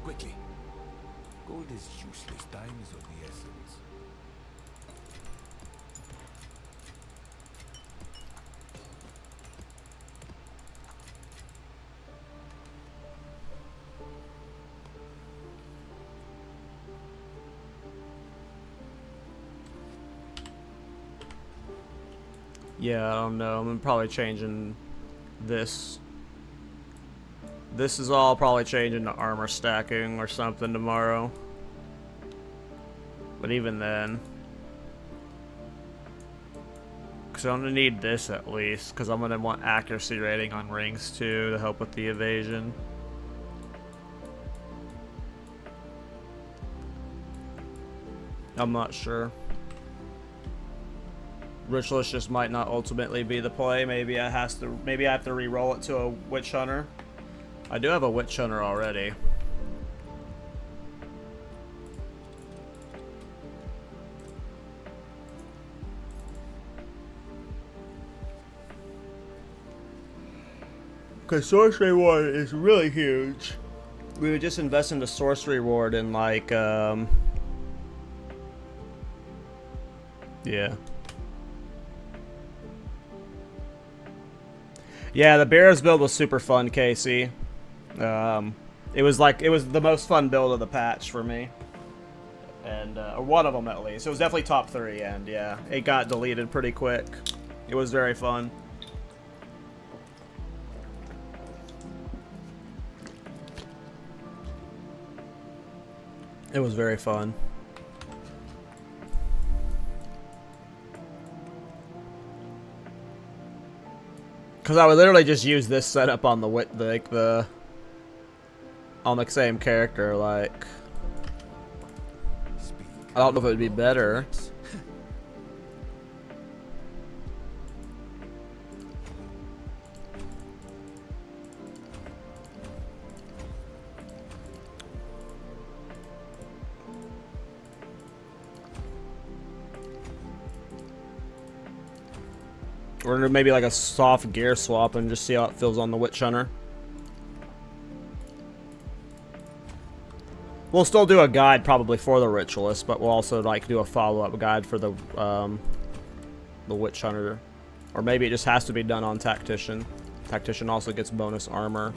Quickly. Gold is useless. Time is of the essence. Yeah, I don't know. I'm probably changing this. This is all probably changing to armor stacking or something tomorrow. But even then, because I'm gonna need this at least, because I'm gonna want accuracy rating on rings too to help with the evasion. I'm not sure. Ritualist just might not ultimately be the play. Maybe I have to re-roll it to a Witch Hunter. I do have a Witch Hunter already. Because Sorcery Ward is really huge. We would just invest in the Sorcery Ward and like, yeah. Yeah, the Bears build was super fun, Casey. It was the most fun build of the patch for me. And, or one of them at least. It was definitely top 3, and yeah, it got deleted pretty quick. It was very fun. It was very fun. Cause I would literally just use this setup on the on the same character. Like, I don't know if it would be better. Or maybe like a soft gear swap and just see how it feels on the Witch Hunter. We'll still do a guide probably for the Ritualist, but we'll also like do a follow-up guide for the Witch Hunter. Or maybe it just has to be done on Tactician. Tactician also gets bonus armor.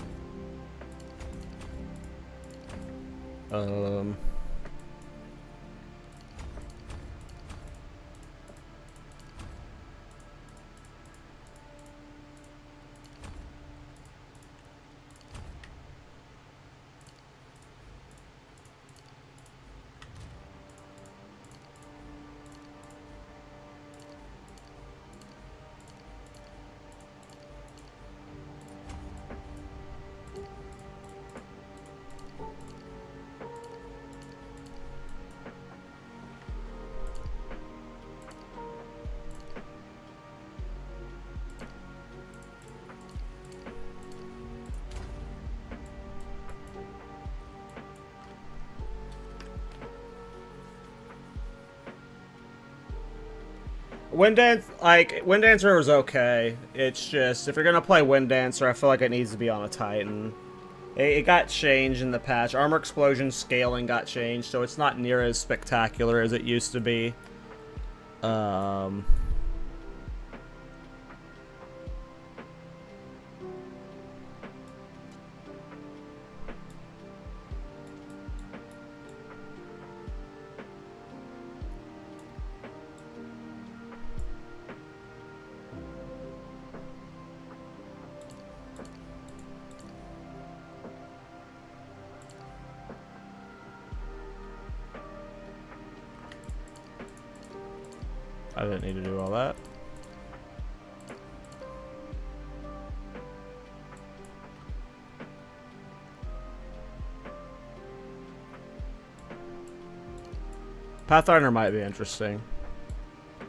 Wind Dancer was okay. It's just, if you're gonna play Wind Dancer, I feel like it needs to be on a Titan. It got changed in the patch. Armor Explosion scaling got changed, so it's not near as spectacular as it used to be. I didn't need to do all that. Pathfinder might be interesting.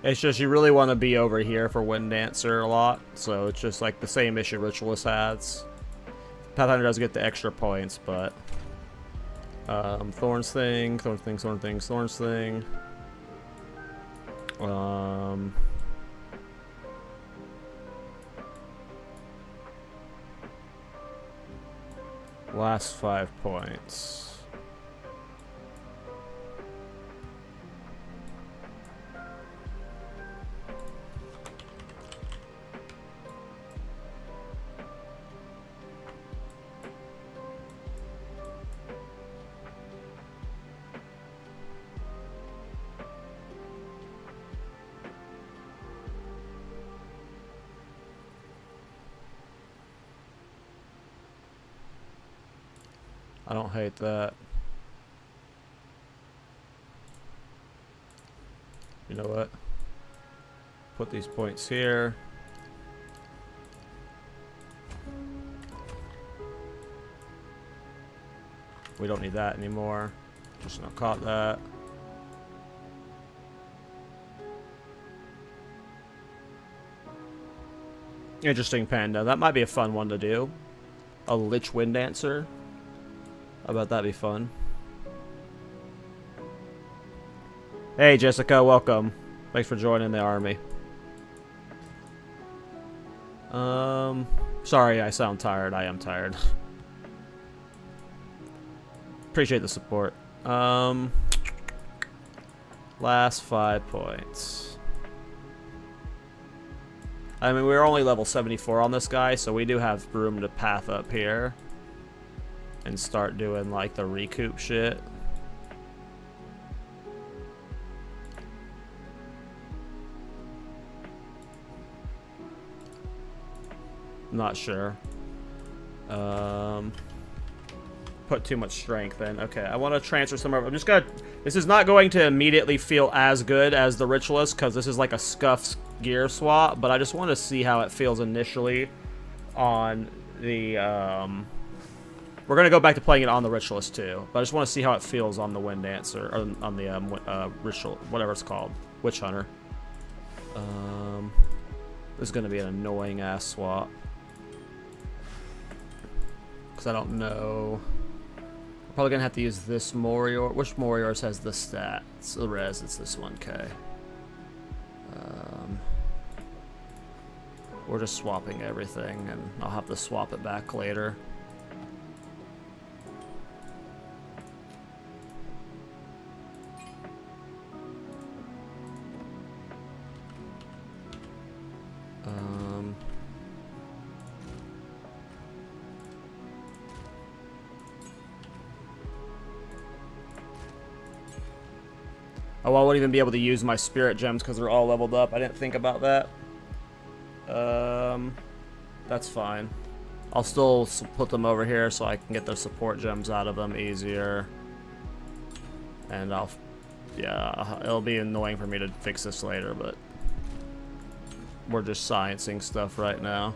It's just you really want to be over here for Wind Dancer a lot, so it's just like the same issue Ritualist has. Pathfinder does get the extra points, but Thorns thing, Thorns thing, Thorns thing, Thorns thing. Last 5 points. I don't hate that. You know what? Put these points here. We don't need that anymore. Just not caught that. Interesting panda. That might be a fun one to do. A Lich Wind Dancer. I bet that'd be fun. Hey Jessica, welcome. Thanks for joining the army. Sorry I sound tired. I am tired. Appreciate the support. Last 5 points. I mean, we're only level 74 on this guy, so we do have room to path up here and start doing like the recoup shit. Not sure. Put too much strength in. Okay, I want to transfer some of. I'm just gonna. This is not going to immediately feel as good as the Ritualist because this is like a scuffed gear swap. But I just want to see how it feels initially on the. We're gonna go back to playing it on the Ritualist too, but I just want to see how it feels on the Wind Dancer or on the Ritual, whatever it's called, Witch Hunter. This is gonna be an annoying ass swap because I don't know. Probably gonna have to use this Morior. Which Morior has the stats? The res, it's this one, okay. We're just swapping everything, and I'll have to swap it back later. Oh, I won't even be able to use my spirit gems because they're all leveled up. I didn't think about that. That's fine. I'll still put them over here so I can get the support gems out of them easier. And yeah, it'll be annoying for me to fix this later, but we're just sciencing stuff right now.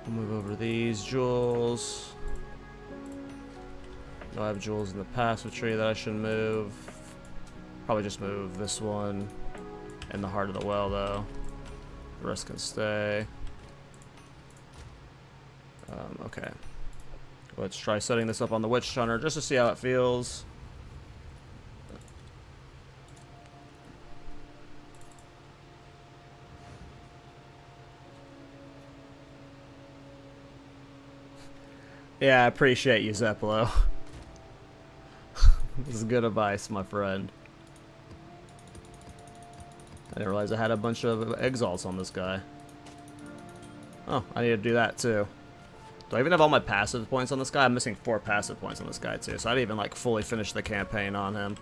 I'll move over these jewels. Do I have jewels in the passive tree that I should move? Probably just move this one in the heart of the well, though. The rest can stay. Okay. Let's try setting this up on the Witch Hunter just to see how it feels. Yeah, I appreciate you, Zeppelo. This is good advice, my friend. I didn't realize I had a bunch of exiles on this guy. Oh, I need to do that too. Do I even have all my passive points on this guy? I'm missing 4 passive points on this guy too, so I didn't even like fully finish the campaign on him.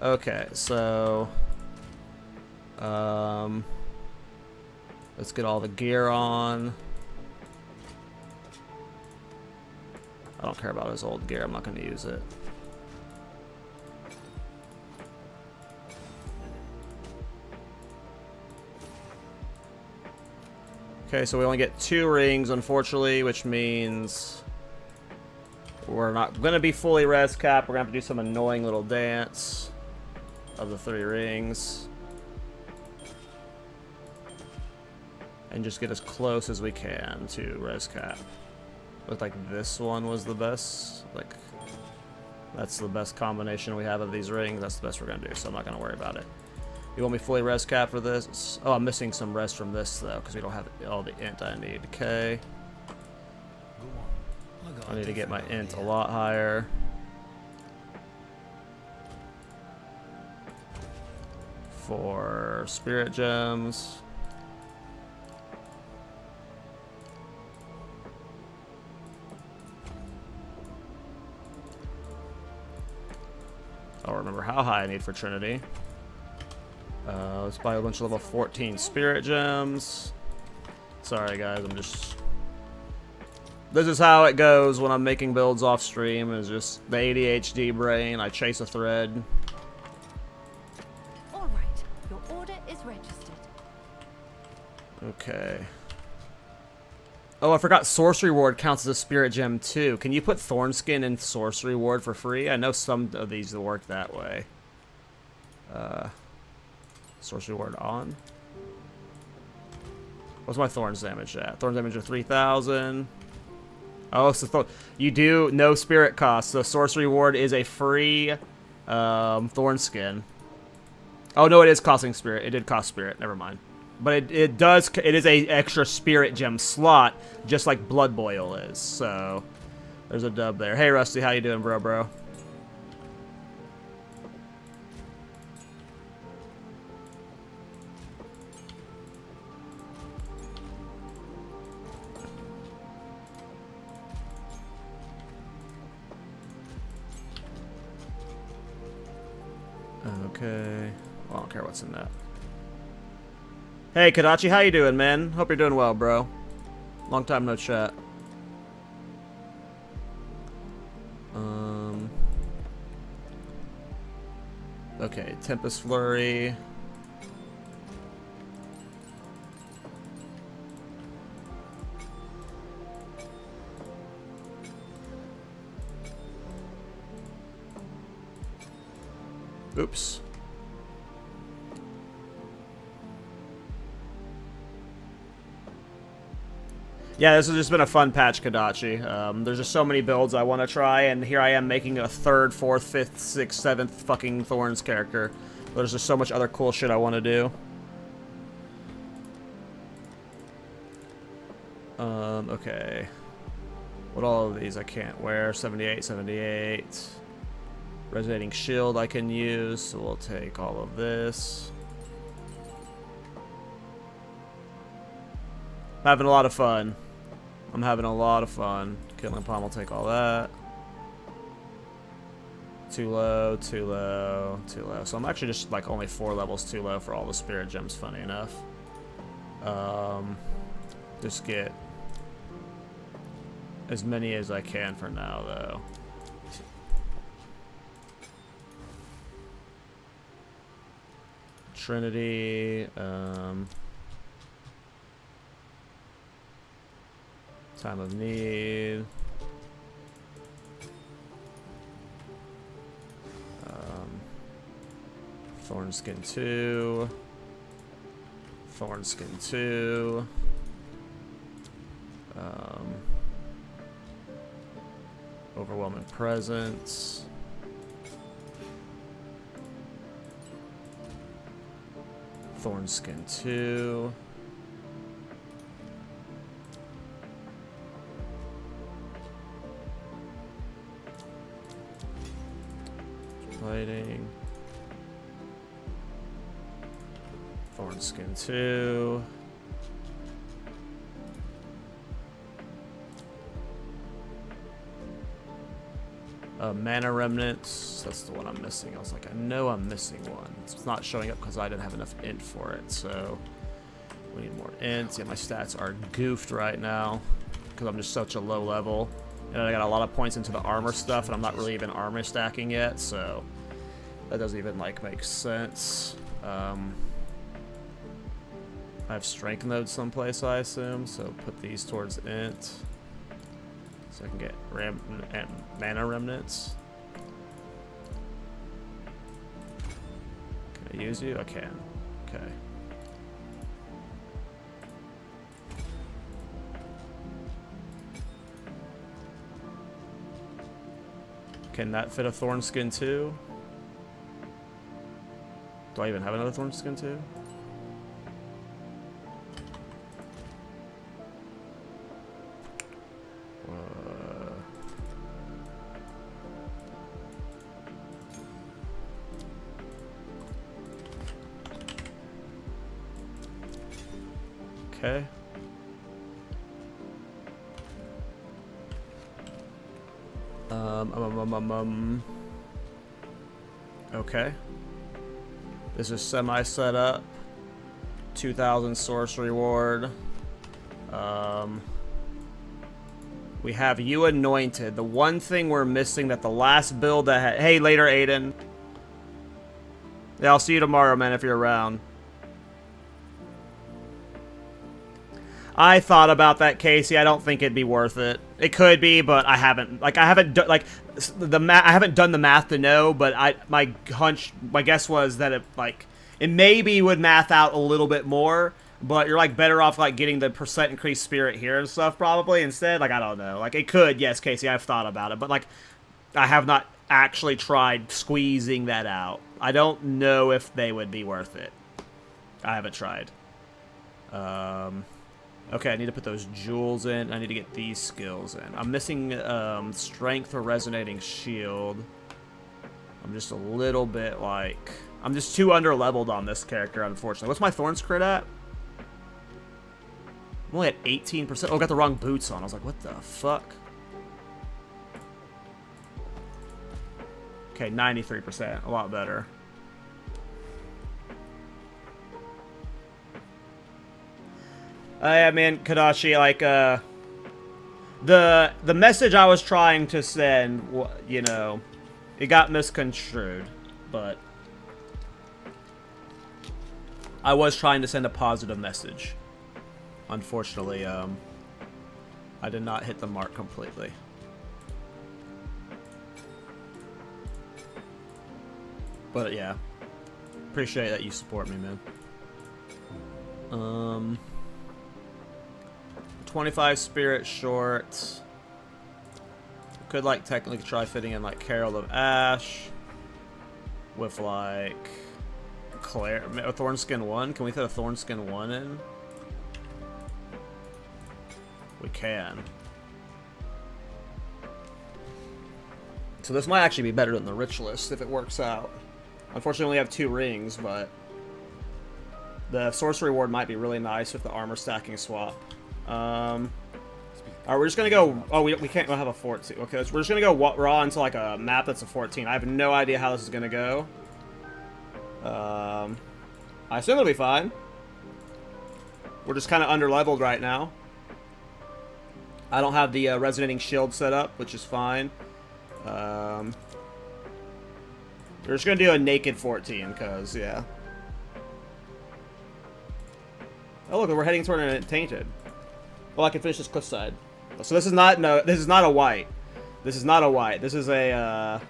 Okay, so let's get all the gear on. I don't care about his old gear, I'm not going to use it. Okay, so we only get 2 rings, unfortunately, which means we're not going to be fully res cap. We're going to have to do some annoying little dance of the 3 rings. And just get as close as we can to res cap. Looked like this one was the best. Like, that's the best combination we have of these rings. That's the best we're going to do, so I'm not going to worry about it. You want me fully res cap for this? Oh, I'm missing some res from this, though, because we don't have all the int I need. Okay. I need to get my int a lot higher. For spirit gems. I don't remember how high I need for Trinity. Let's buy a bunch of level 14 spirit gems. Sorry guys, I'm just... This is how it goes when I'm making builds off stream, is just the ADHD brain, I chase a thread. All right, your order is registered. Okay. Oh, I forgot Sorcery Ward counts as a Spirit Gem too. Can you put Thornskin in Sorcery Ward for free? I know some of these work that way. Sorcery Ward on. What's my Thorns damage at? Thorns damage of 3,000. Oh, so you do no spirit cost. So Sorcery Ward is a free Thornskin. Oh no, it is costing spirit. It did cost spirit. Never mind. But it is a extra spirit gem slot, just like Blood Boil is. So there's a dub there. Hey Rusty, how you doing, bro? Okay. Well, I don't care what's in that. Hey, Kadachi, how you doing, man? Hope you're doing well, bro. Long time no chat. Okay, Tempest Flurry. Oops. Yeah, this has just been a fun patch, Kadachi. There's just so many builds I want to try, and here I am making a 3rd, 4th, 5th, 6th, 7th fucking Thorns character. There's just so much other cool shit I want to do. Okay. What all of these I can't wear? 78, 78. Resonating Shield I can use, so we'll take all of this. Having a lot of fun. I'm having a lot of fun. Killing Palm will take all that. Too low, too low, too low. So I'm actually just like only 4 levels too low for all the spirit gems, funny enough. Just get as many as I can for now, though. Trinity, Time of Need. Thornskin 2. Thornskin 2. Overwhelming Presence. Thornskin 2. Lighting. Thornskin 2. Mana Remnants. That's the one I'm missing. I was like, I know I'm missing one. It's not showing up because I didn't have enough int for it. So we need more ints. Yeah, my stats are goofed right now because I'm just such a low level. And I got a lot of points into the armor stuff, and I'm not really even armor stacking yet. So that doesn't even like make sense. I have strength nodes someplace, I assume. So put these towards int. So I can get mana remnants. Can I use you? I can. Okay. Can that fit a Thornskin too? Do I even have another Thornskin too? Okay. Okay. This is semi set up. 2,000 sorcery ward. We have you anointed. The one thing we're missing that the last build that had... Hey, later, Aiden. Yeah, I'll see you tomorrow, man, if you're around. I thought about that, Casey. I don't think it'd be worth it. It could be, but I haven't. Like, I haven't done the math to know. But my guess was that it maybe would math out a little bit more. But you're like better off like getting the percent increased spirit here and stuff probably instead. Like, I don't know. Like, it could. Yes, Casey, I've thought about it, but like, I have not actually tried squeezing that out. I don't know if they would be worth it. I haven't tried. Okay, I need to put those jewels in. I need to get these skills in. I'm missing strength or resonating shield. I'm just a little bit like... I'm just too under-leveled on this character, unfortunately. What's my Thorns crit at? I'm only at 18%. Oh, I got the wrong boots on. I was like, what the fuck? Okay, 93%. A lot better. Yeah, man, Kadashi, like, the message I was trying to send, you know, it got misconstrued, but I was trying to send a positive message. Unfortunately, I did not hit the mark completely. But yeah, appreciate that you support me, man. 25 spirit short. Could like technically try fitting in like Carol of Ash with like Claire, a Thornskin 1. Can we fit a Thornskin 1 in? We can. So this might actually be better than the Ritualist if it works out. Unfortunately, we only have 2 rings, but the sorcery ward might be really nice with the armor stacking swap. Alright, we're just gonna go... Oh, we can't have a 14. Okay, so we're just gonna go raw into like a map that's a 14. I have no idea how this is gonna go. I assume it'll be fine. We're just kind of under-leveled right now. I don't have the resonating shield set up, which is fine. We're just gonna do a naked 14, because, yeah. Oh, look, we're heading toward a tainted. Well, I can finish this cliffside. So this is not this is not a white. This is not a white. This is a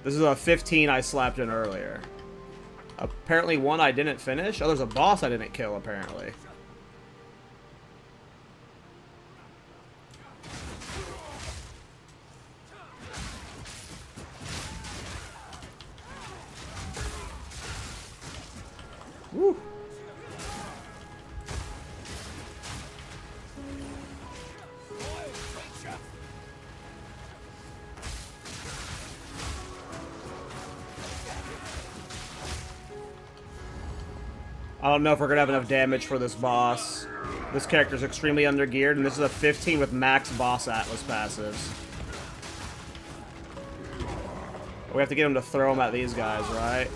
15 I slapped in earlier. Apparently one I didn't finish. Oh, there's a boss I didn't kill apparently. Woo. I don't know if we're gonna have enough damage for this boss. This character's extremely undergeared, and this is a 15 with max boss Atlas passives. We have to get him to throw them at these guys, right?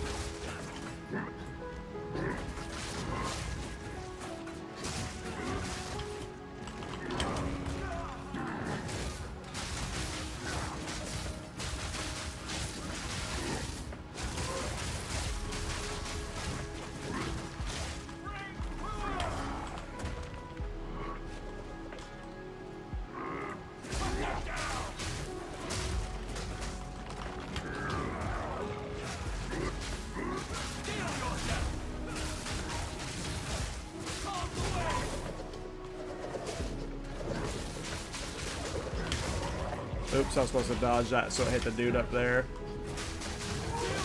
Oops, I was supposed to dodge that so it hit the dude up there.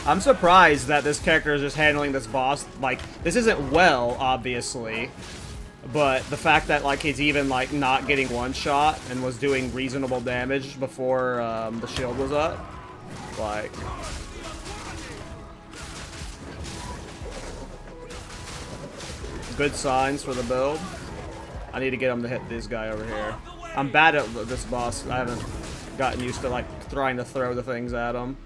I'm surprised that this character is just handling this boss. Like, this isn't well, obviously. But the fact that, like, he's even, like, not getting one shot and was doing reasonable damage before the shield was up. Like... good signs for the build. I need to get him to hit this guy over here. I'm bad at this boss. I haven't gotten used to, like, trying to throw the things at him.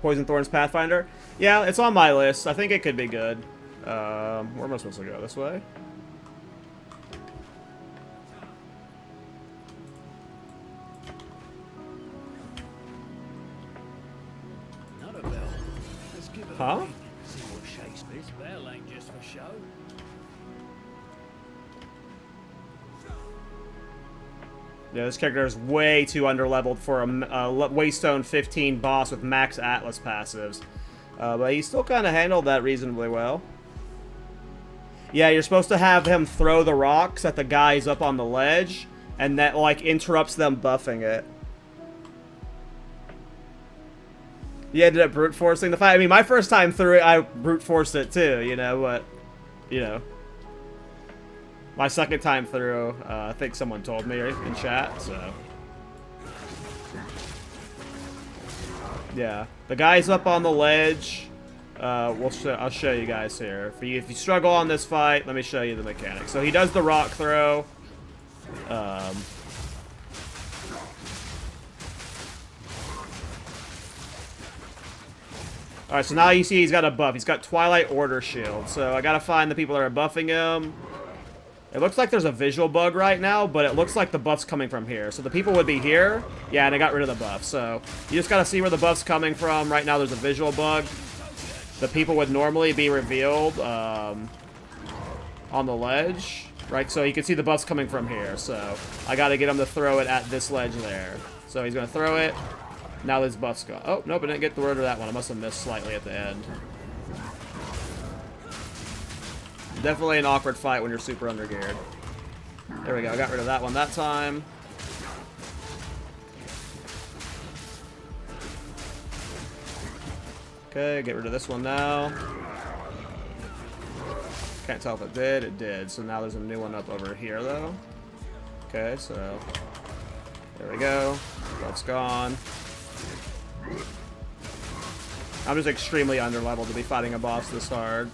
Poison Thorns Pathfinder? Yeah, it's on my list. I think it could be good. Where am I supposed to go? This way? Not a bell. Let's give it Huh? a ring. See what shakes this bell ain't just for show. Yeah, this character is way too underleveled for a Waystone 15 boss with max Atlas passives. But he still kind of handled that reasonably well. Yeah, you're supposed to have him throw the rocks at the guys up on the ledge, and that, like, interrupts them buffing it. You ended up brute forcing the fight. I mean, my first time through it, I brute forced it too, you know, but, you know. My second time through, I think someone told me in chat, so. Yeah, the guys up on the ledge, I'll show you guys here. If you struggle on this fight, let me show you the mechanics. So he does the rock throw. Alright, so now you see he's got a buff. He's got Twilight Order Shield. So I gotta find the people that are buffing him. It looks like there's a visual bug right now, but it looks like the buff's coming from here. So the people would be here. Yeah, and I got rid of the buff. So you just gotta see where the buff's coming from. Right now there's a visual bug. The people would normally be revealed on the ledge. Right, so you can see the buff's coming from here. So I gotta get him to throw it at this ledge there. So he's gonna throw it. Now this buff's gone. Oh, nope, I didn't get the word of that one. I must have missed slightly at the end. Definitely an awkward fight when you're super undergeared. There we go. I got rid of that one that time. Okay, get rid of this one now. Can't tell if it did. It did. So now there's a new one up over here, though. Okay, so there we go. That's gone. I'm just extremely underleveled to be fighting a boss this hard.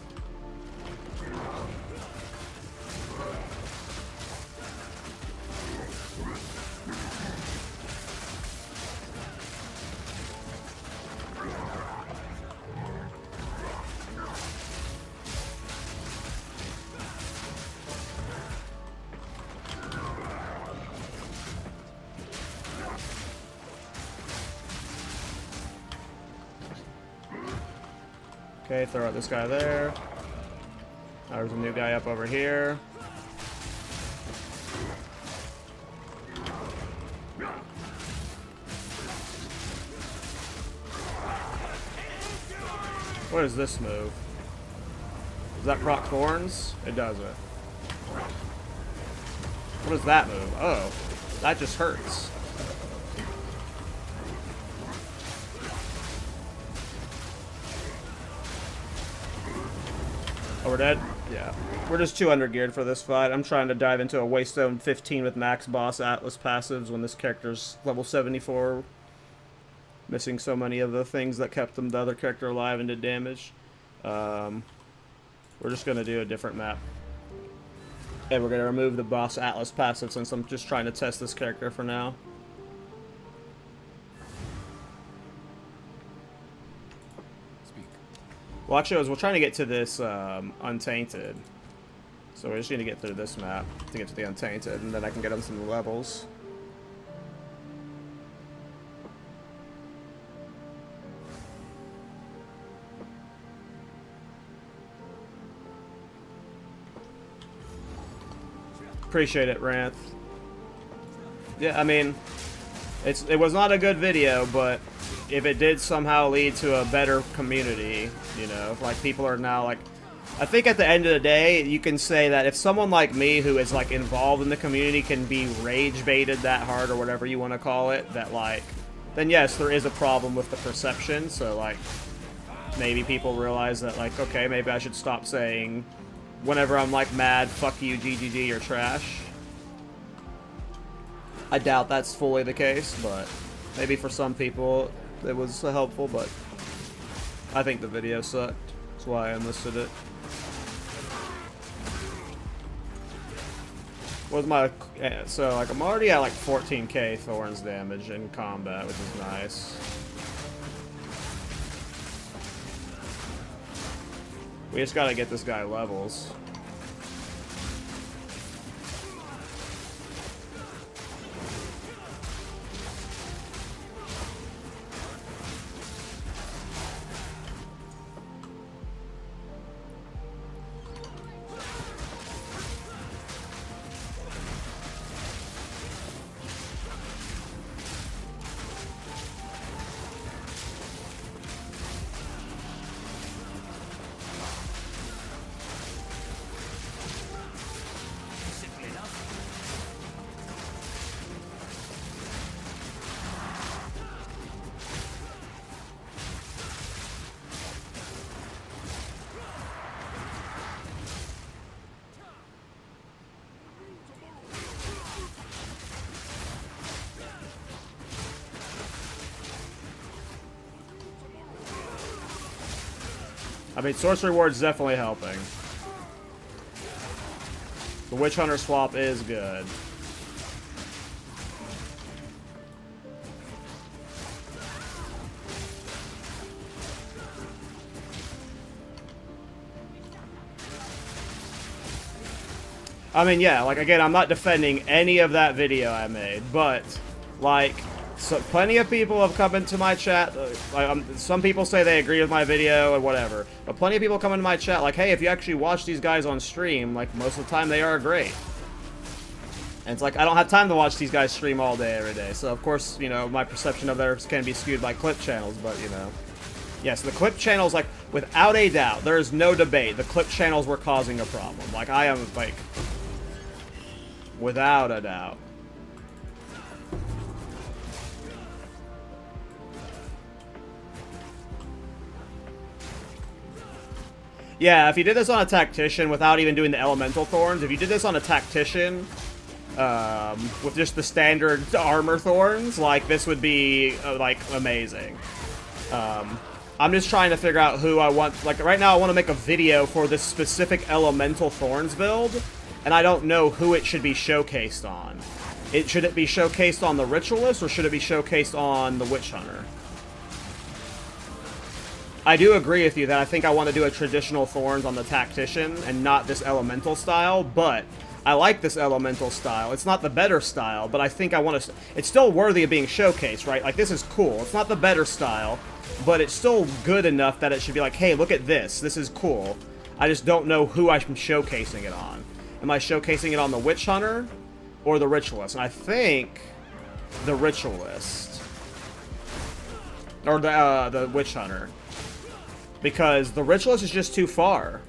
Okay, throw out this guy there. There's a new guy up over here. What is this move? Does that proc Thorns? It doesn't. What is that move? Oh, that just hurts. Oh, we're dead? Yeah. We're just too undergeared for this fight. I'm trying to dive into a Waystone 15 with max boss Atlas passives when this character's level 74. Missing so many of the things that kept the other character alive and did damage. We're just going to do a different map. And we're going to remove the boss Atlas passive since I'm just trying to test this character for now. Well, actually, we're trying to get to this Untainted. So we're just going to get through this map to get to the Untainted, and then I can get on some levels. Appreciate it, Ranth. Yeah, I mean, it was not a good video, but if it did somehow lead to a better community, you know, like people are now like, I think at the end of the day, you can say that if someone like me who is like involved in the community can be rage baited that hard or whatever you want to call it, that like, then yes, there is a problem with the perception. So like, maybe people realize that like, okay, maybe I should stop saying whenever I'm like mad, fuck you, GGG, you're trash. I doubt that's fully the case, but maybe for some people it was helpful, but I think the video sucked. That's why I enlisted it. What's my... So, like, I'm already at, like, 14k Thorns damage in combat, which is nice. We just gotta get this guy levels. I mean, Sorcery Ward's definitely helping. The Witch Hunter swap is good. I mean, yeah, like, again, I'm not defending any of that video I made, but, like, so plenty of people have come into my chat, some people say they agree with my video and whatever, but plenty of people come into my chat like, hey, if you actually watch these guys on stream, like, most of the time they are great. And it's like, I don't have time to watch these guys stream all day, every day, so of course, you know, my perception of theirs can be skewed by clip channels, but, you know. Yes, the clip channels, like, without a doubt, there is no debate, the clip channels were causing a problem. Like, I am, like, without a doubt. Yeah, if you did this on a Tactician without even doing the Elemental Thorns, if you did this on a Tactician, with just the standard armor Thorns, like, this would be, like, amazing. I'm just trying to figure out who I want. Like, right now I want to make a video for this specific Elemental Thorns build, and I don't know who it should be showcased on. Should it be showcased on the Ritualist, or should it be showcased on the Witch Hunter? I do agree with you that I think I want to do a traditional Thorns on the Tactician and not this Elemental style, but I like this Elemental style. It's not the better style, but I think I want to... It's still worthy of being showcased, right? Like, this is cool. It's not the better style, but it's still good enough that it should be like, hey, look at this. This is cool. I just don't know who I'm showcasing it on. Am I showcasing it on the Witch Hunter or the Ritualist? And I think the Ritualist. Or the Witch Hunter. Because the Ritualist is just too far.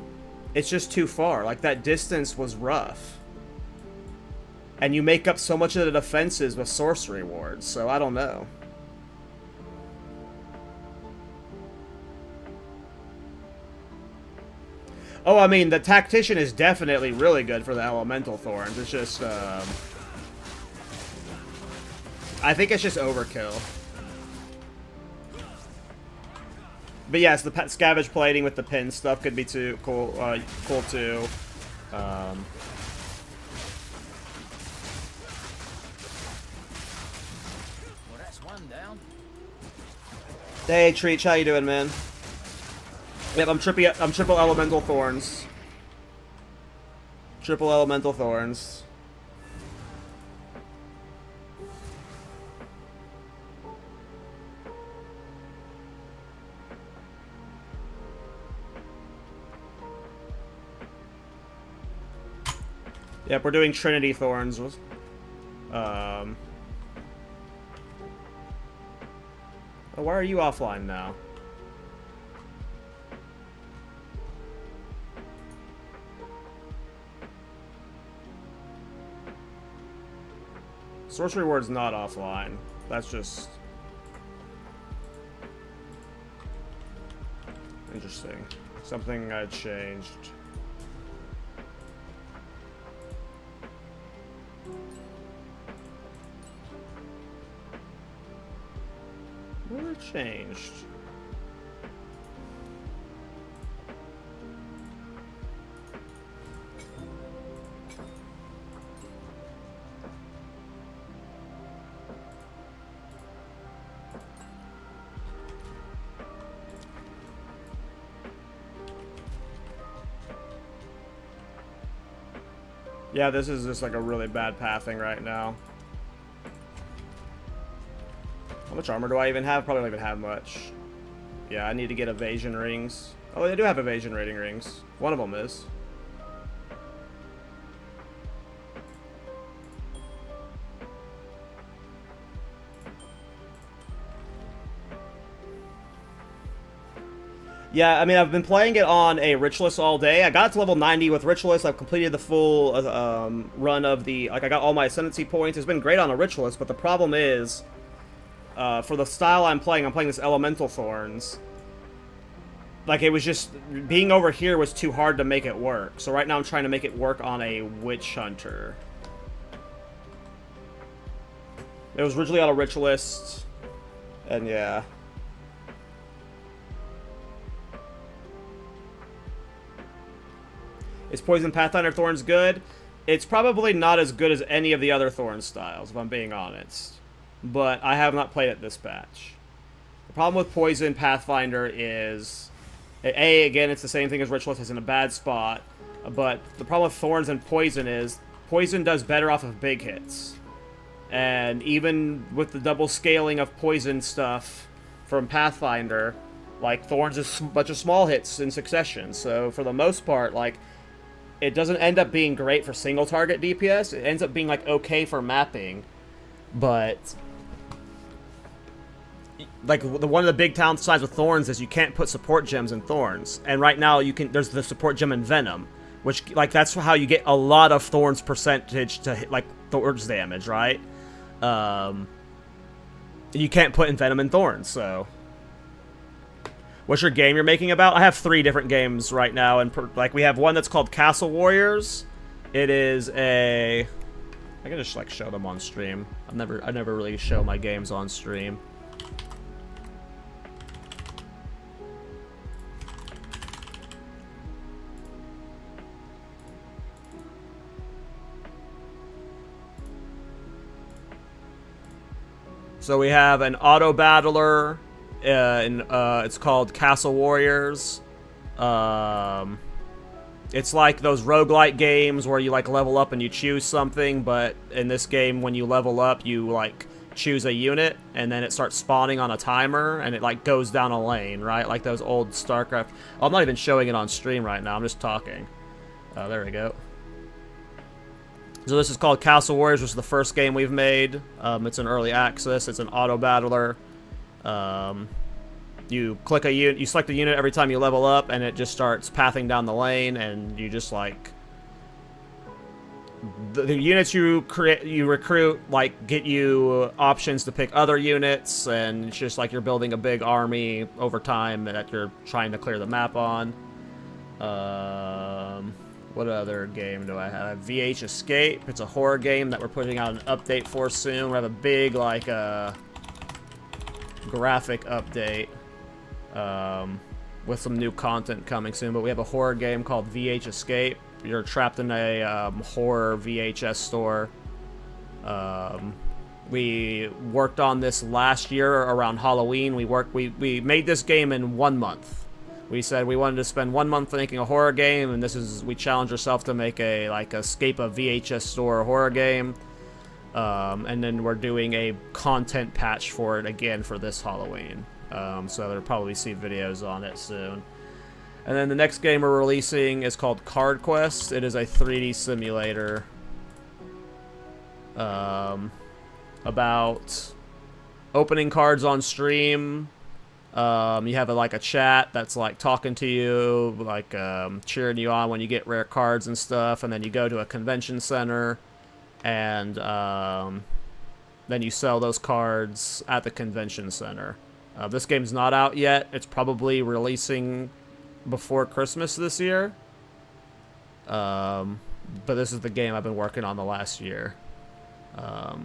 It's just too far. Like, that distance was rough. And you make up so much of the defenses with sorcery wards, so I don't know. Oh, I mean, the Tactician is definitely really good for the Elemental Thorns. It's just, I think it's just overkill. But yes, the Scavenge plating with the pin stuff could be too cool. Cool too. Well, that's one down. Hey, Treach, how you doing, man? Yep, I'm triple Elemental Thorns. Triple Elemental Thorns. Yep, we're doing Trinity Thorns. Oh, why are you offline now? Sorcery Ward's not offline. That's just... interesting. Something I changed. What changed? Yeah, this is just like a really bad pathing right now. How much armor do I even have? Probably don't even have much. Yeah, I need to get evasion rings. Oh, they do have evasion rating rings. One of them is. Yeah, I mean, I've been playing it on a Ritualist all day. I got to level 90 with Ritualist. I've completed the full run of the... Like, I got all my Ascendancy points. It's been great on a Ritualist, but the problem is... for the style I'm playing this Elemental Thorns. Like, it was just... Being over here was too hard to make it work. So right now I'm trying to make it work on a Witch Hunter. It was originally on a Ritualist. And yeah... Is Poison Pathfinder Thorns good? It's probably not as good as any of the other Thorn styles, if I'm being honest. But I have not played it this patch. The problem with Poison Pathfinder is... A, again, it's the same thing as Ritualist, it's in a bad spot. But the problem with Thorns and Poison is... Poison does better off of big hits. And even with the double scaling of Poison stuff from Pathfinder... Like, Thorns is a bunch of small hits in succession. So, for the most part, like... It doesn't end up being great for single target DPS. It ends up being like okay for mapping, but like one of the big downsides with Thorns is you can't put support gems in Thorns. And right now you can. There's the support gem in Venom, which like that's how you get a lot of Thorns percentage to hit like Thorns damage, right? You can't put in Venom and Thorns, so. What's your game you're making about? I have 3 different games right now, and like we have one that's called Castle Warriors. It is a... I can just like show them on stream. I never really show my games on stream. So we have an auto battler. It's called Castle Warriors. It's like those roguelike games where you like level up and you choose something, but in this game when you level up you like choose a unit and then it starts spawning on a timer and it like goes down a lane, right? Like those old StarCraft. Oh, I'm not even showing it on stream right now, I'm just talking. There we go. So this is called Castle Warriors, which is the first game we've made. It's an early access, it's an auto battler. You click a unit, you select a unit every time you level up, and it just starts pathing down the lane, and you just like the units you recruit like get you options to pick other units, and it's just like you're building a big army over time that you're trying to clear the map on. What other game do I have? VH Escape. It's a horror game that we're putting out an update for soon. We have a big like graphic update with some new content coming soon, but we have a horror game called VH Escape. You're trapped in a horror VHS store. We worked on this last year around Halloween. We made this game in 1 month. We said we wanted to spend 1 month making a horror game, and we challenged ourselves to make a escape a VHS store horror game. And then we're doing a content patch for it again for this Halloween. So there'll probably see videos on it soon. And then the next game we're releasing is called Card Quest. It is a 3D simulator about opening cards on stream. You have a chat that's like talking to you, like cheering you on when you get rare cards and stuff, and then you go to a convention center, and then you sell those cards at the convention center. This game's not out yet. It's probably releasing before Christmas this year. But this is the game I've been working on the last year. But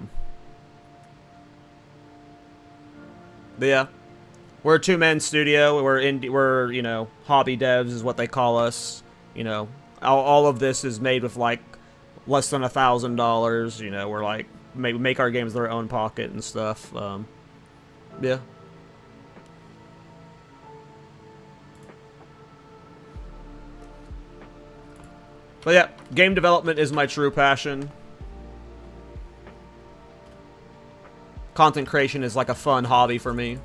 yeah. We're a two-man studio. We're you know, hobby devs is what they call us. You know, all of this is made with like less than $1,000. You know, we're like make our games their own pocket and stuff. Yeah. But yeah, game development is my true passion. Content creation is like a fun hobby for me.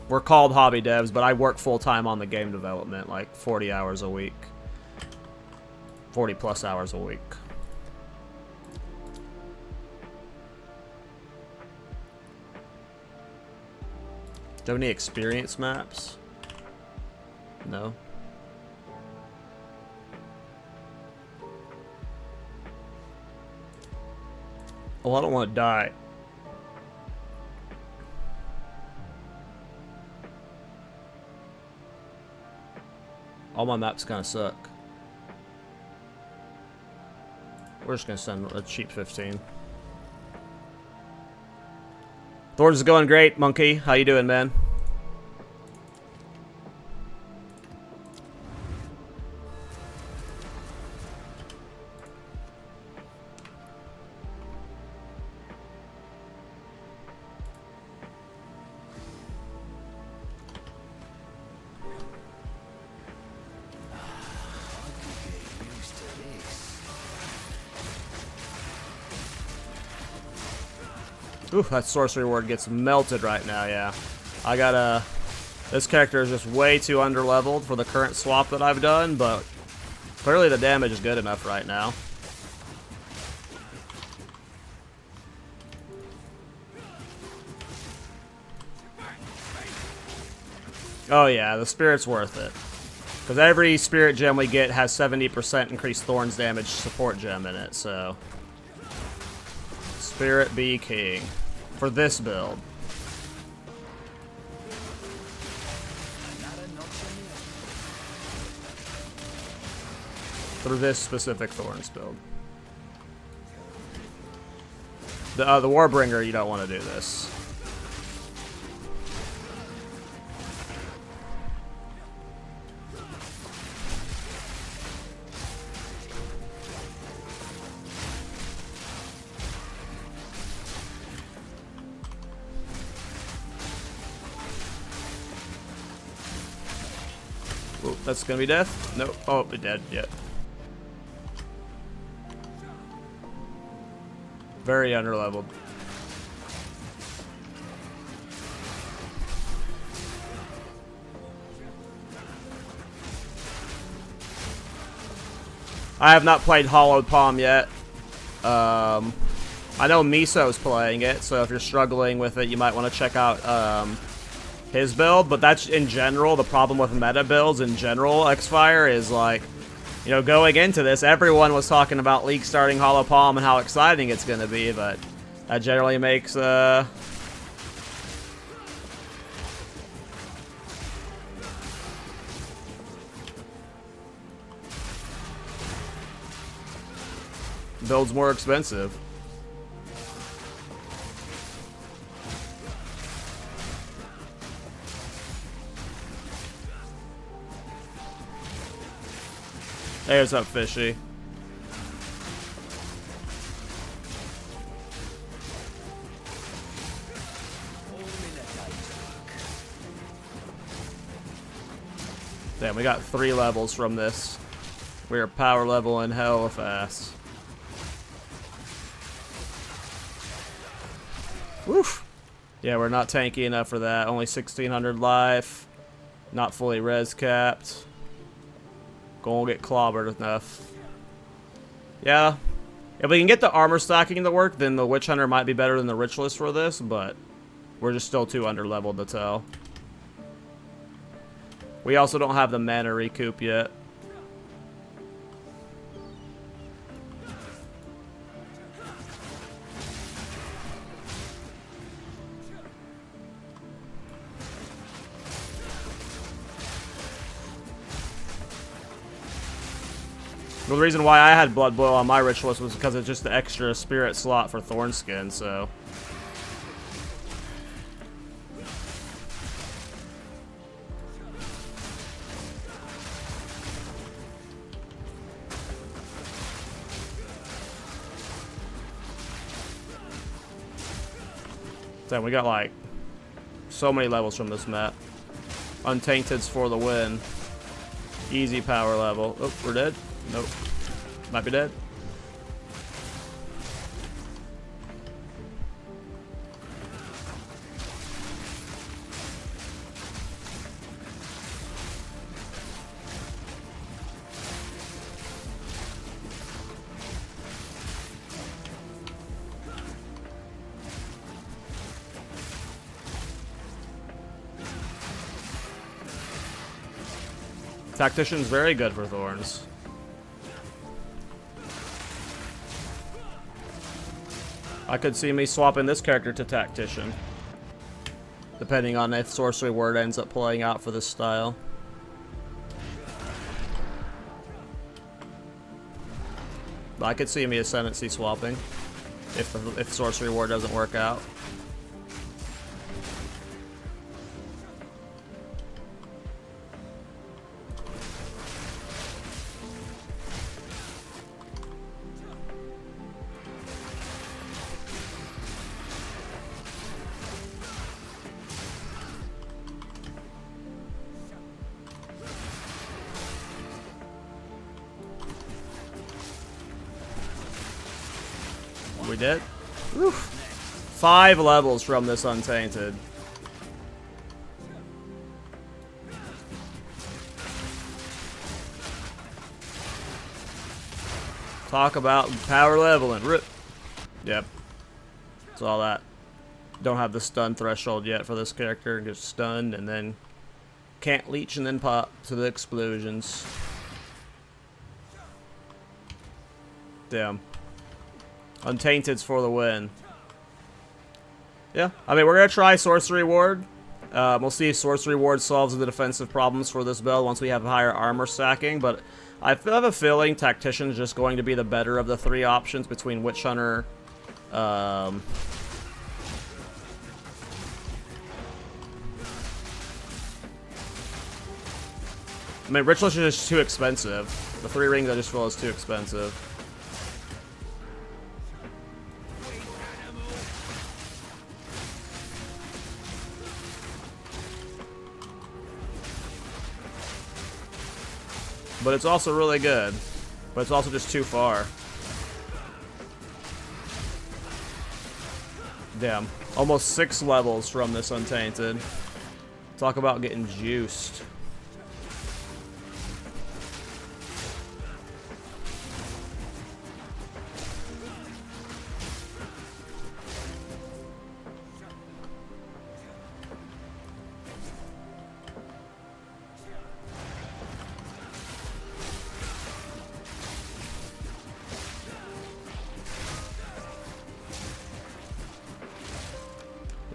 We're called hobby devs, but I work full-time on the game development, like 40 hours a week. 40 plus hours a week. Do you have any experience maps? No. Oh, I don't want to die. All my maps kind of suck. We're just going to send a cheap 15. Thorns is going great, Monkey. How you doing, man? Ooh, that sorcery ward gets melted right now, yeah. I gotta... This character is just way too underleveled for the current swap that I've done, but clearly the damage is good enough right now. Oh yeah, the spirit's worth it. Because every spirit gem we get has 70% increased Thorns damage support gem in it, so... Spirit be king. For this build. For this specific Thorns build. The Warbringer, you don't want to do this. Ooh, that's gonna be death? Nope. Oh, it dead. Yep. Very underleveled. I have not played Hollowed Palm yet. I know Miso's playing it, so if you're struggling with it, you might want to check out his build. But that's in general the problem with meta builds in general. Xfire is like, you know, going into this, everyone was talking about League starting Hollow Palm and how exciting it's going to be, but that generally makes builds more expensive. Hey, what's up, Fishy? Damn, we got 3 levels from this. We are power leveling hella fast. Woof! Yeah, we're not tanky enough for that. Only 1600 life. Not fully res capped. Gonna get clobbered enough. Yeah. If we can get the armor stacking to work, then the Witch Hunter might be better than the Ritualist for this, but we're just still too underleveled to tell. We also don't have the mana recoup yet. Well, the reason why I had Blood Boil on my Ritualist was because it's just the extra spirit slot for Thorn Skin, so... Damn, we got like so many levels from this map. Untainted's for the win. Easy power level. Oh, we're dead? Nope. Might be dead. Tactician's very good for Thorns. I could see me swapping this character to Tactician, depending on if Sorcery Word ends up playing out for this style. But I could see me Ascendancy swapping if Sorcery Word doesn't work out. We did. Oof. 5 levels from this Untainted. Talk about power leveling. Rip. Yep. That's all that. Don't have the stun threshold yet for this character. Get stunned and then can't leech and then pop to the explosions. Damn. Untainted's for the win. Yeah, I mean, we're going to try Sorcery Ward. We'll see if Sorcery Ward solves the defensive problems for this build once we have higher armor stacking, but I have a feeling Tactician's just going to be the better of the 3 options between Witch Hunter, I mean, Ritualist is just too expensive. The 3 rings I just feel is too expensive. But it's also really good. But it's also just too far. Damn. Almost 6 levels from this Untainted. Talk about getting juiced.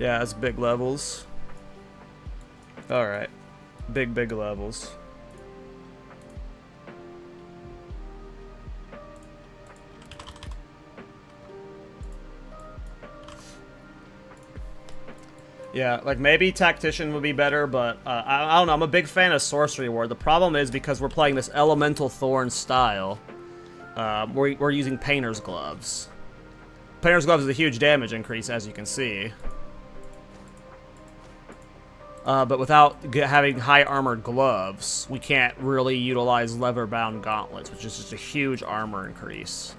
Yeah, it's big levels. Alright. Big levels. Yeah, like maybe Tactician would be better, but I don't know. I'm a big fan of Sorcery Ward. The problem is because we're playing this Elemental Thorn style, we're using Painter's Gloves. Painter's Gloves is a huge damage increase, as you can see. But without having high armored gloves, we can't really utilize leather-bound gauntlets, which is just a huge armor increase.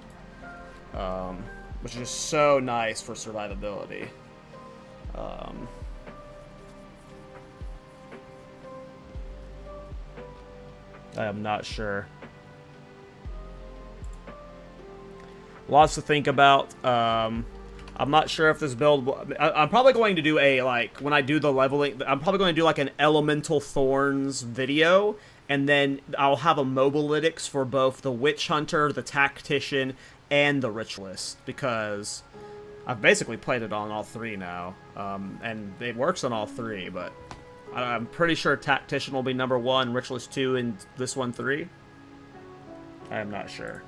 Which is just so nice for survivability. I am not sure. Lots to think about. I'm not sure if this build... I'm probably going to do a, like, when I do the leveling... I'm probably going to do, like, an Elemental Thorns video, and then I'll have a mobalytics for both the Witch Hunter, the Tactician, and the Ritualist, because I've basically played it on all 3 now, and it works on all 3, but I'm pretty sure Tactician will be number 1, Ritualist 2, and this one 3. I am not sure.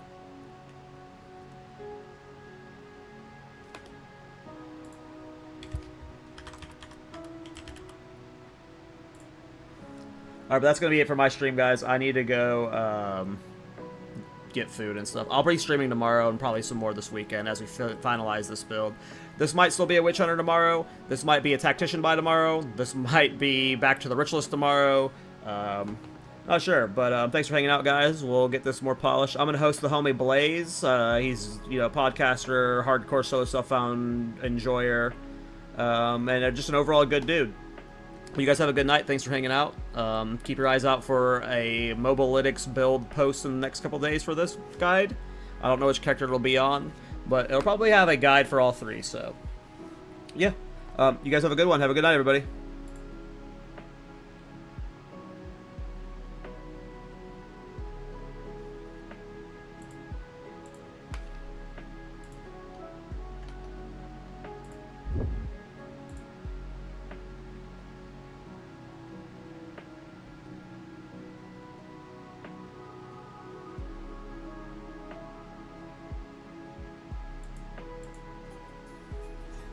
Alright, but that's going to be it for my stream, guys. I need to go get food and stuff. I'll be streaming tomorrow and probably some more this weekend as we finalize this build. This might still be a Witch Hunter tomorrow. This might be a Tactician by tomorrow. This might be back to the Ritualist tomorrow. Not sure, but thanks for hanging out, guys. We'll get this more polished. I'm gonna host the homie Blaze. He's podcaster, hardcore solo self-found enjoyer, and just an overall good dude. You guys have a good night. Thanks for hanging out. Keep your eyes out for a Mobalytics build post in the next couple days for this guide. I don't know which character it'll be on, but it'll probably have a guide for all three. So, yeah. You guys have a good one. Have a good night, everybody.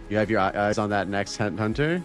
You have your eyes on that next hunter?